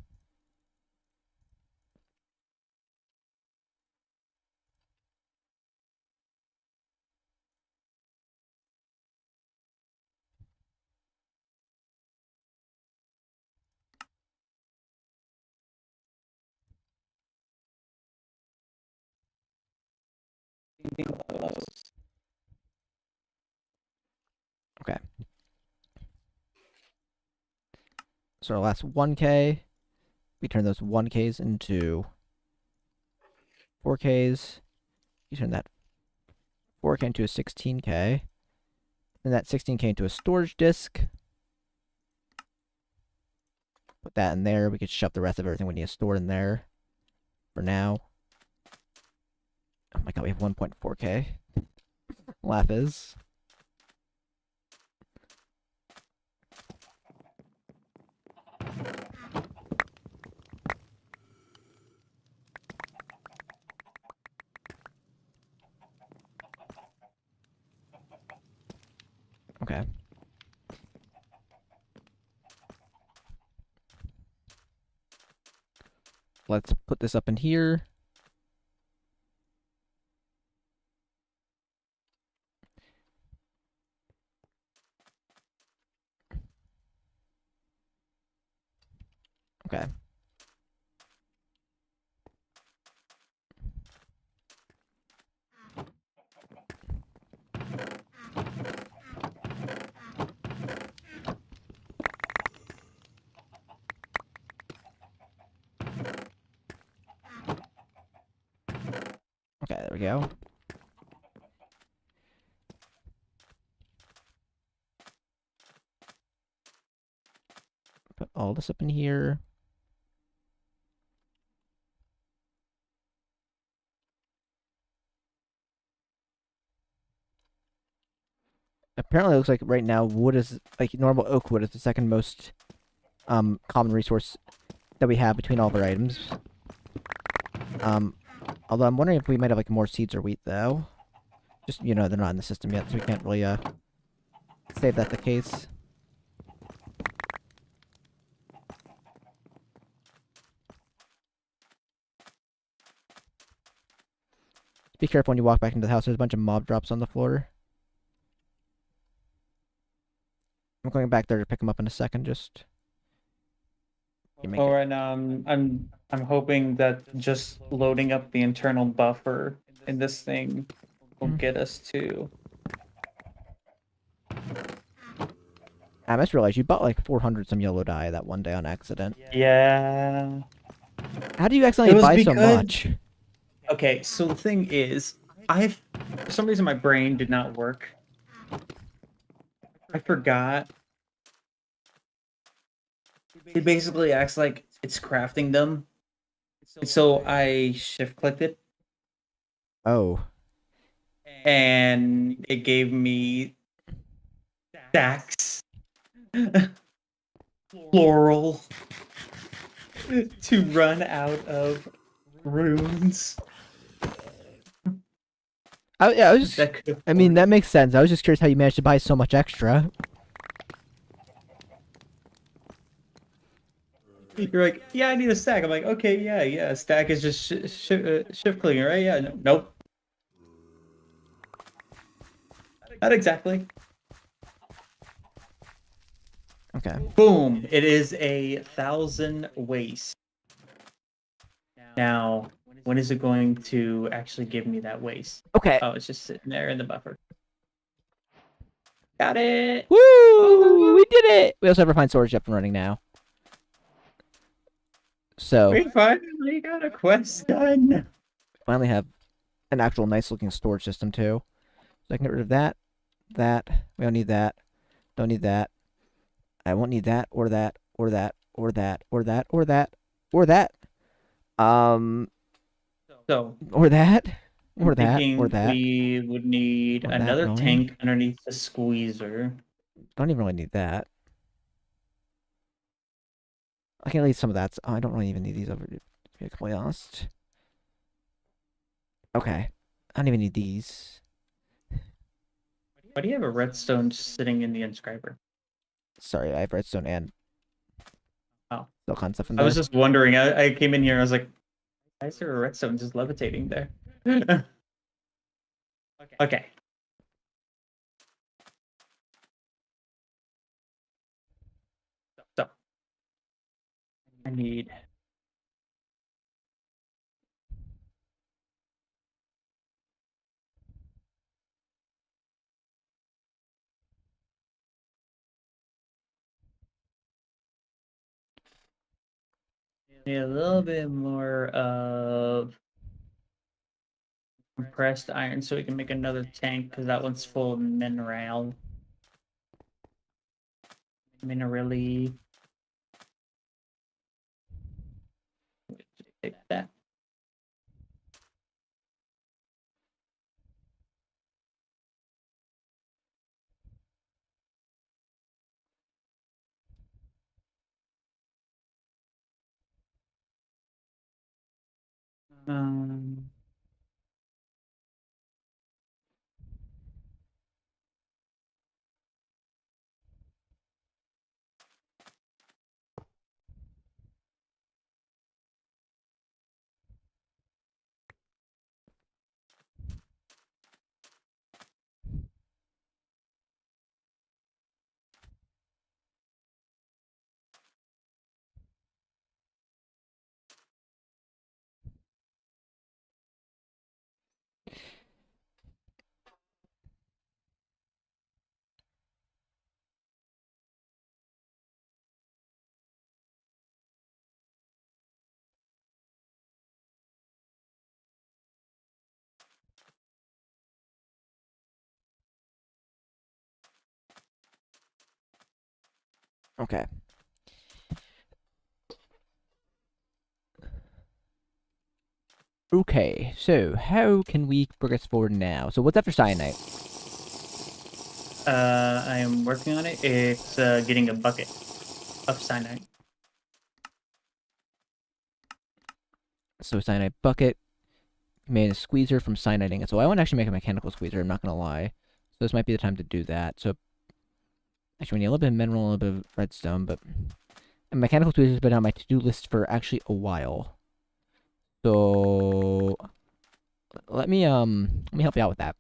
Okay. So our last 1K. We turn those 1Ks into 4Ks. You turn that 4K into a 16K. And that 16K into a storage disk. Put that in there. We could shove the rest of everything we need to store in there for now. Oh my god, we have 1.4K. Lapis. Okay. Let's put this up in here. Okay. Okay, there we go. Put all this up in here. Apparently, it looks like right now wood is like normal oak wood is the second most common resource that we have between all of our items. Um, although I'm wondering if we might have like more seeds or wheat though. Just they're not in the system yet, so we can't really say if that's the case. Be careful when you walk back into the house. There's a bunch of mob drops on the floor. I'm going back there to pick them up in a second. Just you make well, it. right now I'm hoping that just loading up the internal buffer in this thing will get us to. I just realized you bought like 400 some yellow dye that one day on accident. Yeah. How do you It accidentally was buy so because much? okay, so the thing is, for some reason my brain did not work. I forgot. It basically acts like it's crafting them. So I shift clicked it Oh, and it gave me stacks plural to run out of runes. Yeah, I was just. that could I mean, afford that it. makes sense. I was just curious how you managed to buy so much extra. You're like, yeah, I need a stack. I'm like, okay, yeah, yeah. A stack is just shift clicking, right? Yeah, nope, not exactly. Okay. Boom! It is 1,000 waste. Now, when is it going to actually give me that waste? Okay. Oh, it's just sitting there in the buffer. Got it. Woo! Woohoo! We did it. We also have refined storage up and running now. So We finally got a quest done. finally have an actual nice looking storage system too. So I can get rid of that. That. We don't need that. Don't need that. I won't need that or that or that or that or that or that or that. Um So, or that I'm or that or thinking that we would need or that another really. tank underneath the squeezer. Don't even really need that. I can leave some of that. Oh, I don't really even need these over to be completely honest. Okay. I don't even need these. Why do you have a redstone sitting in the inscriber? Sorry, I have redstone and Oh, silicon stuff in I was there. just wondering. I came in here. I was like, why is there a redstone just levitating there? Okay. So I need a little bit more of compressed iron so we can make another tank because that one's full of mineral. Minerally. Take that. Um, Okay. Okay, so how can we progress forward now? So what's after cyanite? I am working on it. It's getting a bucket of cyanide. So cyanide bucket, made a squeezer from cyaniting it. So I want to actually make a mechanical squeezer, I'm not going to lie. So this might be the time to do that. So actually we need a little bit of mineral, a little bit of redstone, but a mechanical squeezer has been on my to-do list for actually a while. So let me help you out with that.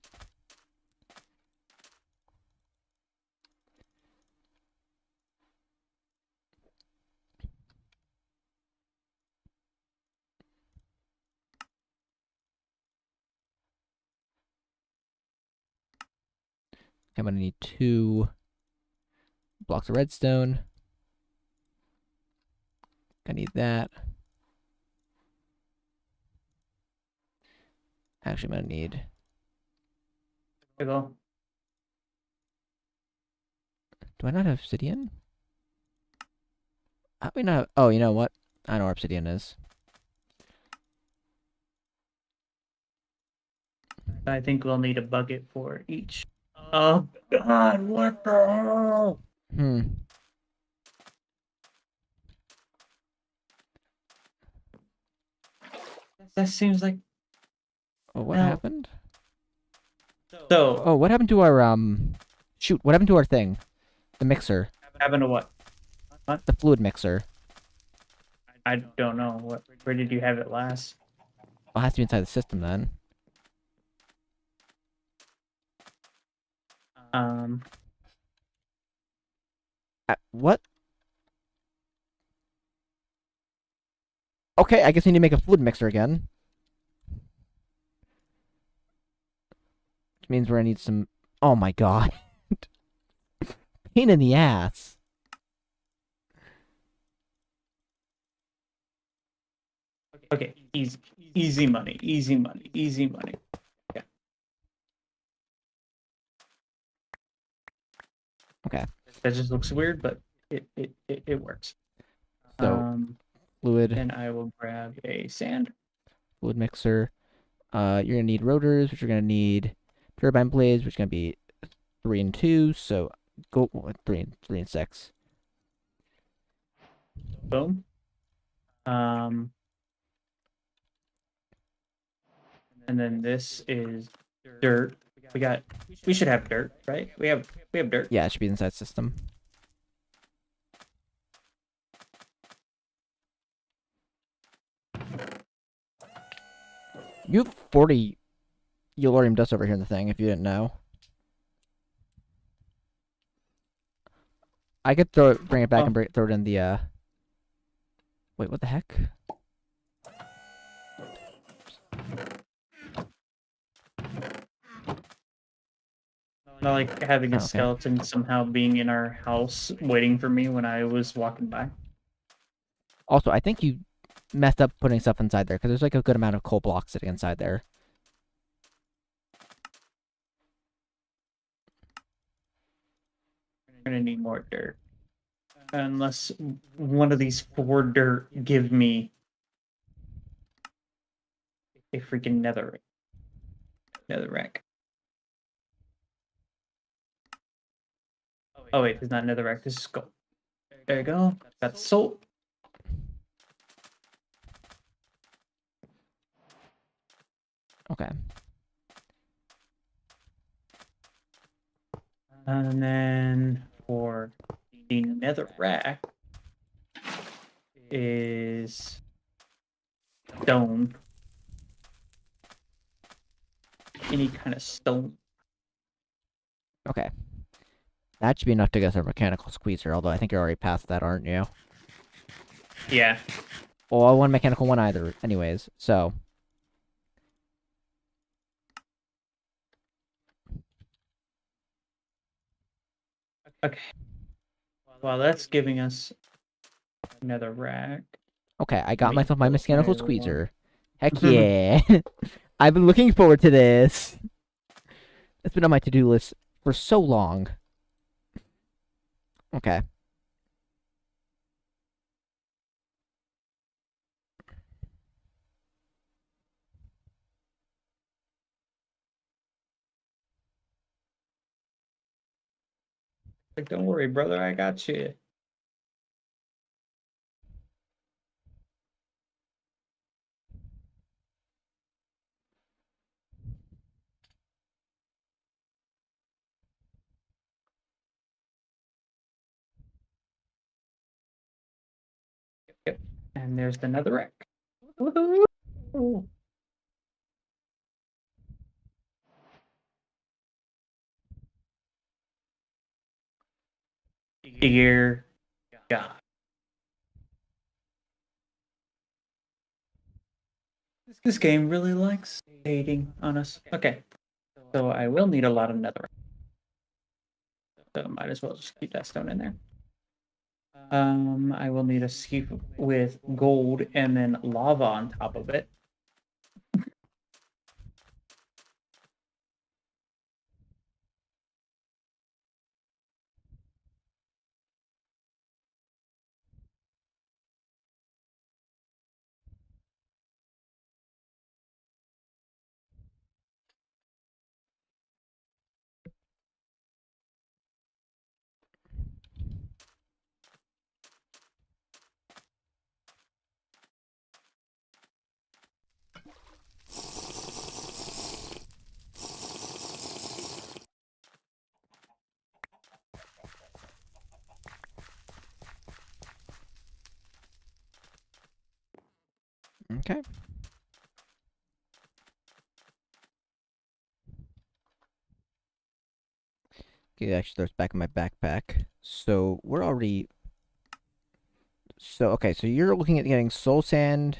I'm gonna need 2 blocks of redstone. I need that. Actually, I'm gonna need. There you go. Do I not have obsidian? How do we not? Oh, you know what? I know where obsidian is. I think we'll need a bucket for each. Oh God! What the hell? Hmm. That seems like Oh, what no. happened? So, Oh, what happened to our shoot, what happened to our thing? The mixer. having a what? The fluid mixer. I don't know. What? Where did you have it last? Well, it has to be inside the system then. Um, What? Okay, I guess we need to make a fluid mixer again. Which means we're gonna need some. Oh my god. Pain in the ass. okay, easy money, easy money, easy money. Yeah. Okay. That just looks weird, but it works. So, fluid Then I will grab a sand. fluid mixer. You're gonna need rotors, which you're gonna need turbine blades, which are gonna be 3 and 2. So go with 3 and 6. Boom. Um, and then this is dirt. We should have dirt, right? We have dirt. Yeah, it should be inside system. You have 40 Eulorium dust over here in the thing, if you didn't know. I could bring it back and throw it in the, Wait, what the heck? Not like having a Oh, okay. skeleton somehow being in our house waiting for me when I was walking by. Also, I think you messed up putting stuff inside there, because there's like a good amount of coal blocks sitting inside there. We're gonna need more dirt. Unless one of these 4 dirt give me a freaking netherrack. Oh wait, it's not netherrack, this is gold. There you go. Got the salt. Okay. And then for the netherrack is stone. Any kind of stone. Okay. That should be enough to get our mechanical squeezer, although I think you're already past that, aren't you? Yeah. Well, I want mechanical one either, anyways, so. Okay. Well, that's giving us another rack. Okay, I got Me, myself my mechanical my squeezer. Heck yeah. I've been looking forward to this. It's been on my to-do list for so long. Okay. Like, don't worry, brother, I got you. Yep. And there's another rack. Woohoo! Dear God. This game really likes hating on us. Okay. So I will need a lot of netherrack. So might as well just keep that stone in there. I will need a skeep with gold and then lava on top of it. Okay. Okay, actually, throws back in my backpack. So we're already. So okay, so you're looking at getting soul sand.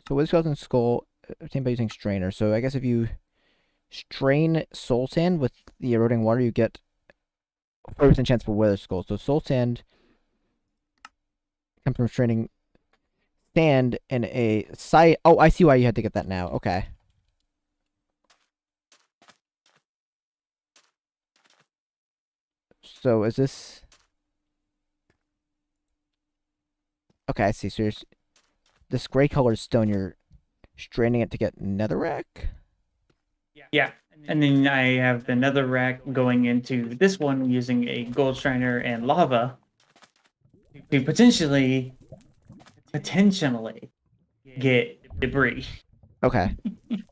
So with skeleton skull, obtained by using strainer. So I guess if you strain soul sand with the eroding water, you get 40% chance for weather skull. So soul sand comes from straining sand in a site. Oh, I see why you had to get that now. Okay. So is this? Okay, I see. So this gray colored stone, you're straining it to get netherrack. Yeah. And then I have the nether rack going into this one using a gold strainer and lava to potentially get debris. Okay. And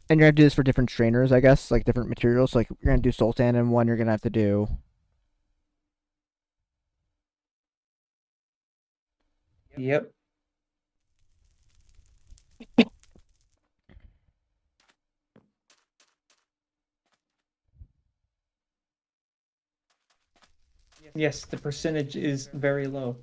you're gonna do this for different strainers, I guess, like different materials. Like you're gonna do soul sand, and one you're gonna have to do. Yep. Yes, the percentage is very low.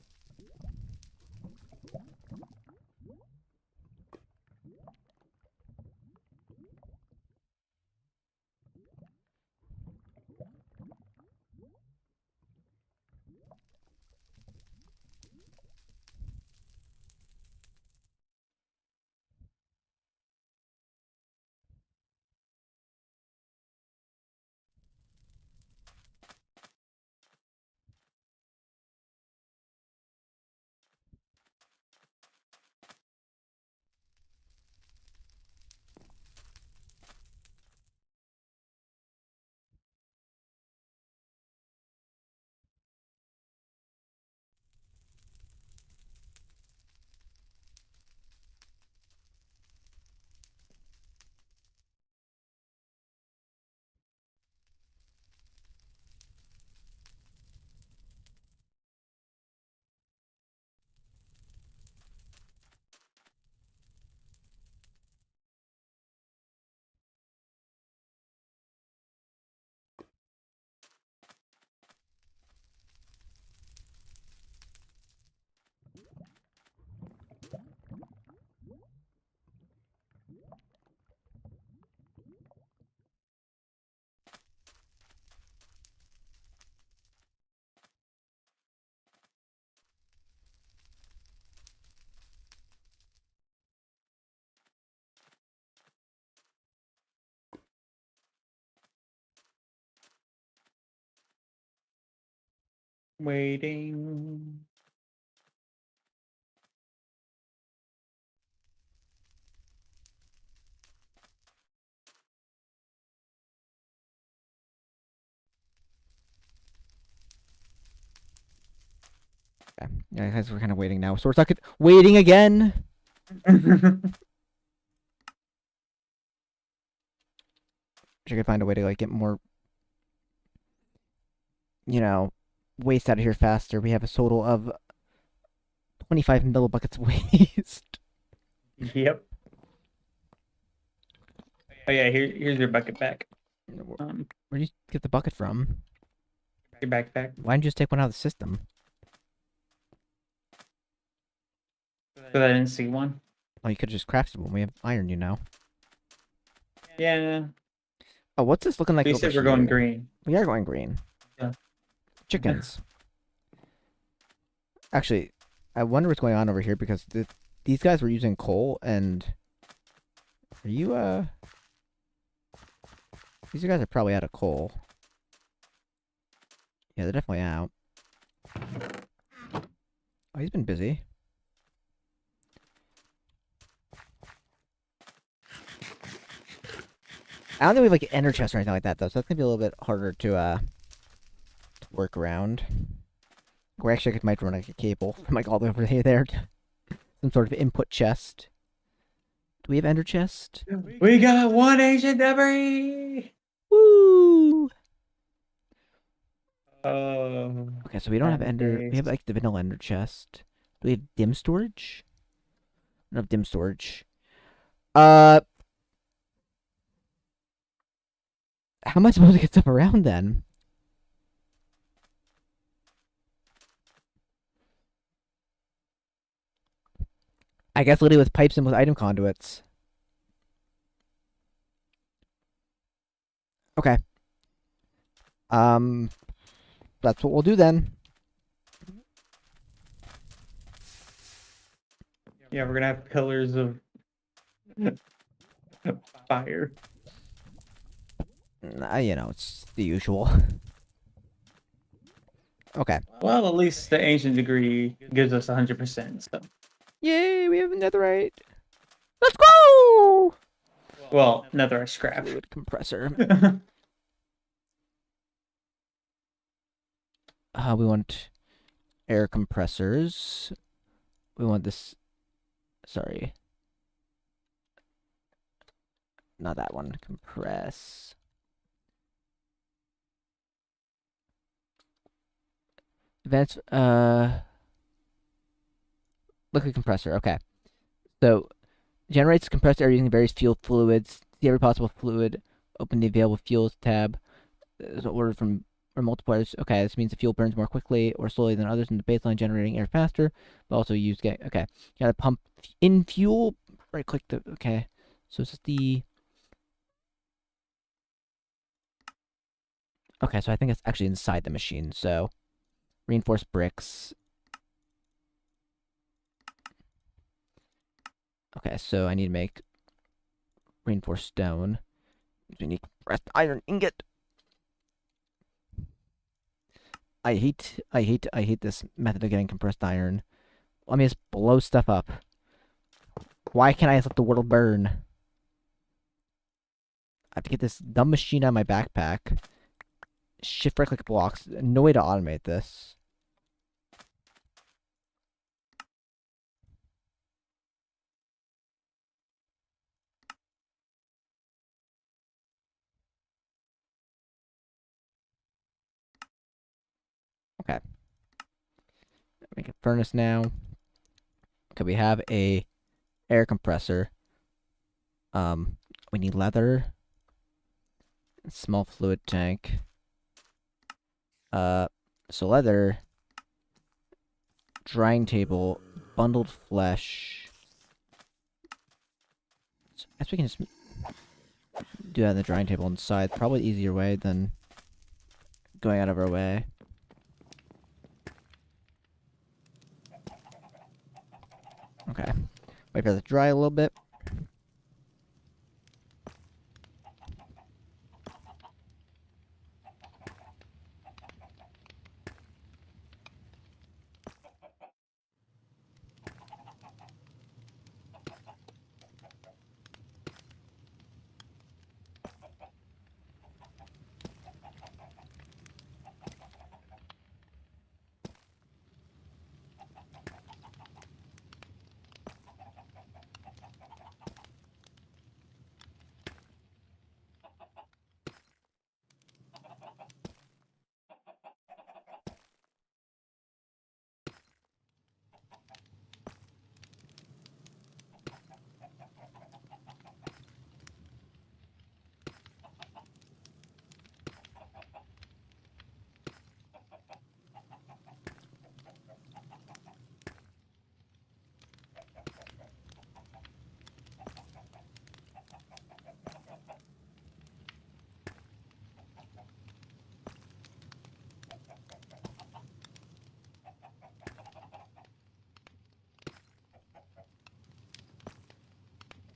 Waiting. Okay. Yeah, guys, we're kind of waiting now. So we're stuck at waiting again. Wish I could find a way to like get more, you know, waste out of here faster. We have a total of 25 millibuckets of waste. Yep. Oh yeah, here's your bucket back. Where do you get the bucket from? Your backpack. Why didn't you just take one out of the system? Because I didn't see one. Oh, you could have just crafted one. We have iron, you know. Yeah. Oh, what's this looking like We over said we're here? going green. We are going green. Yeah. Chickens. Actually, I wonder what's going on over here because these guys were using coal and are you these guys are probably out of coal. Yeah, they're definitely out. Oh, he's been busy. I don't think we have like ender chests or anything like that though, so that's gonna be a little bit harder to work around. Or actually, I might run like a cable from like all the way over there to some sort of input chest. Do we have ender chest? We got one ancient debris. Woo! Oh. Okay, so we don't have ender. We have days. like the vanilla ender chest. Do we have dim storage? Enough dim storage. How am I supposed to get stuff around then? I guess literally with pipes and with item conduits. Okay. Um, that's what we'll do then. Yeah, we're gonna have pillars of fire. You know, it's the usual. Okay. Well, at least the ancient degree gives us 100%. So, Yay, we have netherite. Let's go! well, netherite scrap. Fluid compressor. We want air compressors. We want this. Sorry. Not that one. Compress. Advanced, liquid compressor. Okay. So, generates compressed air using various fuel fluids. See every possible fluid. Open the available fuels tab. Ordered from or multipliers. Okay, this means the fuel burns more quickly or slowly than others in the baseline, generating air faster, but also use get. Okay, you gotta pump in fuel. Right click the. Okay, so it's the. Okay, so I think it's actually inside the machine. So, reinforced bricks. Okay, so I need to make reinforced stone. We need compressed iron ingot. I hate this method of getting compressed iron. Let me just blow stuff up. Why can't I just let the world burn? I have to get this dumb machine out of my backpack. Shift right click blocks. No way to automate this. Okay. Make a furnace now. Okay, we have a air compressor. We need leather. Small fluid tank. So leather. Drying table. Bundled flesh. So I guess we can just do that in the drying table inside. Probably easier way than going out of our way. Okay. Wait for it to dry a little bit.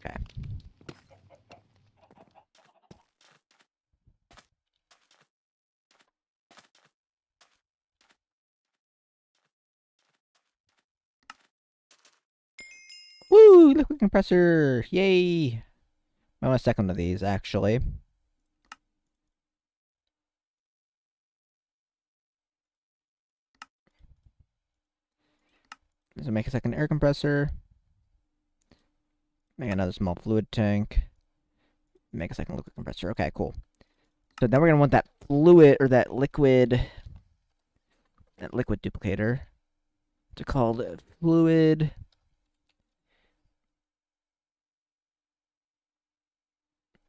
Okay. Woo! Liquid compressor! Yay! I want a second of these, actually. So make a second air compressor. Make another small fluid tank. Make a second liquid compressor. Okay, cool. So now we're gonna want that fluid or that liquid duplicator. It's called fluid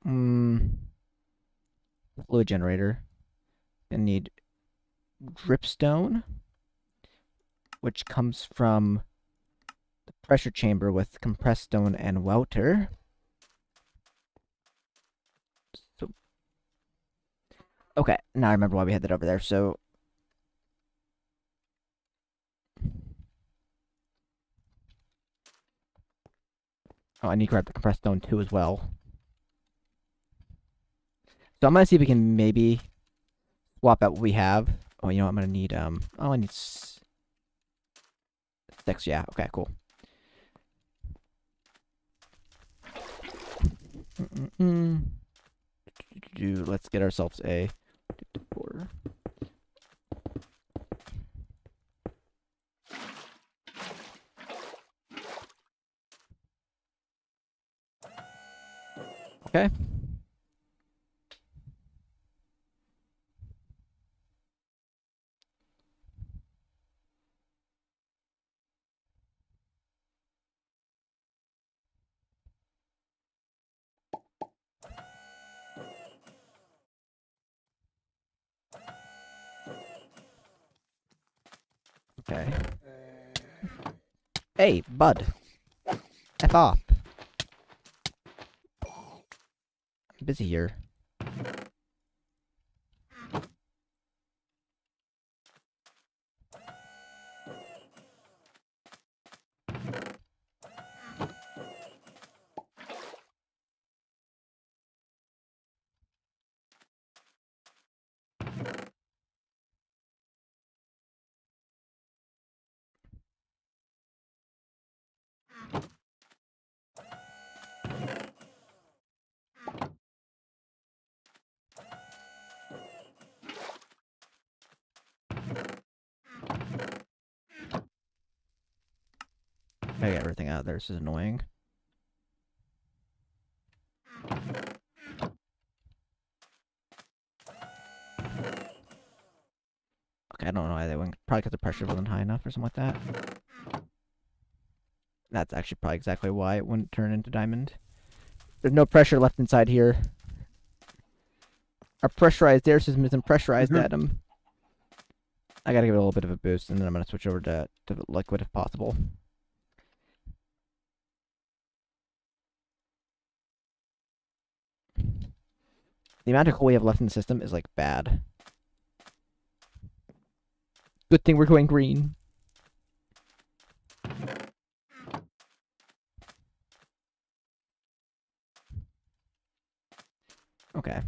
Fluid generator. Gonna need dripstone, which comes from the pressure chamber with compressed stone and welter. So, okay, now I remember why we had that over there. So, oh, I need to grab the compressed stone too as well. So I'm gonna see if we can maybe swap out what we have. Oh, you know what? I'm gonna need oh, I need 6. Yeah. Okay. Cool. Let's get ourselves a 4. Okay. Okay. Hey, bud. F off. I'm busy here. I get everything out of there. This is annoying. Okay, I don't know why they wouldn't. Probably because the pressure wasn't high enough or something like that. That's actually probably exactly why it wouldn't turn into diamond. There's no pressure left inside here. Our pressurized air system isn't pressurized, Adam. I gotta give it a little bit of a boost, and then I'm gonna switch over to liquid if possible. The amount of coal we have left in the system is like bad. Good thing we're going green. Okay.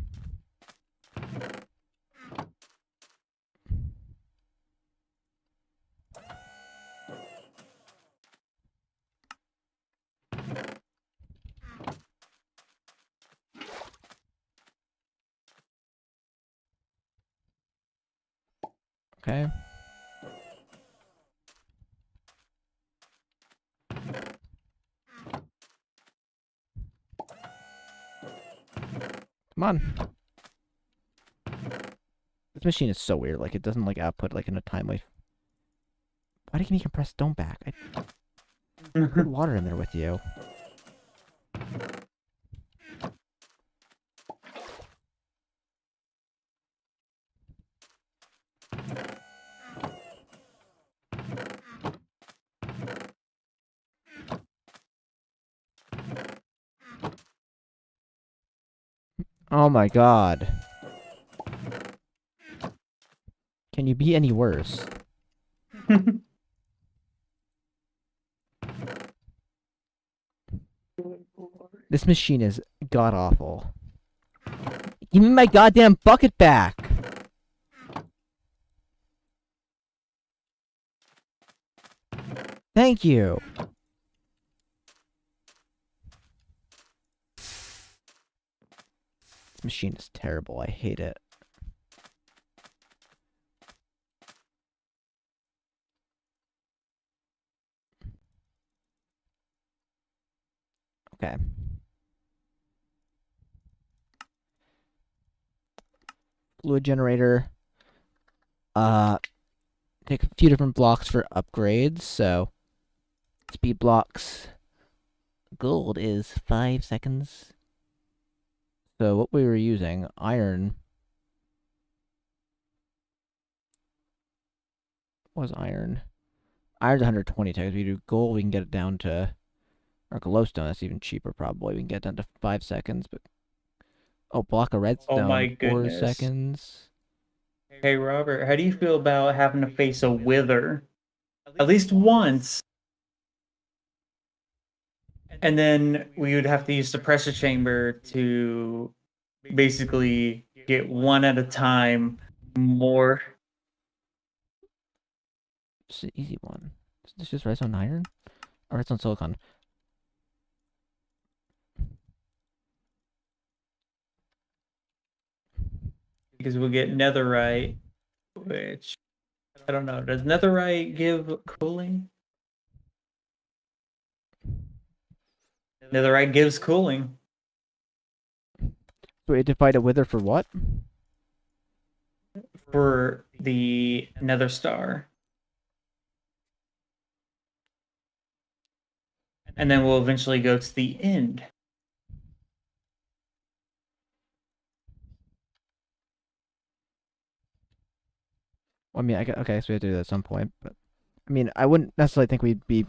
Okay. Come on. This machine is so weird. Like, it doesn't, like, output, like, in a timely... Why did you compress stone back? I put water in there with you. Oh my god. Can you be any worse? This machine is god-awful. Give me my goddamn bucket back! Thank you! This machine is terrible. I hate it. Okay. Fluid generator. Take a few different blocks for upgrades, so speed blocks. Gold is 5 seconds. So what we were using, iron was iron. Iron's 120 ticks. If we do gold, we can get it down to, or glowstone, that's even cheaper probably. We can get it down to 5 seconds, but block of Oh my redstone, 4 goodness. seconds. Hey Robert, how do you feel about having to face a wither at least once? And then we would have to use the pressure chamber to basically get one at a time more, Just an easy one. This just redstone iron? Or redstone silicon? because we'll get netherite, which I don't know. Does netherite give cooling? Netherite gives cooling So we had to fight a wither for what? for the nether star. And then we'll eventually go to the end. Well, I mean, okay, so we have to do that at some point, but I mean, I wouldn't necessarily think we'd be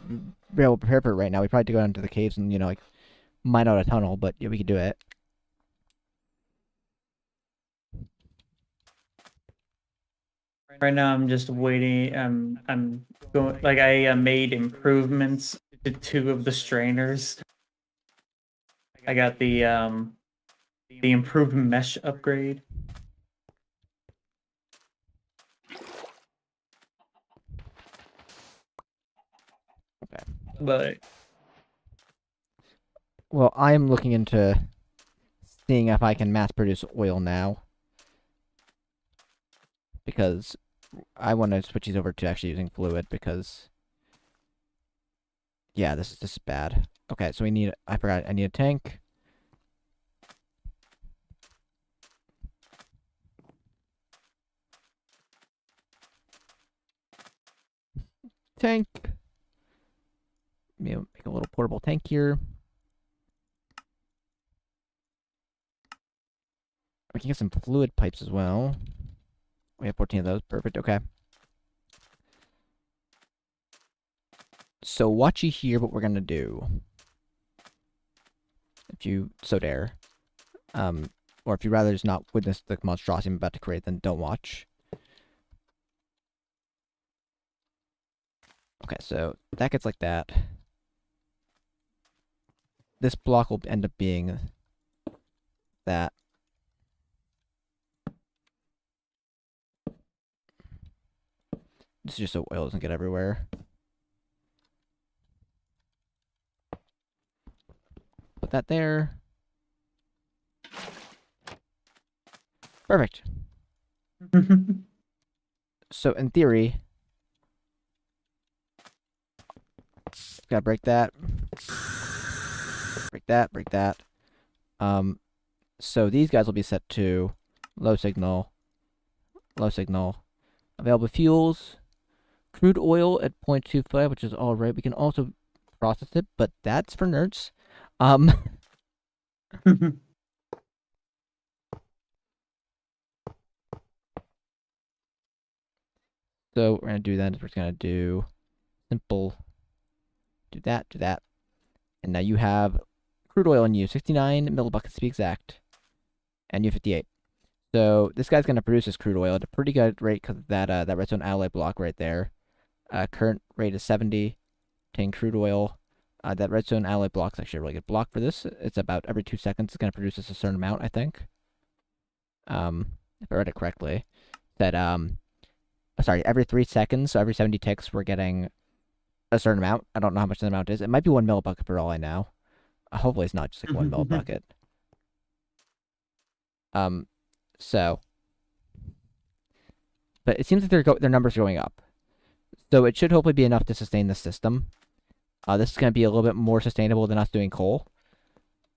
able to prepare for it right now. We'd probably have to go down to the caves and, like, mine out a tunnel, but yeah, we could do it. Right now, I'm just waiting. I'm going like I made improvements to two of the strainers. I got the improved mesh upgrade. Okay. But Well, I'm looking into seeing if I can mass produce oil now, because I want to switch these over to actually using fluid, because yeah, this is bad. Okay, so I forgot, I need a tank. Tank. Maybe make a little portable tank here. We can get some fluid pipes as well. We have 14 of those. Perfect. Okay. So watchy here what we're gonna do. If you so dare. Or if you'd rather just not witness the monstrosity I'm about to create, then don't watch. Okay, so that gets like that. This block will end up being that. This is just so oil doesn't get everywhere. Put that there. Perfect. So in theory, gotta break that. Break that, break that. So these guys will be set to low signal, low signal. Available fuels, crude oil at 0.25, which is all right. We can also process it, but that's for nerds. So we're gonna do that. We're just gonna do simple. Do that. And now you have crude oil in you, 69 millibuckets to be exact, and you have 58. So this guy's gonna produce this crude oil at a pretty good rate because of that redstone alloy block right there. Current rate is 70. Obtain crude oil. That redstone alloy block is actually a really good block for this. It's about every 2 seconds. It's gonna produce this a certain amount, I think. If I read it correctly, that sorry, every 3 seconds, so every 70 ticks, we're getting a certain amount. I don't know how much the amount is. It might be 1 millibucket for all I know. Hopefully, it's not just like 1 millibucket. So, but it seems like their numbers are going up. So it should hopefully be enough to sustain the system. This is going to be a little bit more sustainable than us doing coal.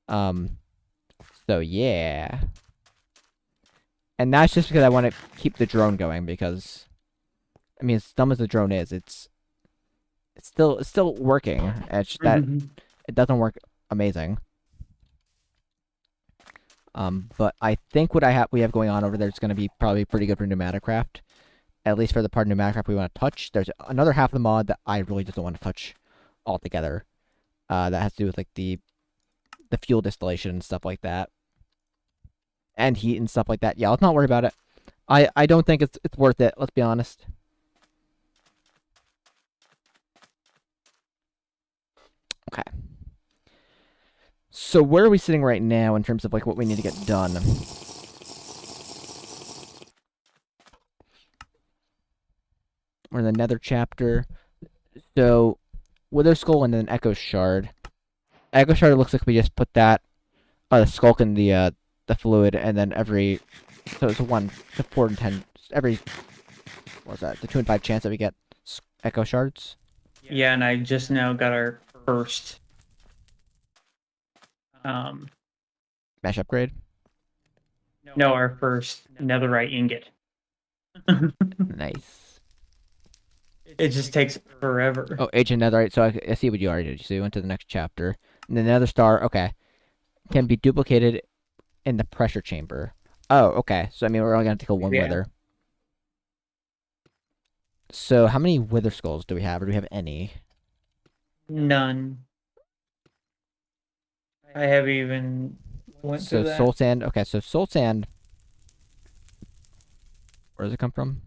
So yeah. And that's just because I want to keep the drone going, because I mean, as dumb as the drone is, it's still working. It's just that it doesn't work amazing. But I think what we have going on over there is going to be probably pretty good for pneumatic craft. At least for the part of pneumatic craft we want to touch. There's another half of the mod that I really just don't want to touch altogether. That has to do with like the fuel distillation and stuff like that, and heat and stuff like that. Yeah, let's not worry about it. I don't think it's worth it. Let's be honest. Okay. So where are we sitting right now in terms of like what we need to get done? We're in the Nether chapter. So Wither Skull and then Echo Shard. Echo Shard looks like we just put that skulk in the fluid, and then so it's a 4 and 10 every, what was that? The 2 and 5 chance that we get Echo Shards. Yeah, and I just now got our first Mesh upgrade. no, our first netherite ingot. Nice. It just takes forever. Oh, Ancient Netherite. So I see what you already did. So you went to the next chapter. And the Nether Star, okay, can be duplicated in the pressure chamber. Oh, okay. So I mean, we're only gonna take a one Yeah. wither. So how many wither skulls do we have, or do we have any? None. I haven't even went So through that. soul sand. Okay, so soul sand. Where does it come from?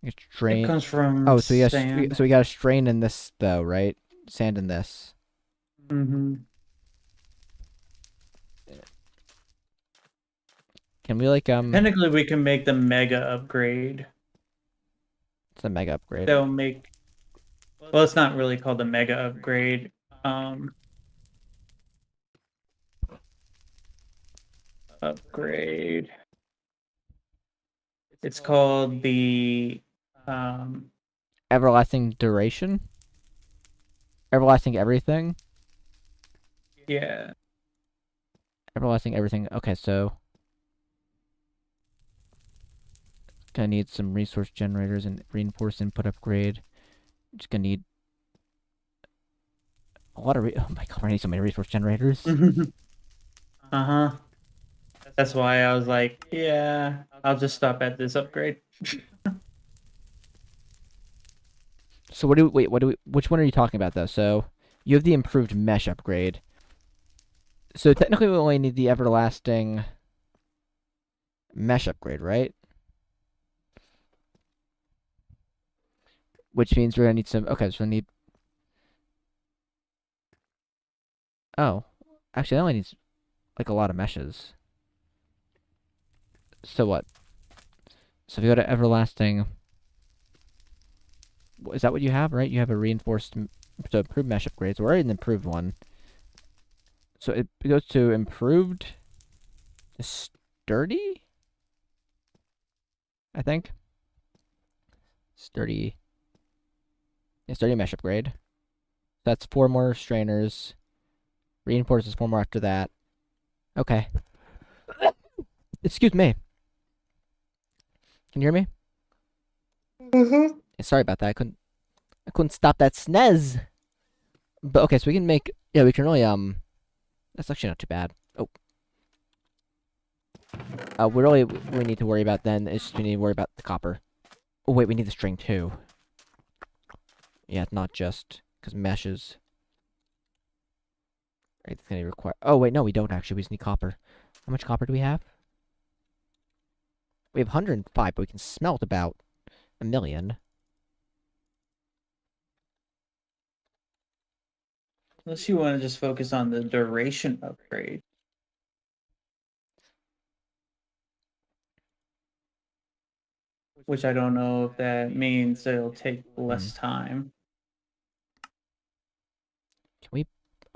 It's It drain. comes from Oh, so sand. we got to strain in this though, right? Sand in this. Mm-hmm. Can we like Technically, we can make the mega upgrade. It's a mega upgrade. That'll make. Well, it's not really called the mega upgrade. Upgrade. It's called the Everlasting duration. Everlasting everything. yeah. Everlasting everything. Okay, so gonna need some resource generators and reinforced input upgrade. Just gonna need a lot of oh my god, I need so many resource generators. Uh-huh. That's why I was like, yeah, I'll just stop at this upgrade. So which one are you talking about though? So you have the improved mesh upgrade. So technically we only need the everlasting mesh upgrade, right? Which means we're gonna need some okay, so we need oh. Actually that only needs like a lot of meshes. So what? So if you go to everlasting, is that what you have, right? You have a reinforced, so improved mesh upgrades. We're already in the improved one. So it goes to improved to sturdy, I think. Sturdy. Yeah, sturdy mesh upgrade. That's 4 more strainers. Reinforces 4 more after that. Okay. Excuse me. Can you hear me? Mm-hmm. Yeah, sorry about that. I couldn't stop that sneeze. But okay, so we can make yeah, we can really that's actually not too bad. Oh. We need to worry about then is we need to worry about the copper. Oh wait, we need the string too. Yeah, it's not just because meshes. Right, it's gonna require. Oh wait, no, we don't actually. We just need copper. How much copper do we have? We have 105, but we can smelt about 1,000,000. Unless you want to just focus on the duration upgrade. Which I don't know if that means it'll take less time. Can we?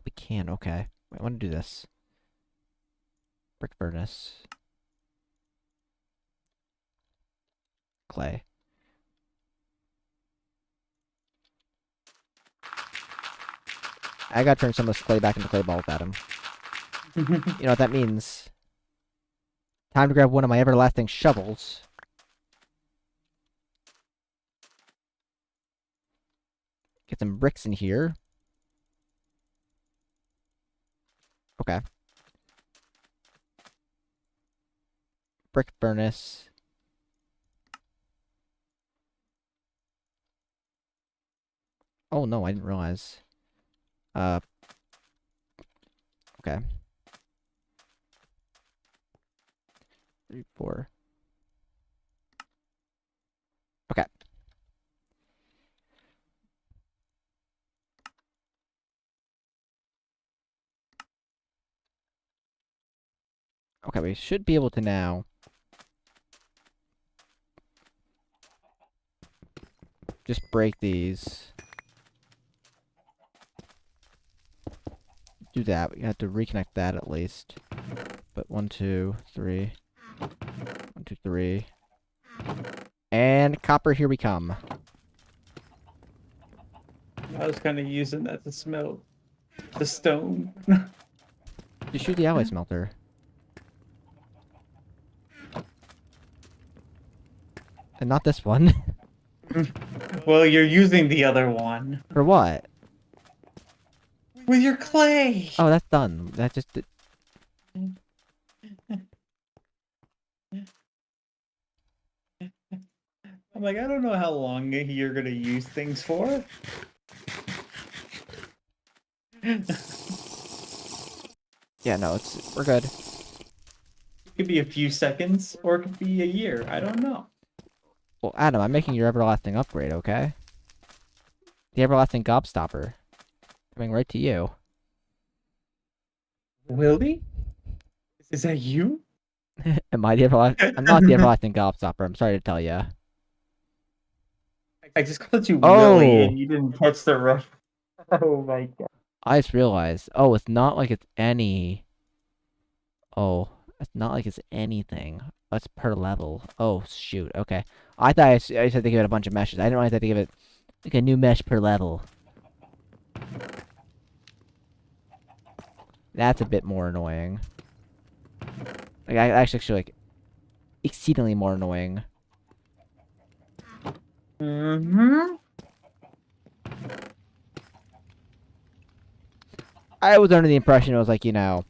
We can. Okay. Wait, I want to do this. Brick furnace. Clay. I gotta turn some of this clay back into clay balls at him. You know what that means? Time to grab one of my everlasting shovels. Get some bricks in here. Okay. brick furnace. Oh no, I didn't realize. Okay. 3, 4. Okay. Okay, we should be able to now just break these. Do that. We have to reconnect that at least. But 1, 2, 3. 1, 2, 3. And copper, here we come. I was kind of using that to smelt the stone. Just shoot the alloy smelter. And not this one. Well, you're using the other one. For what? With your clay! Oh, that's done. That just did. I'm like, I don't know how long you're gonna use things for. Yeah, no, we're good. It could be a few seconds, or it could be a year. I don't know. Well, Adam, I'm making your everlasting upgrade, okay? The everlasting gobstopper. Coming right to you. Willie? Is that you? Am I the everlasting? I'm not the everlasting gobstopper. I'm sorry to tell you. I just called you Oh! Willie, and you didn't catch the ref. Oh my god. I just realized. Oh, it's not like it's any. Oh, it's not like it's anything. That's per level. Oh, shoot. Okay. I thought I just had to give it a bunch of meshes. I didn't realize I had to give it like a new mesh per level. That's a bit more annoying. Like, I actually like exceedingly more annoying. Mm-hmm. I was under the impression it was like, you know,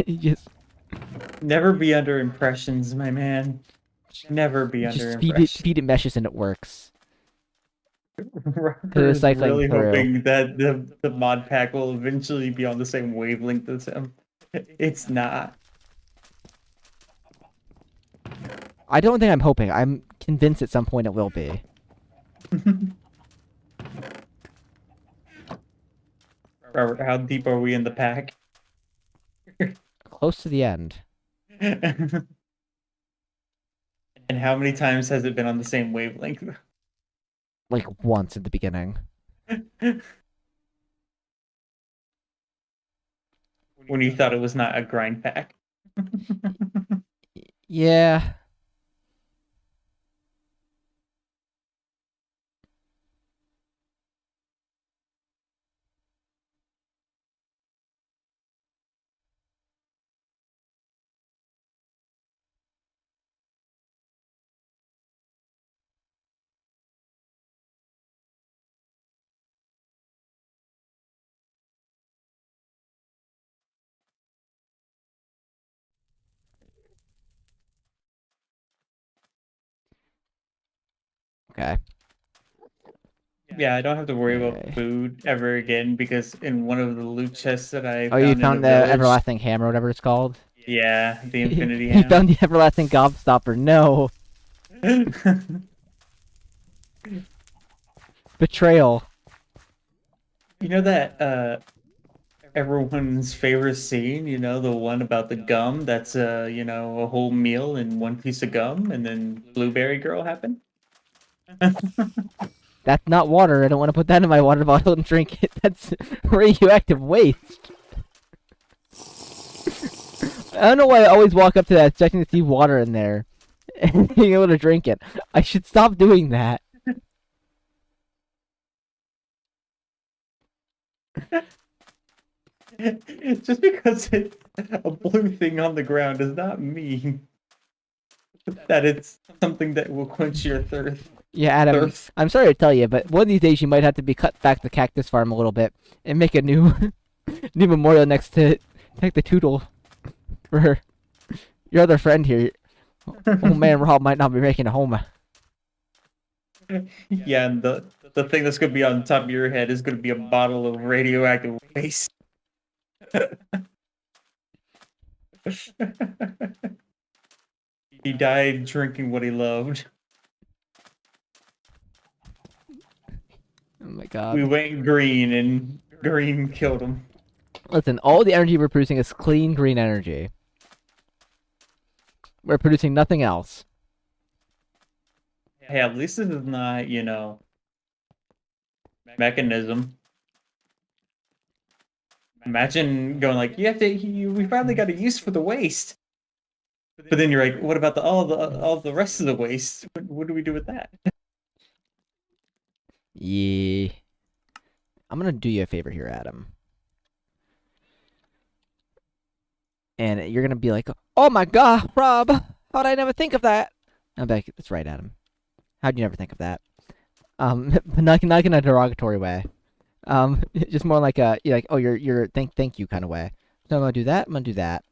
just Never be under impressions, my man. Never be under just impressions. feed it meshes and it works. Robert is cycling really through. hoping that the mod pack will eventually be on the same wavelength as him. It's not. I don't think I'm hoping. I'm convinced at some point it will be. Robert, how deep are we in the pack? Close to the end. And how many times has it been on the same wavelength? Like once at the beginning. When you thought it was not a grind pack. Yeah. Okay. Yeah, I don't have to worry Okay. about food ever again because in one of the loot chests that I Oh, you found found in the the village, everlasting hammer, whatever it's called? yeah, the infinity He hammer. found the everlasting gobstopper. No. Betrayal. You know that everyone's favorite scene, you know, the one about the gum that's you know, a whole meal in one piece of gum and then blueberry girl happened? That's not water. I don't want to put that in my water bottle and drink it. That's radioactive waste. I don't know why I always walk up to that expecting to see water in there and being able to drink it. I should stop doing that. Just because it's a blue thing on the ground does not mean that it's something that will quench your thirst. Yeah, Adam, Thirst. I'm sorry to tell you, but one of these days you might have to cut back the cactus farm a little bit and make a new new memorial next to the Tootle for Your other friend here, old man Rob, might not be making it home. Yeah, and the thing that's gonna be on top of your head is gonna be a bottle of radioactive waste. He died drinking what he loved. Oh my We god. went green, and green killed him. Listen, all the energy we're producing is clean green energy. We're producing nothing else. Hey, at least this is not, mechanism. Imagine going like, we finally got a use for the waste. But then you're like, what about all the rest of the waste? What do we do with that? Yeah. I'm gonna do you a favor here, Adam. And you're gonna be like, "Oh my god, Rob, how'd I never think of that?" I'm like, "That's right, Adam. How'd you never think of that?" Not in a derogatory way. Just more like you're like, "Oh, you're thank you" kind of way. So I'm gonna do that. I'm gonna do that,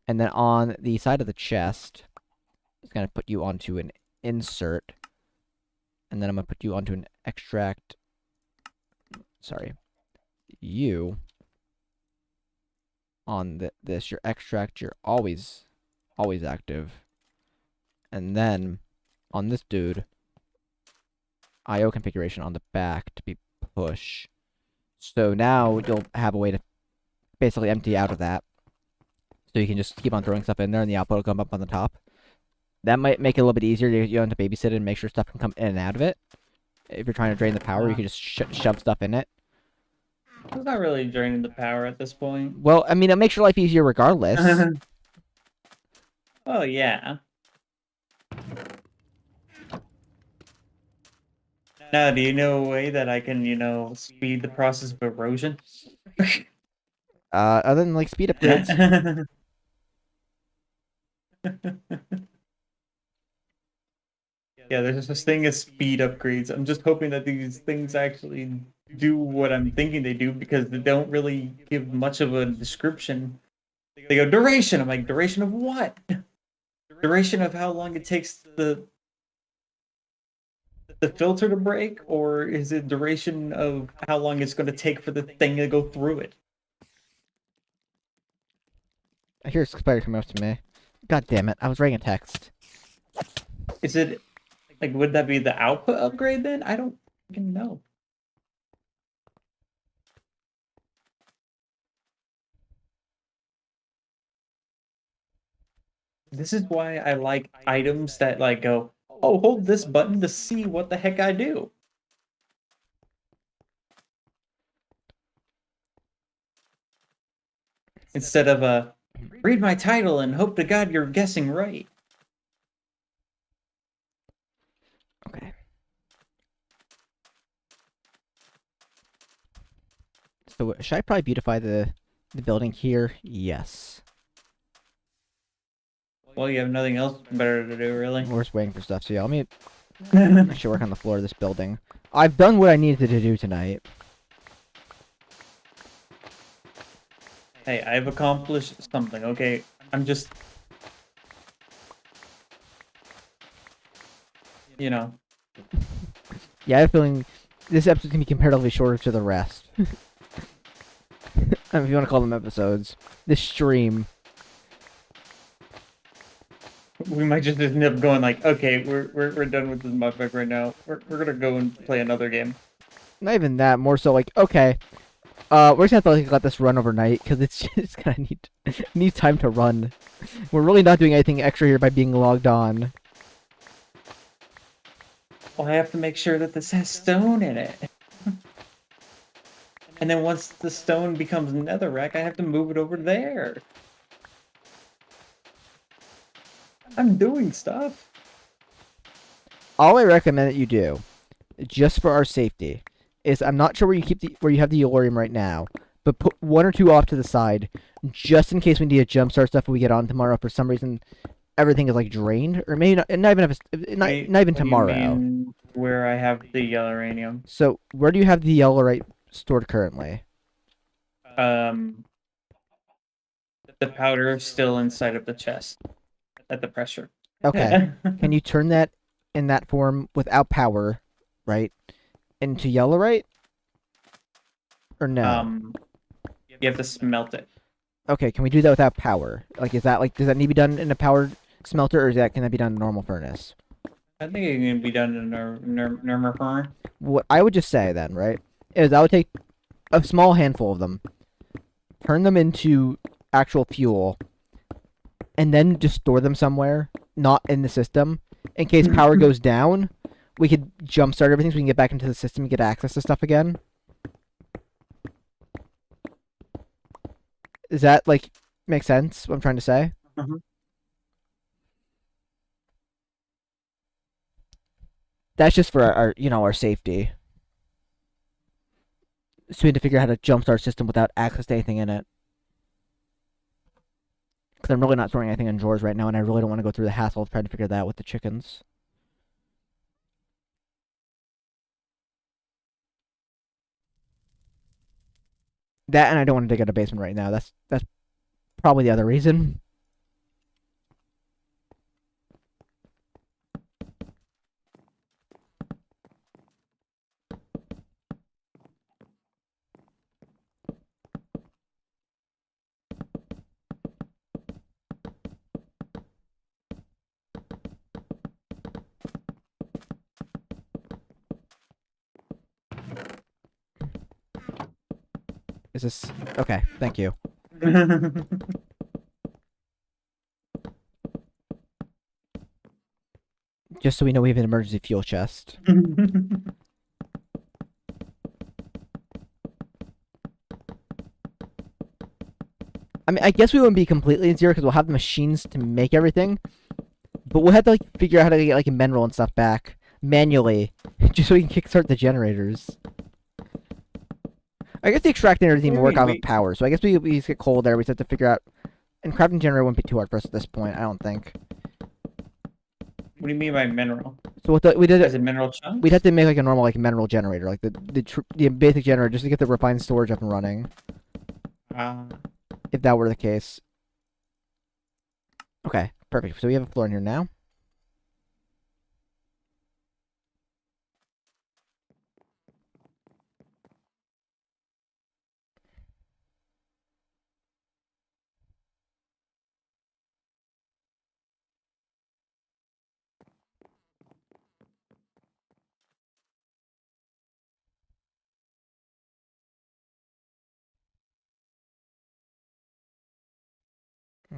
and then on the side of the chest, it's gonna put you onto an insert, and then I'm gonna put you onto an extract. Sorry, you on this your extract. You're always active. And then on this dude, IO configuration on the back to be push. So now you'll have a way to basically empty out of that. So you can just keep on throwing stuff in there and the output will come up on the top. That might make it a little bit easier. You don't have to babysit it and make sure stuff can come in and out of it. If you're trying to drain the power, you can just shove stuff in it. It's not really draining the power at this point. Well, I mean, it makes your life easier regardless. Oh, yeah. Now, do you know a way that I can, speed the process of erosion? Other than like speed upgrades. Yeah, there's this thing as speed upgrades. I'm just hoping that these things actually do what I'm thinking they do because they don't really give much of a description. They go duration. I'm like, duration of what? Duration of how long it takes the filter to break, or is it duration of how long it's going to take for the thing to go through it? I hear a spider coming up to me. God damn it! I was writing a text. Is it like would that be the output upgrade then? I don't even know. This is why I like items that like go, oh, hold this button to see what the heck I do. Instead of read my title and hope to God you're guessing right. Okay. So should I probably beautify the building here? Yes. Well, you have nothing else better to do, really. We're just waiting for stuff. So yeah, let me actually work on the floor of this building. I've done what I needed to do tonight. Hey, I've accomplished something, okay? I'm just, you know. Yeah, I have a feeling this episode's gonna be comparatively shorter to the rest. If you want to call them episodes. This stream. We might just end up going like, okay, we're done with this mudbug right now. We're gonna go and play another game. Not even that, more so like, okay. We're just gonna have to like, let this run overnight, because it's just gonna needs time to run. We're really not doing anything extra here by being logged on. Well, I have to make sure that this has stone in it. And then once the stone becomes netherrack, I have to move it over there. I'm doing stuff. All I recommend that you do, just for our safety, is I'm not sure where you have the Yolorium right now, but put one or two off to the side, just in case we need to jumpstart stuff when we get on tomorrow. For some reason, everything is like drained, or maybe not even if it's, not even What do you tomorrow. mean where I have the uranium? So where do you have the Yolorite stored currently? Um, the powder is still inside of the chest at the pressure. Okay. Can you turn that in that form without power, right, into yellow, right? Or no? You have to smelt it. Okay, can we do that without power? Like, is that like, does that need to be done in a powered smelter, or can that be done in a normal furnace? I think it can be done in Nurmur. What I would just say then, right, is I would take a small handful of them, turn them into actual fuel, and then just store them somewhere, not in the system, in case power goes down. We could jumpstart everything so we can get back into the system and get access to stuff again. Does that like make sense? What I'm trying to say? Uh-huh. That's just for our our safety. So we need to figure out how to jumpstart system without access to anything in it. Because I'm really not storing anything in drawers right now, and I really don't want to go through the hassle of trying to figure that out with the chickens. That, and I don't want to dig out a basement right now. That's probably the other reason. Is this okay? Thank you. Just so we know we have an emergency fuel chest. I mean, I guess we wouldn't be completely in zero because we'll have the machines to make everything, but we'll have to like figure out how to get like a mineral and stuff back manually, just so we can kickstart the generators. I guess the extracting everything will work off of power, so I guess we just get coal there. We just have to figure out, and crafting generator wouldn't be too hard for us at this point. I don't think. What do you mean by mineral? So what we did Is it mineral chunks? we'd have to make like a normal like mineral generator, like the basic generator, just to get the refined storage up and running. If that were the case. Okay, perfect. So we have a floor in here now.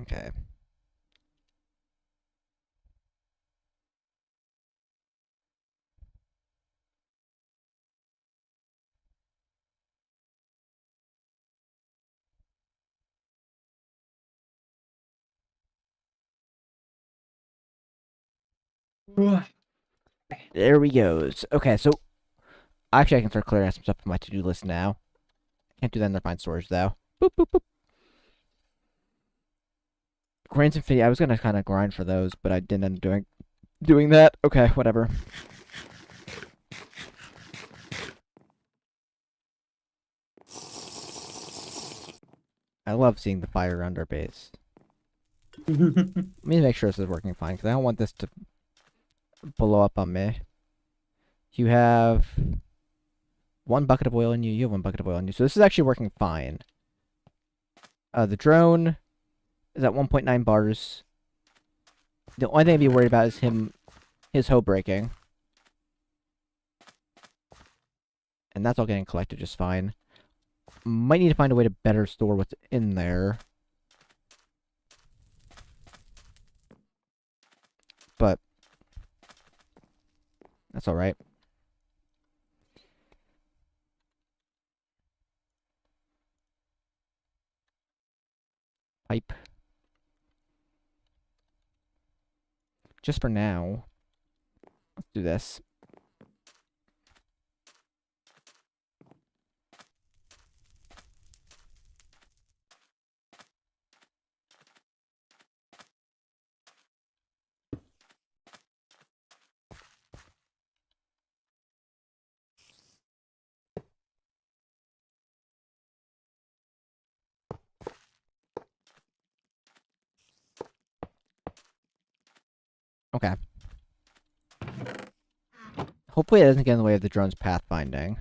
Okay. There we goes. Okay, so actually I can start clearing out some stuff from my to-do list now. Can't do that in the refined storage though. Boop boop boop. Grains Infinity. I was gonna kind of grind for those, but I didn't end up doing that. Okay, whatever. I love seeing the fire around our base. Let me make sure this is working fine, because I don't want this to blow up on me. You have one bucket of oil in you. You have one bucket of oil in you. So this is actually working fine. The drone is at 1.9 bars. The only thing I'd be worried about is his hoe breaking. And that's all getting collected just fine. Might need to find a way to better store what's in there. But that's alright. Pipe. Just for now. Let's do this. Okay. Hopefully it doesn't get in the way of the drone's pathfinding.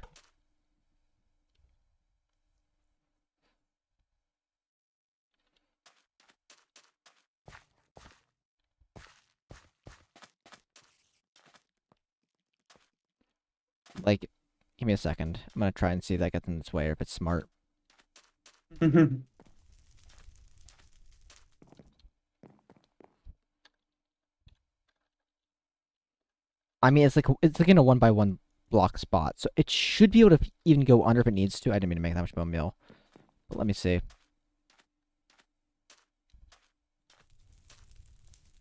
Like, give me a second. I'm gonna try and see if that gets in its way or if it's smart. I mean, it's like in a 1x1 block spot, so it should be able to even go under if it needs to. I didn't mean to make that much bone meal, but let me see.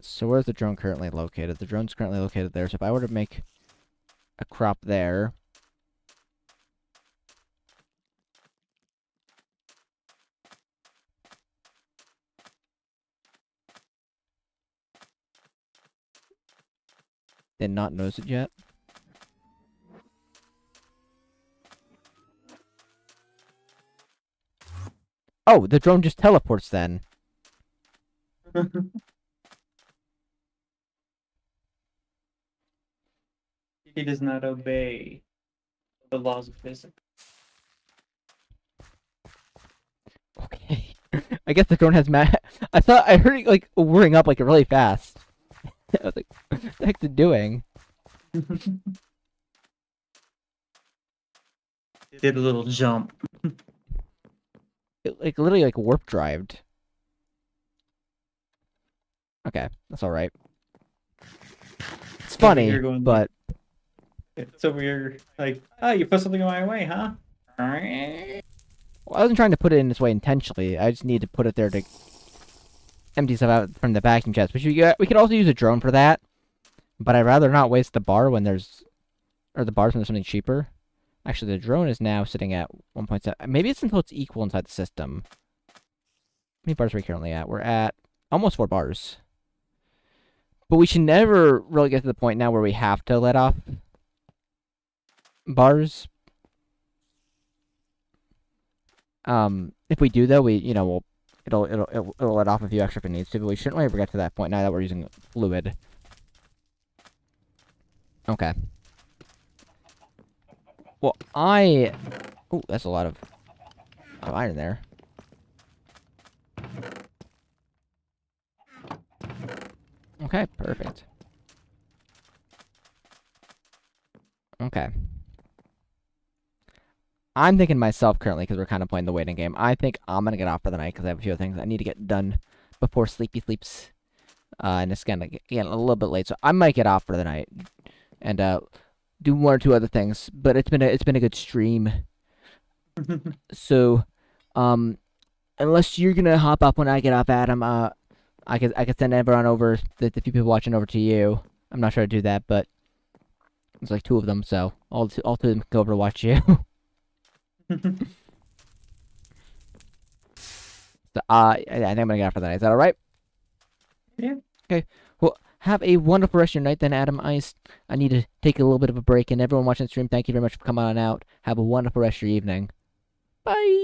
So where's the drone currently located? The drone's currently located there. So if I were to make a crop there, did not notice it yet. Oh, the drone just teleports then. He does not obey the laws of physics. Okay. I guess the drone has I heard it like whirring up like really fast. I was like, what the heck's it doing? Did a little jump. It like literally like warp drived. Okay, that's all right. It's funny, you're going but So we're like, oh, you put something in my way, huh? well, I wasn't trying to put it in this way intentionally. I just need to put it there to empty stuff out from the vacuum chest. Which we could also use a drone for that, but I'd rather not waste the bar when there's the bars when there's something cheaper. Actually, the drone is now sitting at 1.7. Maybe it's until it's equal inside the system. How many bars are we currently at? We're at almost 4 bars. But we should never really get to the point now where we have to let off bars. If we do though, it'll let off a few extra if it needs to, but we shouldn't really ever get to that point now that we're using fluid. Okay. Well, oh, that's a lot of iron there. Okay, perfect. Okay. I'm thinking myself currently, because we're kind of playing the waiting game. I think I'm going to get off for the night, because I have a few things I need to get done before Sleepy sleeps. And it's getting a little bit late, so I might get off for the night. And, do 1 or 2 other things. But it's been a good stream. So, unless you're going to hop up when I get off, Adam, I could send everyone over, the few people watching over to you. I'm not sure to do that, but there's like 2 of them, so all 2 of them can go over to watch you. So, I think I'm gonna get out for the night. Is that alright? Yeah. Okay. Well, have a wonderful rest of your night then, Adam. I need to take a little bit of a break, and everyone watching the stream, thank you very much for coming on out. Have a wonderful rest of your evening. Bye!